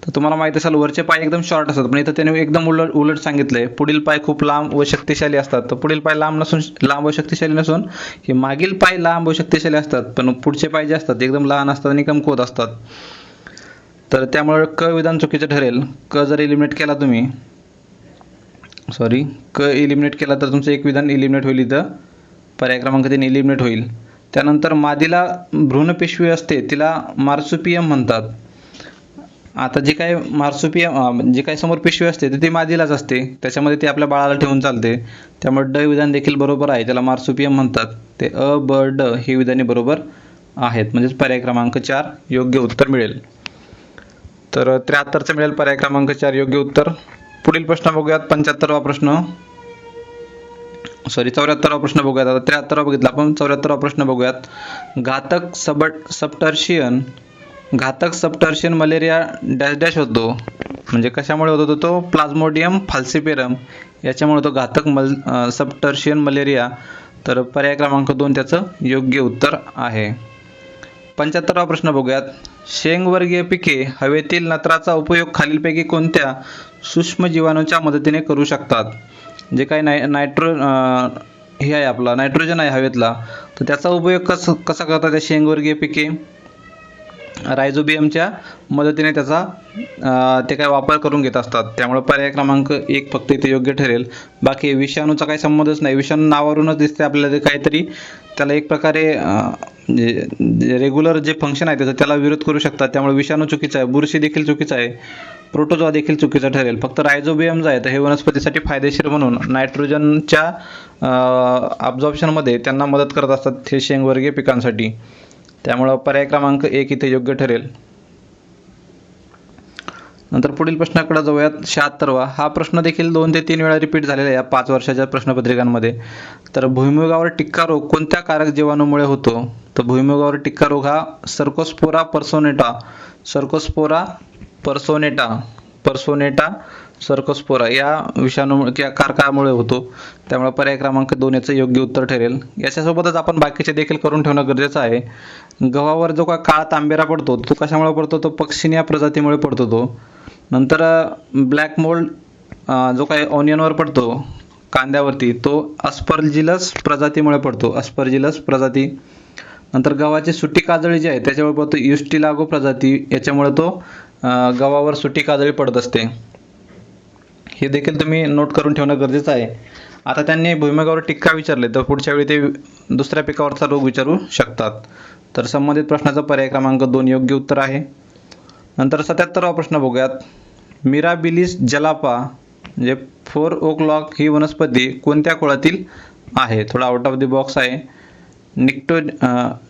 तर तुम्हाला माहित असेल वरचे पाय एकदम शॉर्ट असतात, पण इथं त्याने एकदम उलट सांगितलंय. पुढील पाय खूप लांब व शक्तिशाली असतात. तर पुढील पाय लांब व शक्तिशाली नसून हे मागील पाय लांब व शक्तिशाली असतात, पण पुढचे पाय जे असतात एकदम लहान असतात आणि कमकुवत असतात. तर त्यामुळे क विधान चुकीचं ठरेल. क जर इलिमिनेट केला तुम्ही, क इलिमिनेट केला तर तुमचं एक विधान इलिमिनेट होईल. इथं पर्याय क्रमांक 3 इलिमिनेट होईल. त्यानंतर मादीला भ्रूणपिशवी असते तिला मार्सुपियम म्हणतात. आता जे काय समोर पिशवी असते ती मादीलाच असते, त्याच्यामध्ये ती आपल्या बाळाला ठेवून चालते. त्यामुळे ड विधान देखील बरोबर आहे, त्याला मार्सुपियम म्हणतात. ते अ ब ड ही विधाने बरोबर आहेत, म्हणजेच पर्याय क्रमांक 4 योग्य उत्तर मिळेल. तर 73चं मिळेल पर्याय क्रमांक 4 योग्य उत्तर. पुढील प्रश्न बघूयात. 74वा प्रश्न बघूयात. आता 73वा बघितला आपण, 74वा प्रश्न बघूयात. घातक सबटर्शियन मलेरिया डॅश डॅश होतो, म्हणजे कशामुळे होतो तो प्लाझ्मोडियम फाल्सिपेरम याच्यामुळे तो घातक सबटर्शियन मलेरिया. तर पर्याय क्रमांक 2 त्याचं योग्य उत्तर आहे. 75वा प्रश्न बघूयात. शेंगवर्गीय पिके हवेतील नत्राचा उपयोग खालीलपैकी कोणत्या सूक्ष्म जीवाणूच्या मदतीने करू शकतात. जे काही हे आहे आपला नायट्रोजन आहे हवेतला, तर त्याचा उपयोग कसा करतात त्या शेंगवर्गीय पिके. रायझोबियमच्या मदतीने त्याचा ते काय वापर करून घेत असतात. त्यामुळे पर्याय क्रमांक 1 फक्त इथे योग्य ठरेल. बाकी विषाणूचा काही संबंधच नाही. विषाणू नावावरूनच दिसते आपल्याला ते काहीतरी त्याला एक प्रकारे रेग्युलर जे फंक्शन आहे त्याचा त्याला विरोध करू शकतात. त्यामुळे विषाणू चुकीचा आहे. बुरशी देखील चुकीचा आहे. प्रोटोझोआ देखील चुकीचा ठरेल. फक्त रायझोबियम जे आहे तर हे वनस्पतीसाठी फायदेशीर म्हणून नायट्रोजनच्या अब्झॉर्प्शनमध्ये त्यांना मदत करत असतात हे शेंगवर्गीय पिकांसाठी. त्यामुळं पर्याय क्रमांक 1 इथे योग्य ठरेल. नंतर पुढील प्रश्नाकडे जाऊयात. 76वा हा प्रश्न देखील 2 ते 3 वेळा रिपीट झालेला आहे या 5 वर्षाच्या प्रश्नपत्रिकांमध्ये. तर भुईमुगावर टिक्का रोग कोणत्या कारक जीवाणूमुळे होतो. तर भुईमुगावर टिक्का रोग हा सर्कोस्पोरा पर्सोनेटा सर्कोस्पोरा या विषाणूमुळे किंवा कारकामुळे होतो. त्यामुळे पर्याय क्रमांक 2 याचं योग्य उत्तर ठरेल. याच्यासोबतच आपण बाकीचे देखील करून ठेवणं गरजेचं आहे. गव्हावर जो काय काळा तांबेरा पडतो तो कशामुळे पडतो, तो पक्षिणिया प्रजातीमुळे पडतो तो. नंतर ब्लॅक मोल्ड जो काही ऑनियनवर पडतो कांद्यावरती तो अस्परजिलस प्रजातीमुळे पडतो, अस्परजिलस प्रजाती. नंतर गव्हाची सुटी काजळी जी आहे त्याच्यावर पडतो युस्टिलागो प्रजाती, याच्यामुळे तो गव्हावर सुटी काजळी पडत असते. हे देखील तुम्ही नोट करून ठेवणं गरजेचं आहे. आता त्यांनी भुईमुगावर टिक्का विचारले तर पुढच्या वेळी ते दुसऱ्या पिकावरचा रोग विचारू शकतात. तर संबंधित प्रश्नाचा पर्याय क्रमांक 2 योग्य उत्तर आहे. नंतर 77वा प्रश्न बघूयात. मिराबिलिस जलापा म्हणजे 4 o'clock ही वनस्पती कोणत्या कुळातील आहे? थोडा आउट ऑफ द बॉक्स आहे.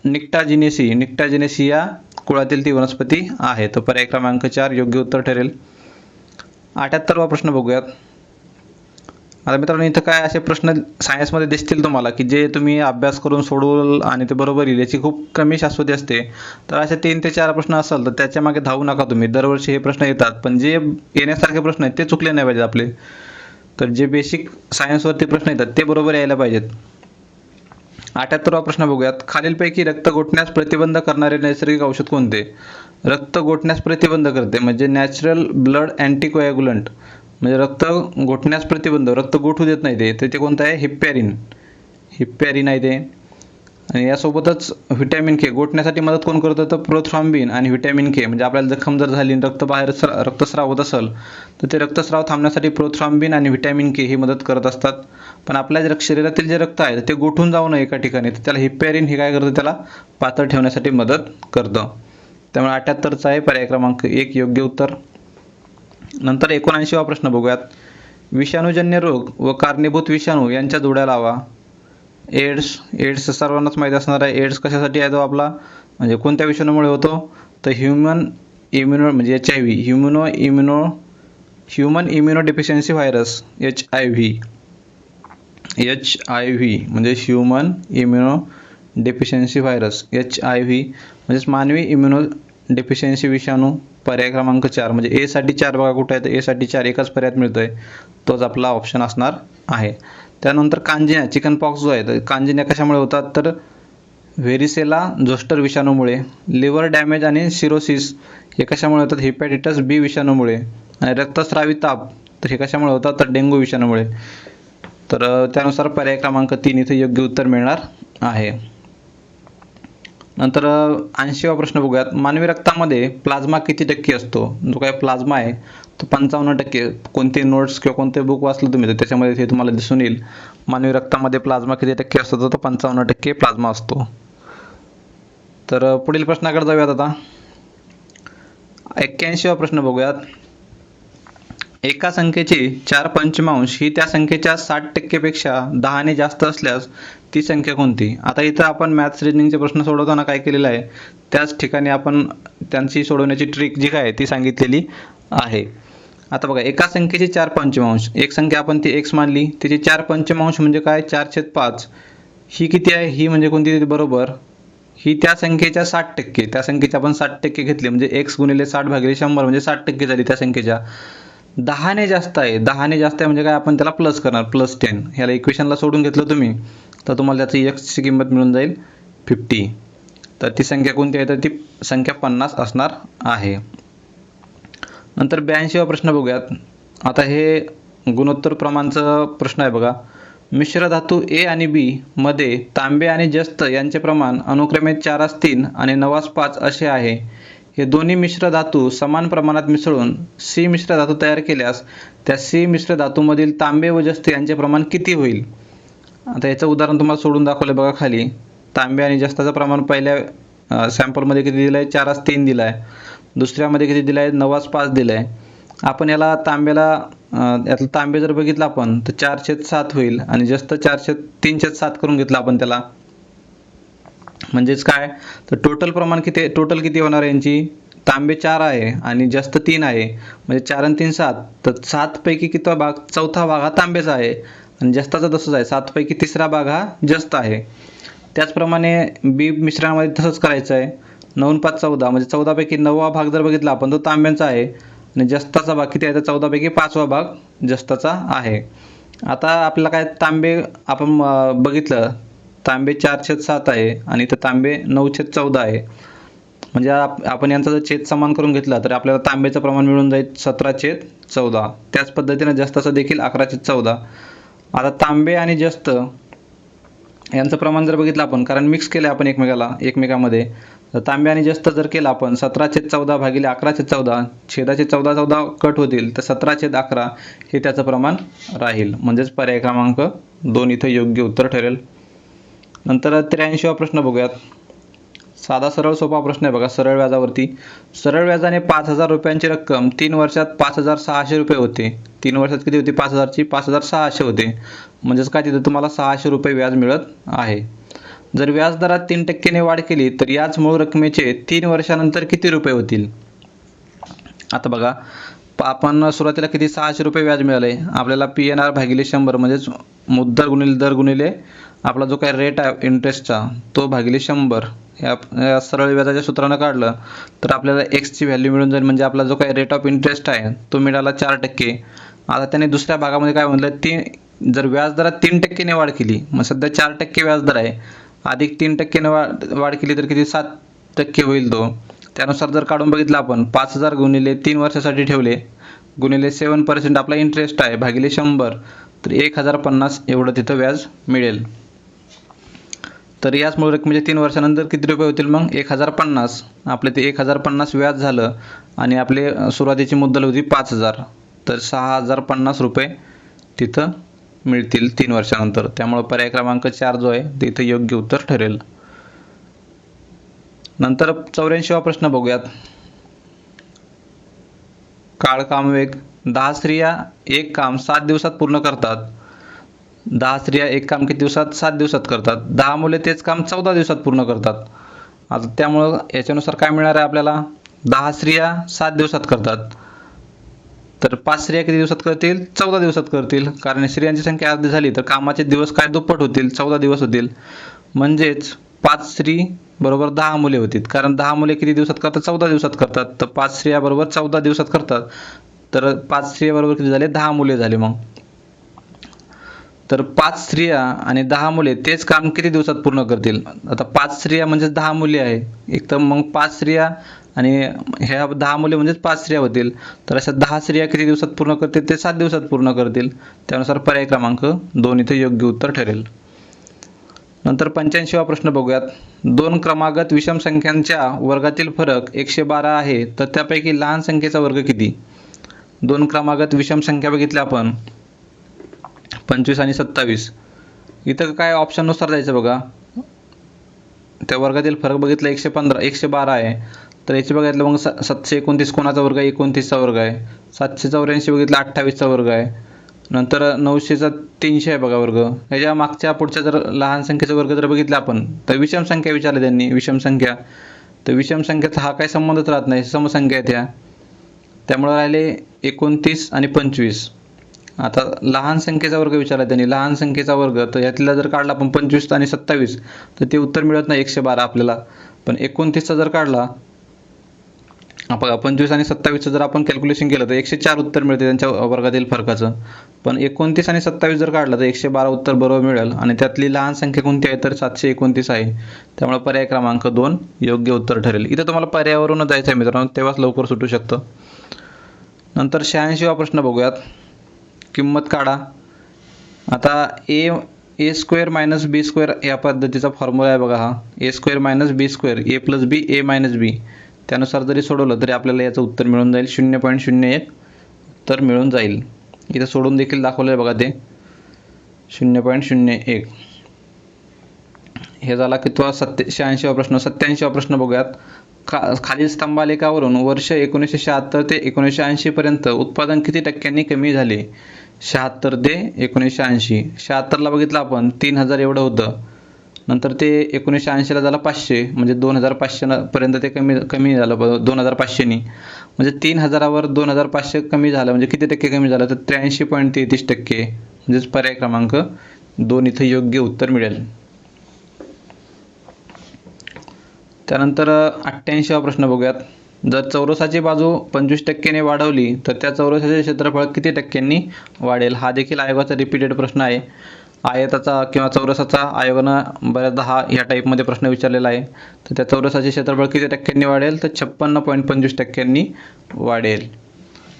निक्टाजिनेसी या कुळातील ती वनस्पती आहे. तर पर्याय क्रमांक 4 योग्य उत्तर ठरेल. 78वा प्रश्न बघूयात. आता मित्रांनो इथं काय असे प्रश्न सायन्समध्ये दिसतील तुम्हाला की जे तुम्ही अभ्यास करून सोडवल आणि ते बरोबर येईल याची खूप कमी शाश्वती असते. तर असे 3 ते 4 प्रश्न असेल तर त्याच्या मागे धावू नका तुम्ही. दरवर्षी हे प्रश्न येतात, पण जे येण्यासारखे प्रश्न आहेत ते चुकले नाही पाहिजेत आपले. तर जे बेसिक सायन्सवरती प्रश्न येतात ते बरोबर यायला पाहिजेत. 78वा प्रश्न बघूयात. खालीलपैकी रक्त गोठण्यास प्रतिबंध करणारे नैसर्गिक औषध कोणते? रक्त गोठण्यास प्रतिबंध करते म्हणजे नॅचरल ब्लड अँटीकोॲग्युलंट म्हणजे रक्त गोठण्यास प्रतिबंध, रक्त गोठू देत नाही ते कोणतं आहे? हिप्पॅरिन आहे ते. आणि यासोबतच व्हिटॅमिन के गोठण्यासाठी मदत कोण करतं? तर प्रोथ्रॉम्बिन आणि व्हिटॅमिन के म्हणजे आपल्याला जखम जर झाली रक्तस्राव होत असेल तर ते रक्तस्राव थांबण्यासाठी प्रोथ्रॉम्बिन आणि व्हिटॅमिन के ही मदत करत असतात. पण आपल्या शरीरातील जे रक्त आहे ते गोठून जाऊ नये एका ठिकाणी, तर त्याला हिप्पॅरिन हे काय करतं? त्याला पातळ ठेवण्यासाठी मदत करतं. त्यामुळे 78चा आहे पर्याय क्रमांक 1 योग्य उत्तर. नंतर 79वा प्रश्न बघूयात. विषाणूजन्य रोग व कारणीभूत विषाणू यांच्या जोड्या लावा. एड्स सर्वांनाच माहीत असणार आहे. एड्स कशासाठी आहे तो आपला म्हणजे कोणत्या विषाणूमुळे होतो? तर human immuno deficiency virus HIV म्हणजे human immuno deficiency virus HIV म्हणजेच मानवी इम्युनो डेफिशियन्सी विषाणू. पर्याय क्रमांक 4 म्हणजे ए साठी 4 बघा कुठे आहे? तर ए साठी 4 एकच पर्याय मिळतोय, तोच आपला ऑप्शन असणार आहे. त्यानंतर कांजिण्या चिकन पॉक्स जो आहे तर कांजिण्या कशामुळे होतात? तर व्हेरिसेला झोस्टर विषाणूमुळे. लिव्हर डॅमेज आणि सिरोसिस हे कशामुळे होतात? हेपॅटायटिस B विषाणूमुळे. आणि रक्तस्रावी ताप तर हे कशामुळे होतात? तर डेंग्यू विषाणूमुळे. तर त्यानुसार पर्याय क्रमांक 3 इथे योग्य उत्तर मिळणार आहे. नंतर 80वा प्रश्न बघूयात. मानवी रक्तामध्ये प्लाझ्मा किती टक्के असतो? जो काय प्लाझ्मा आहे तो 55%. कोणते नोट्स किंवा कोणते बुक वाचलं तुम्ही तर त्याच्यामध्ये हे तुम्हाला दिसून येईल. मानवी रक्तामध्ये प्लाझ्मा किती टक्के असतो? तर 55% प्लाझ्मा असतो. तर पुढील प्रश्नाकडे जाऊयात आता. 81वा प्रश्न बघूयात. एका संख्येचे 4 पंचमांश ही त्या संख्येच्या 60% पेक्षा 10ने जास्त असल्यास ती संख्या कोणती? आता इथं आपण मॅथ्स रिजनिंगचे प्रश्न सोडवताना काय केलेलं आहे त्याच ठिकाणी आपण त्यांची सोडवण्याची ट्रिक जी काय ती सांगितलेली आहे. आता बघा एका संख्येचे 4 पंचमांश, एक संख्या आपण ती x मानली, तिचे 4 पंचमांश म्हणजे काय? 4/5. ही किती आहे? ही म्हणजे कोणती? बरोबर ही त्या संख्येच्या 60%. त्या संख्येचे आपण 60% घेतले म्हणजे x गुणिले 60 भागिले 100 म्हणजे 60% झाली त्या संख्येच्या. 10ने जास्त आहे. 10ने जास्त आहे म्हणजे काय? आपण त्याला प्लस करणार, +10. ह्याला इक्वेशनला सोडून घेतलं तुम्ही तर तुम्हाला त्याची x ची किंमत मिळून जाईल 50. तर ती संख्या कोणती आहे? तर ती संख्या 50 असणार आहे. नंतर 82वा प्रश्न बघूयात. आता हे गुणोत्तर प्रमाणचा प्रश्न आहे बघा. मिश्र धातू A आणि B मध्ये तांबे आणि जस्त यांचे प्रमाण अनुक्रमे 4:3 आणि 9:5 असे आहे. हे दोन्ही मिश्र धातू समान प्रमाणात मिसळून C मिश्र धातू तयार केल्यास त्या C मिश्र धातूमधील तांबे व जस्त यांचे प्रमाण किती होईल? आता याचं उदाहरण तुम्हाला सोडून दाखवलं बघा खाली. तांबे आणि जस्ताचं प्रमाण पहिल्या सॅम्पलमध्ये किती दिलं आहे? 4:3 दिलं आहे. दुसऱ्यामध्ये किती दिलं आहे? 9:5 दिलं आहे. आपण याला यातलं तांबे जर बघितलं आपण तर 4/7 होईल आणि जस्त 3/7 करून घेतलं आपण त्याला. म्हणजेच काय? तर टोटल प्रमाण किती होणार आहे यांची? तांबे 4 आहे आणि जस्त 3 आहे म्हणजे 4 आणि 3 7. तर 7 पैकी किती भाग? चौथा भाग हा तांब्याचा आहे आणि जस्ताचा तसंच आहे. 7 पैकी तिसरा भाग हा जस्त आहे. त्याचप्रमाणे B मिश्रणामध्ये तसंच करायचं आहे. 9 5 14 म्हणजे 14 पैकी 9वा भाग जर बघितला आपण तो तांब्याचा आहे आणि जस्ताचा भाग किती आहे? तर 14 पैकी 5वा भाग जस्ताचा आहे. आता आपल्याला काय तांबे आपण बघितलं तांबे 4/7 आहे आणि इथं तांबे 9/14 आहे. म्हणजे आपण यांचा जर छेद समान करून घेतला तर आपल्याला तांबेचं प्रमाण मिळून जाईल 17/14. त्याच पद्धतीने जस्ताचं देखील 11/14. आता तांबे आणि जस्त यांचं प्रमाण जर बघितलं आपण कारण मिक्स केलं आपण एकमेकामध्ये तर तांबे आणि जस्त जर केलं आपण 17/14 भागिले 11/14 छेदाचे 14 कट होतील तर 17/11 हे त्याचं प्रमाण राहील. म्हणजेच पर्याय क्रमांक 2 इथं योग्य उत्तर ठरेल. नंतर 83वा प्रश्न बघूयात. साधा सरळ सोपा प्रश्न आहे बघा. सरळ व्याजावरती. सरळ व्याजाने 5,000 रुपयांची रक्कम 3 वर्षात 5,600 रुपये होते. 3 वर्षात किती होती 5,000ची? 5,600 होते. म्हणजेच काय तिथं तुम्हाला 600 रुपये व्याज मिळत आहे. जर व्याजदरात 3% वाढ केली तर याच मूळ रकमेचे 3 वर्षानंतर किती रुपये होतील? आता बघा, आपण सुरुवातीला किती 600 रुपये व्याज मिळाले. आपल्याला PNR भागिले 100 म्हणजेच मुद्दल गुणिले दर गुणिले आपला जो काही रेट आहे इंटरेस्टचा तो भागिले 100 या सरळ व्याजाच्या सूत्रानं काढलं तर आपल्याला एक्सची व्हॅल्यू मिळून जाईल. म्हणजे आपला जो काही रेट ऑफ इंटरेस्ट आहे तो मिळाला 4%. आता त्याने दुसऱ्या भागामध्ये काय म्हटलं, जर व्याजदरात 3%ने वाढ केली, मग सध्या 4% व्याजदर आहे, अधिक 3%ने वाढ केली तर किती 7% होईल तो. त्यानुसार जर काढून बघितलं आपण 5,000 गुणिले 3 वर्षासाठी ठेवले गुणिले 7% आपला इंटरेस्ट आहे भागिले 100 तर 1,050 एवढं तिथं व्याज मिळेल. तर याच मूळ रकमेचे 3 वर्षानंतर किती रुपये होतील? मग 1,050. आपले ते 1,050 व्याज झालं आणि आपले सुरुवातीची मुद्दल होती 5,000 तर 6,050 रुपये तिथं मिळतील 3 वर्षानंतर. त्यामुळे पर्याय क्रमांक 4 जो आहे ते इथं योग्य उत्तर ठरेल. नंतर 84वा प्रश्न बघूयात. काळ कामवेग. 10 स्त्रिया एक काम 7 दिवसात पूर्ण करतात. 10 स्त्रिया एक काम किती दिवसात? 7 दिवसात करतात. 10 मुले तेच काम 14 दिवसात पूर्ण करतात. आता त्यामुळं याच्यानुसार काय मिळणार आहे आपल्याला? 10 स्त्रिया 7 दिवसात करतात तर 5 स्त्रिया किती दिवसात करतील? 14 दिवसात करतील. कारण स्त्रियांची संख्या अर्धी झाली तर कामाचे दिवस काय दुप्पट होतील? 14 दिवस होतील. म्हणजेच 5 स्त्री बरोबर 10 मुले होतील. कारण 10 मुले किती दिवसात करतात? 14 दिवसात करतात. तर 5 स्त्रिया बरोबर 14 दिवसात करतात. तर 5 स्त्रिया बरोबर किती झाले? 10 मुले झाले. मग तर 5 स्त्रिया आणि 10 मुले तेच काम किती दिवसात पूर्ण करतील? आता 5 स्त्रिया म्हणजे 10 मुले आहे. एक तर मग 5 स्त्रिया आणि ह्या 10 मुले म्हणजेच 5 स्त्रिया होतील. तर अशा 10 स्त्रिया किती दिवसात पूर्ण करतील? ते 7 दिवसात पूर्ण करतील. त्यानुसार पर्याय क्रमांक 2 इथे योग्य उत्तर ठरेल. नंतर 85वा प्रश्न बघूयात. 2 क्रमागत विषम संख्यांच्या वर्गातील फरक 112 आहे तर त्यापैकी लहान संख्येचा वर्ग किती? 2 क्रमागत विषम संख्या बघितल्या आपण 25 आणि 27. इथं काय ऑप्शननुसार जायचं बघा. त्या वर्गातील फरक बघितला 112 आहे तर याचे बघितलं मग 729 कोणाचा वर्ग आहे? 29चा वर्ग आहे. 784 बघितलं 28चा वर्ग आहे. नंतर 900चा 300 आहे बघा वर्ग. ह्याच्या मागच्या पुढच्या जर लहान संख्येचा वर्ग जर बघितला आपण तर विषम संख्या विचारली त्यांनी. विषम संख्या तर विषम संख्येचा हा काही संबंधच राहत नाही, समसंख्या आहेत ह्या. त्यामुळे राहिले 29 आणि 25. आता लहान संख्येचा वर्ग विचारला त्यांनी. लहान संख्येचा वर्ग तर यातला जर काढला आपण 25 आणि 27 तर ते उत्तर मिळत नाही 112 आपल्याला. पण 29चा जर काढला बघा 25 आणि 27चं जर आपण कॅल्क्युलेशन केलं तर 104 उत्तर मिळते त्यांच्या वर्गातील फरकाचं. पण 29 आणि 27 जर काढलं तर 112 उत्तर बरोबर मिळेल. आणि त्यातली लहान संख्या कोणती आहे तर 729 आहे. त्यामुळे पर्याय क्रमांक 2 योग्य उत्तर ठरेल. इथं तुम्हाला पर्यायावरून जायचं आहे मित्रांनो, तेव्हाच लवकर सुटू शकतं. नंतर 86वा प्रश्न बघूयात. किंमत काढा. आता ए स्क्वेअर मायनस बी स्क्वेअर या पद्धतीचा फॉर्म्युला आहे बघा हा. ए स्क्वेअर मायनस बी स्क्वेअर ए प्लस बी ए मायनस बी. त्यानुसार जरी सोडवलं तरी आपल्याला याचं उत्तर मिळून जाईल 0.01 उत्तर मिळून जाईल. इथं सोडून देखील दाखवलं आहे बघा ते 0.01. हे झाला कितवा? 86वा प्रश्न. 87वा प्रश्न बघूयात. खालील स्तंभालेखावरून वर्ष 1976 ते 1980 पर्यंत उत्पादन किती टक्क्यांनी कमी झाले? 76 ते 1980. 76ला बघितलं आपण 3,000 एवढं होतं. नंतर ते 1980ला झालं 500 म्हणजे 2,500 पर्यंत ते कमी झालं 2,500नी. म्हणजे 3,000वर 2,500 कमी झालं म्हणजे किती टक्के कमी झालं तर 83.33%. म्हणजेच पर्याय क्रमांक 2 इथे योग्य उत्तर मिळेल. त्यानंतर 88वा प्रश्न बघूयात. जर चौरसाची बाजू 25%ने वाढवली तर त्या चौरसाचे क्षेत्रफळ किती टक्क्यांनी वाढेल? हा देखील आयोगाचा रिपीटेड प्रश्न आहे. आयताचा किंवा चौरसाचा आयोगानं बऱ्याचदा ह्या टाईपमध्ये प्रश्न विचारलेला आहे. तर त्या चौरसाचे क्षेत्रफळ किती टक्क्यांनी वाढेल तर 56.25% वाढेल.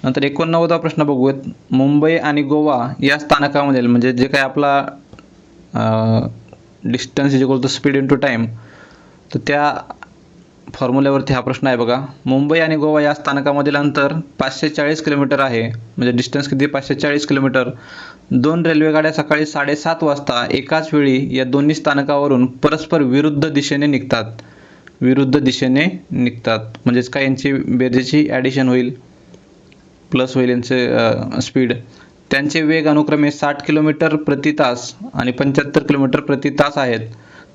नंतर 89वा प्रश्न बघूयात. मुंबई आणि गोवा या स्थानकामधील म्हणजे जे काही आपला distance is equal to speed into time तर त्या फॉर्म्युल्यावरती हा प्रश्न आहे बघा. मुंबई आणि गोवा या स्थानकामधील अंतर 540 किलोमीटर आहे. म्हणजे डिस्टन्स किती? 540 किलोमीटर. 2 रेल्वेगाड्या सकाळी 7:30 वाजता एकाच वेळी या दोन्ही स्थानकावरून परस्पर विरुद्ध दिशेने निघतात. विरुद्ध दिशेने निघतात म्हणजेच काय, यांची बेरजेची ॲडिशन होईल, प्लस होईल यांचे स्पीड. त्यांचे वेग अनुक्रमे 60 किलोमीटर प्रति तास आणि 75 किलोमीटर प्रति तास आहेत.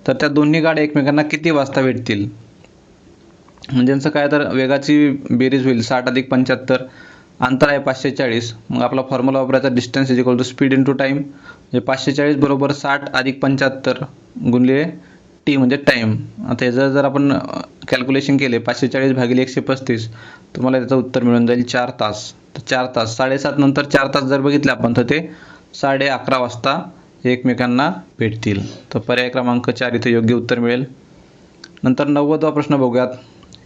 तर त्या दोन्ही गाड्या एकमेकांना किती वाजता भेटतील? म्हणजे यांचं काय, तर वेगाची बेरीज होईल 60 अधिक 75, अंतर आहे 540. मग आपला फॉर्म्युला वापरायचा, distance is equal to speed into time. म्हणजे 540 बरोबर 60 अधिक 75 गुणिले टी म्हणजे टाईम. आता याचं जर आपण कॅल्क्युलेशन केले 540 भागिले 135, तुम्हाला त्याचं उत्तर मिळून जाईल 4 तास. तर 4 तास, 7:30 नंतर 4 तास जर बघितले आपण तर ते 11:30 वाजता एकमेकांना भेटतील. तर पर्याय क्रमांक 4 इथे योग्य उत्तर मिळेल. नंतर 90वा प्रश्न बघूयात.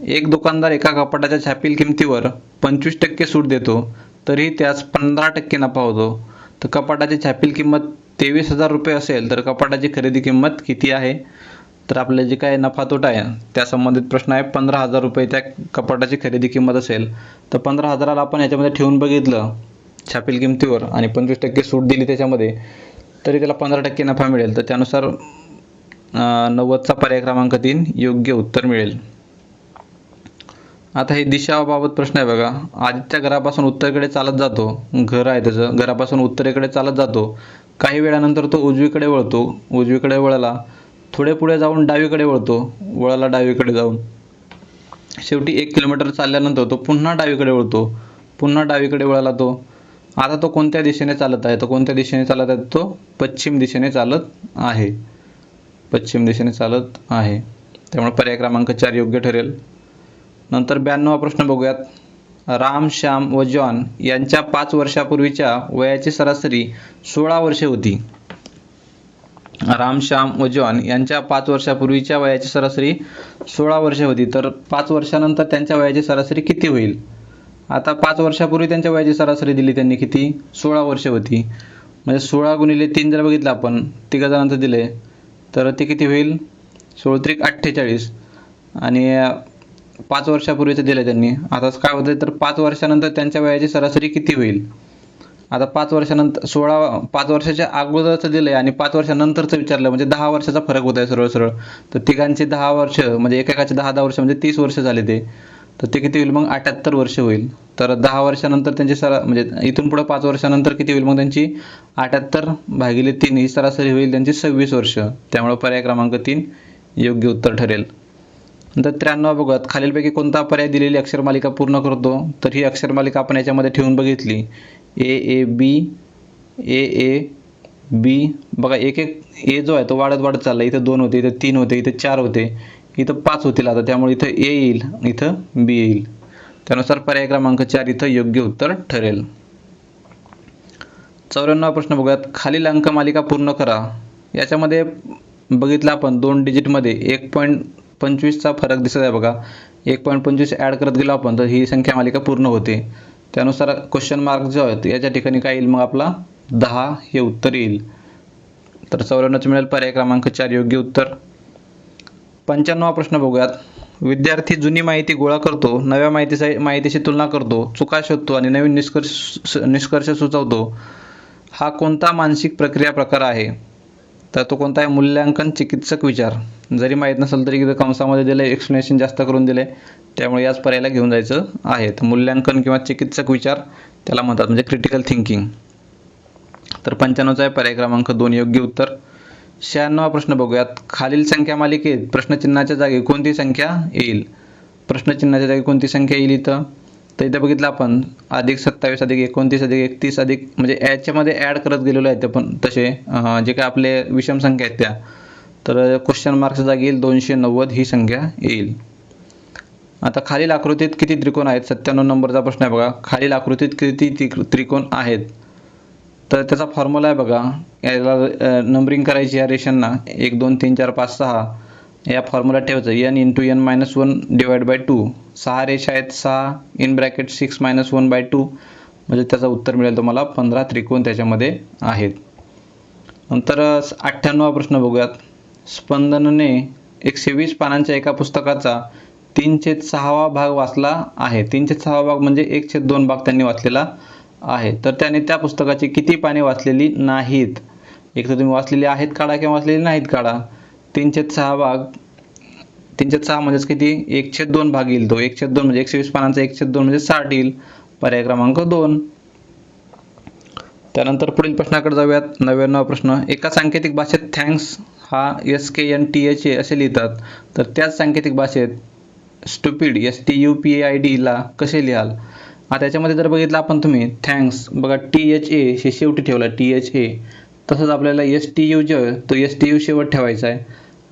एक दुकानदार एका कपाटाच्या छापील किमतीवर 25% सूट देतो, तरीही त्यास 15% नफा होतो. तर कपाटाची छापील किंमत 23,000 रुपये असेल तर कपाटाची खरेदी किंमत किती आहे? तर आपले जे काय नफा तोटा आहे त्या संबंधित प्रश्न आहे. 15,000 रुपये त्या कपाटाची खरेदी किंमत असेल तर 15,000ला आपण याच्यामध्ये ठेवून बघितलं छापील किमतीवर आणि 25% सूट दिली त्याच्यामध्ये, तरी त्याला 15% नफा मिळेल. तर त्यानुसार 90चा पर्याय क्रमांक 3 योग्य उत्तर मिळेल. आता हे दिशाबाबत प्रश्न आहे बघा. आदित्य घरापासून उत्तरेकडे चालत जातो. घर आहे त्याचं, घरापासून उत्तरेकडे चालत जातो. काही वेळानंतर तो उजवीकडे वळतो. उजवीकडे वळला. थोडे पुढे जाऊन डावीकडे वळतो. वळला डावीकडे जाऊन. शेवटी 1 किलोमीटर चालल्यानंतर तो पुन्हा डावीकडे वळतो. पुन्हा डावीकडे वळला तो. आता तो कोणत्या दिशेने चालत आहे? तो कोणत्या दिशेने चालत आहे? तो पश्चिम दिशेने चालत आहे. पश्चिम दिशेने चालत आहे. त्यामुळे पर्याय क्रमांक 4 योग्य ठरेल. नंतर 92वा प्रश्न बघूयात. राम, श्याम व जॉन यांच्या 5 वर्षापूर्वीच्या वयाची सरासरी 16 वर्षे होती. राम, श्याम व जॉन यांच्या 5 वर्षापूर्वीच्या वयाची सरासरी 16 वर्षे होती. तर 5 वर्षानंतर त्यांच्या वयाची सरासरी किती होईल? आता 5 वर्षापूर्वी त्यांच्या वयाची सरासरी दिली त्यांनी किती? 16 वर्षे होती. म्हणजे 16 गुणिले 3 जर बघितलं आपण, तिघा जणांचं दिले तर ते किती होईल? 16 त्रिक 48 आणि 5 वर्षापूर्वीचं दिलं त्यांनी. आता काय होतं, तर 5 वर्षानंतर त्यांच्या वयाची सरासरी किती होईल? आता 5 वर्षानंतर 5 वर्षाच्या अगोदरचं दिलंय आणि 5 वर्षानंतरचं विचारलं, म्हणजे 10 वर्षाचा फरक होत आहे सरळ सरळ. तर तिघांचे 10 वर्ष म्हणजे एकेकाचे 10 वर्ष म्हणजे 30 वर्ष झाले ते. तर ते किती होईल मग? 78 वर्ष होईल. तर 10 वर्षानंतर त्यांची म्हणजे इथून पुढे 5 वर्षानंतर किती होईल मग त्यांची? 78 भागिले 3 ही सरासरी होईल त्यांची 26 वर्ष. त्यामुळे पर्याय क्रमांक 3 योग्य उत्तर ठरेल. नंतर 93 बघूयात. खालीलपैकी कोणता पर्याय दिलेली अक्षरमालिका पूर्ण करतो? तर ही अक्षरमालिका आपण याच्यामध्ये ठेवून बघितली. A B A B. बघा एक ए जो आहे तो वाढत वाढत चालला. इथं 2 होते, इथं 3 होते, इथं 4 होते, इथं 5 होतील आता. त्यामुळे इथं ए येईल, इथं बी येईल. त्यानुसार पर्याय क्रमांक 4 इथं योग्य उत्तर ठरेल. 94 प्रश्न बघूयात. खालील अंकमालिका पूर्ण करा. याच्यामध्ये बघितलं आपण 2 डिजिटमध्ये 1.25चा फरक दिसत आहे बघा. 1.25 ॲड करत गेलो आपण तर ही संख्या मालिका पूर्ण होते. त्यानुसार क्वेश्चन मार्क जो आहे याच्या ठिकाणी काय येईल मग? आपला 10 हे उत्तर येईल. तर 94 मिळेल पर्याय क्रमांक 4 योग्य उत्तर. 95वा प्रश्न बघूयात. विद्यार्थी जुनी माहिती गोळा करतो, नव्या माहितीशी तुलना करतो, चुका शोधतो आणि नवीन निष्कर्ष सुचवतो. हा कोणता मानसिक प्रक्रिया प्रकार आहे? तर तो कोणता आहे? मूल्यांकन चिकित्सक विचार. जरी माहीत नसेल तरी इथं कंसामध्ये दिलं, एक्सप्लेनेशन जास्त करून दिले, त्यामुळे याच पर्यायाला घेऊन जायचं आहे. तर मूल्यांकन किंवा चिकित्सक विचार त्याला म्हणतात, म्हणजे क्रिटिकल थिंकिंग. तर 95चा आहे पर्याय क्रमांक 2 योग्य उत्तर. 96वा प्रश्न बघूयात. खालील संख्या मालिकेत प्रश्नचिन्हाच्या जागी कोणती संख्या येईल? प्रश्नचिन्हाच्या जागी कोणती संख्या येईल इथं? तर इथं बघितलं आपण +27 +29 +31 म्हणजे याच्यामध्ये ॲड करत गेलेलो आहे ते पण तसे जे काय आपले विषम संख्या आहेत त्या. तर क्वेश्चन मार्क्सच्या जागी येईल 290 ही संख्या येईल. आता खालील आकृतीत किती त्रिकोण आहेत? 97 नंबरचा प्रश्न आहे बघा. खालील आकृतीत किती त्रिकोण आहेत? तर त्याचा फॉर्म्युला आहे बघा. याला नंबरिंग करायची या रेषांना 1 2 3 4 5 6 या फॉर्म्युला ठेवायचं. n × n - 1 / 2. 6 रेषा आहेत. 6 (6 - 1/2) म्हणजे त्याचं उत्तर मिळेल तुम्हाला 15 त्रिकोण त्याच्यामध्ये आहेत. नंतर 98वा प्रश्न बघूयात. स्पंदनने 120 पानांच्या एका पुस्तकाचा 3/6 भाग वाचला आहे. 3/6 भाग म्हणजे 1/2 भाग त्यांनी वाचलेला आहे. तर त्याने त्या पुस्तकाची किती पाने वाचलेली नाहीत? एक तर तुम्ही वाचलेली आहेत काढा किंवा वाचलेली नाहीत काढा. 3/6 भाग, 3/6 म्हणजेच किती? 1/2 भाग येईल तो. 1/2 म्हणजे 120 पानांचा 1/2 म्हणजे 60 येईल. पर्याय क्रमांक 2. त्यानंतर पुढील प्रश्नाकडे जाऊयात. 99वा प्रश्न. एका सांकेतिक भाषेत थँक्स हा SKNTHA असे लिहितात, तर त्याच सांकेतिक भाषेत स्टुपिड STUPID ला कसे लिहाल? आता याच्यामध्ये जर बघितलं आपण तुम्ही थँक्स बघा THA हे शेवटी ठेवला THA. तसंच आपल्याला STU जो आहे तो STU शेवट ठेवायचा आहे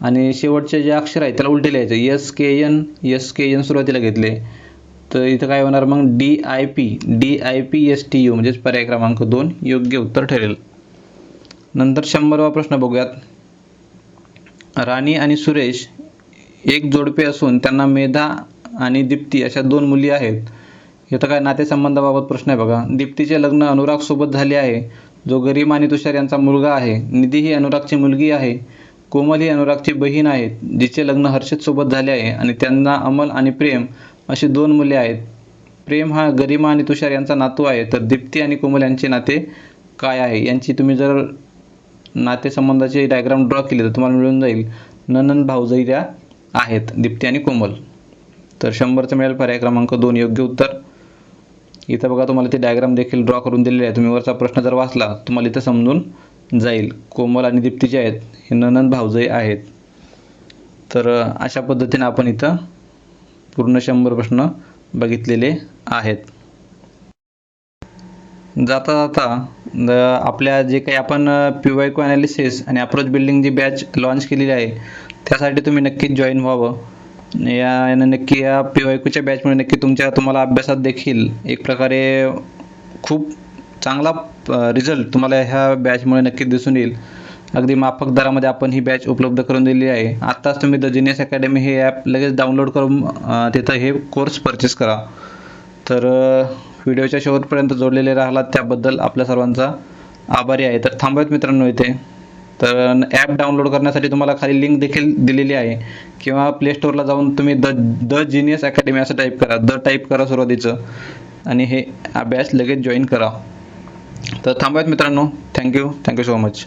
आणि शेवटचे जे अक्षर आहे त्याला उलटे लिहायचं. SKN सुरुवातीला घेतले तर इथं काय होणार मग DIP STU म्हणजेच पर्याय क्रमांक 2 योग्य उत्तर ठरेल. नंतर 100वा प्रश्न बघूयात. राणी आणि सुरेश एक जोडपे असून त्यांना मेधा आणि दीप्ती अशा 2 मुली आहेत. इथं काय नातेसंबंधाबाबत प्रश्न आहे बघा. दीप्तीचे लग्न अनुराग सोबत झाले आहे, जो गरिमा आणि तुषार यांचा मुलगा आहे. निधी ही अनुरागची मुलगी आहे. कोमल ही अनुरागची बहीण आहे, जिचे लग्न हर्षित सोबत झाले आहे आणि त्यांना अमल आणि प्रेम अशी 2 मुले आहेत. प्रेम हा गरिमा आणि तुषार यांचा नातू आहे. तर दीप्ती आणि कोमल यांचे नाते काय आहे? यांची तुम्ही जर नातेसंबंधाची डायग्राम ड्रॉ केली तर तुम्हाला मिळून जाईल. नणंद भाऊजाई त्या आहेत दीप्ती आणि कोमल. तर 100चं मिळेल पर्याय क्रमांक 2 योग्य उत्तर. इथं बघा तुम्हाला ती डायग्राम देखील ड्रॉ करून दिलेली आहे. तुम्ही वरचा प्रश्न जर वाचला तुम्हाला इथं समजून जाईल. कोमल आणि दीप्ती जे आहेत हे नणंद भाऊजाई आहेत. तर अशा पद्धतीने आपण इथं पूर्ण 100 प्रश्न बघितलेले आहेत. जाता जाता आपल्या जे काही आपण PYQ ॲनालिसिस आणि अप्रोच बिल्डिंग जी बॅच लॉन्च केलेली आहे त्यासाठी तुम्ही नक्कीच जॉईन व्हावं. नक्की या PYQच्या बॅचमुळे नक्की तुम्हाला अभ्यासात देखील एक प्रकारे खूप चांगला रिझल्ट तुम्हाला ह्या बॅचमुळे नक्कीच दिसून येईल. अगदी माफक दरामध्ये आपण ही बॅच उपलब्ध करून दिलेली आहे. आत्ताच तुम्ही द जीनियस अकॅडमी हे ॲप लगेच डाउनलोड करून तिथं हे कोर्स परचेस करा. तर व्हिडिओच्या शेवटपर्यंत जोडलेले राहिलात त्याबद्दल आपल्या सर्वांचा आभारी आहे. तर थांबूयात मित्रांनो इथे. तर ॲप डाउनलोड करण्यासाठी तुम्हाला खाली लिंक देखील दिलेली आहे किंवा प्ले स्टोअरला जाऊन तुम्ही द जीनियस अकॅडमी असं टाईप करा. टाईप करा सुरुवातीचं आणि हे बॅच लगेच जॉईन करा. तर थांबूयात मित्रांनो. Thank you so much.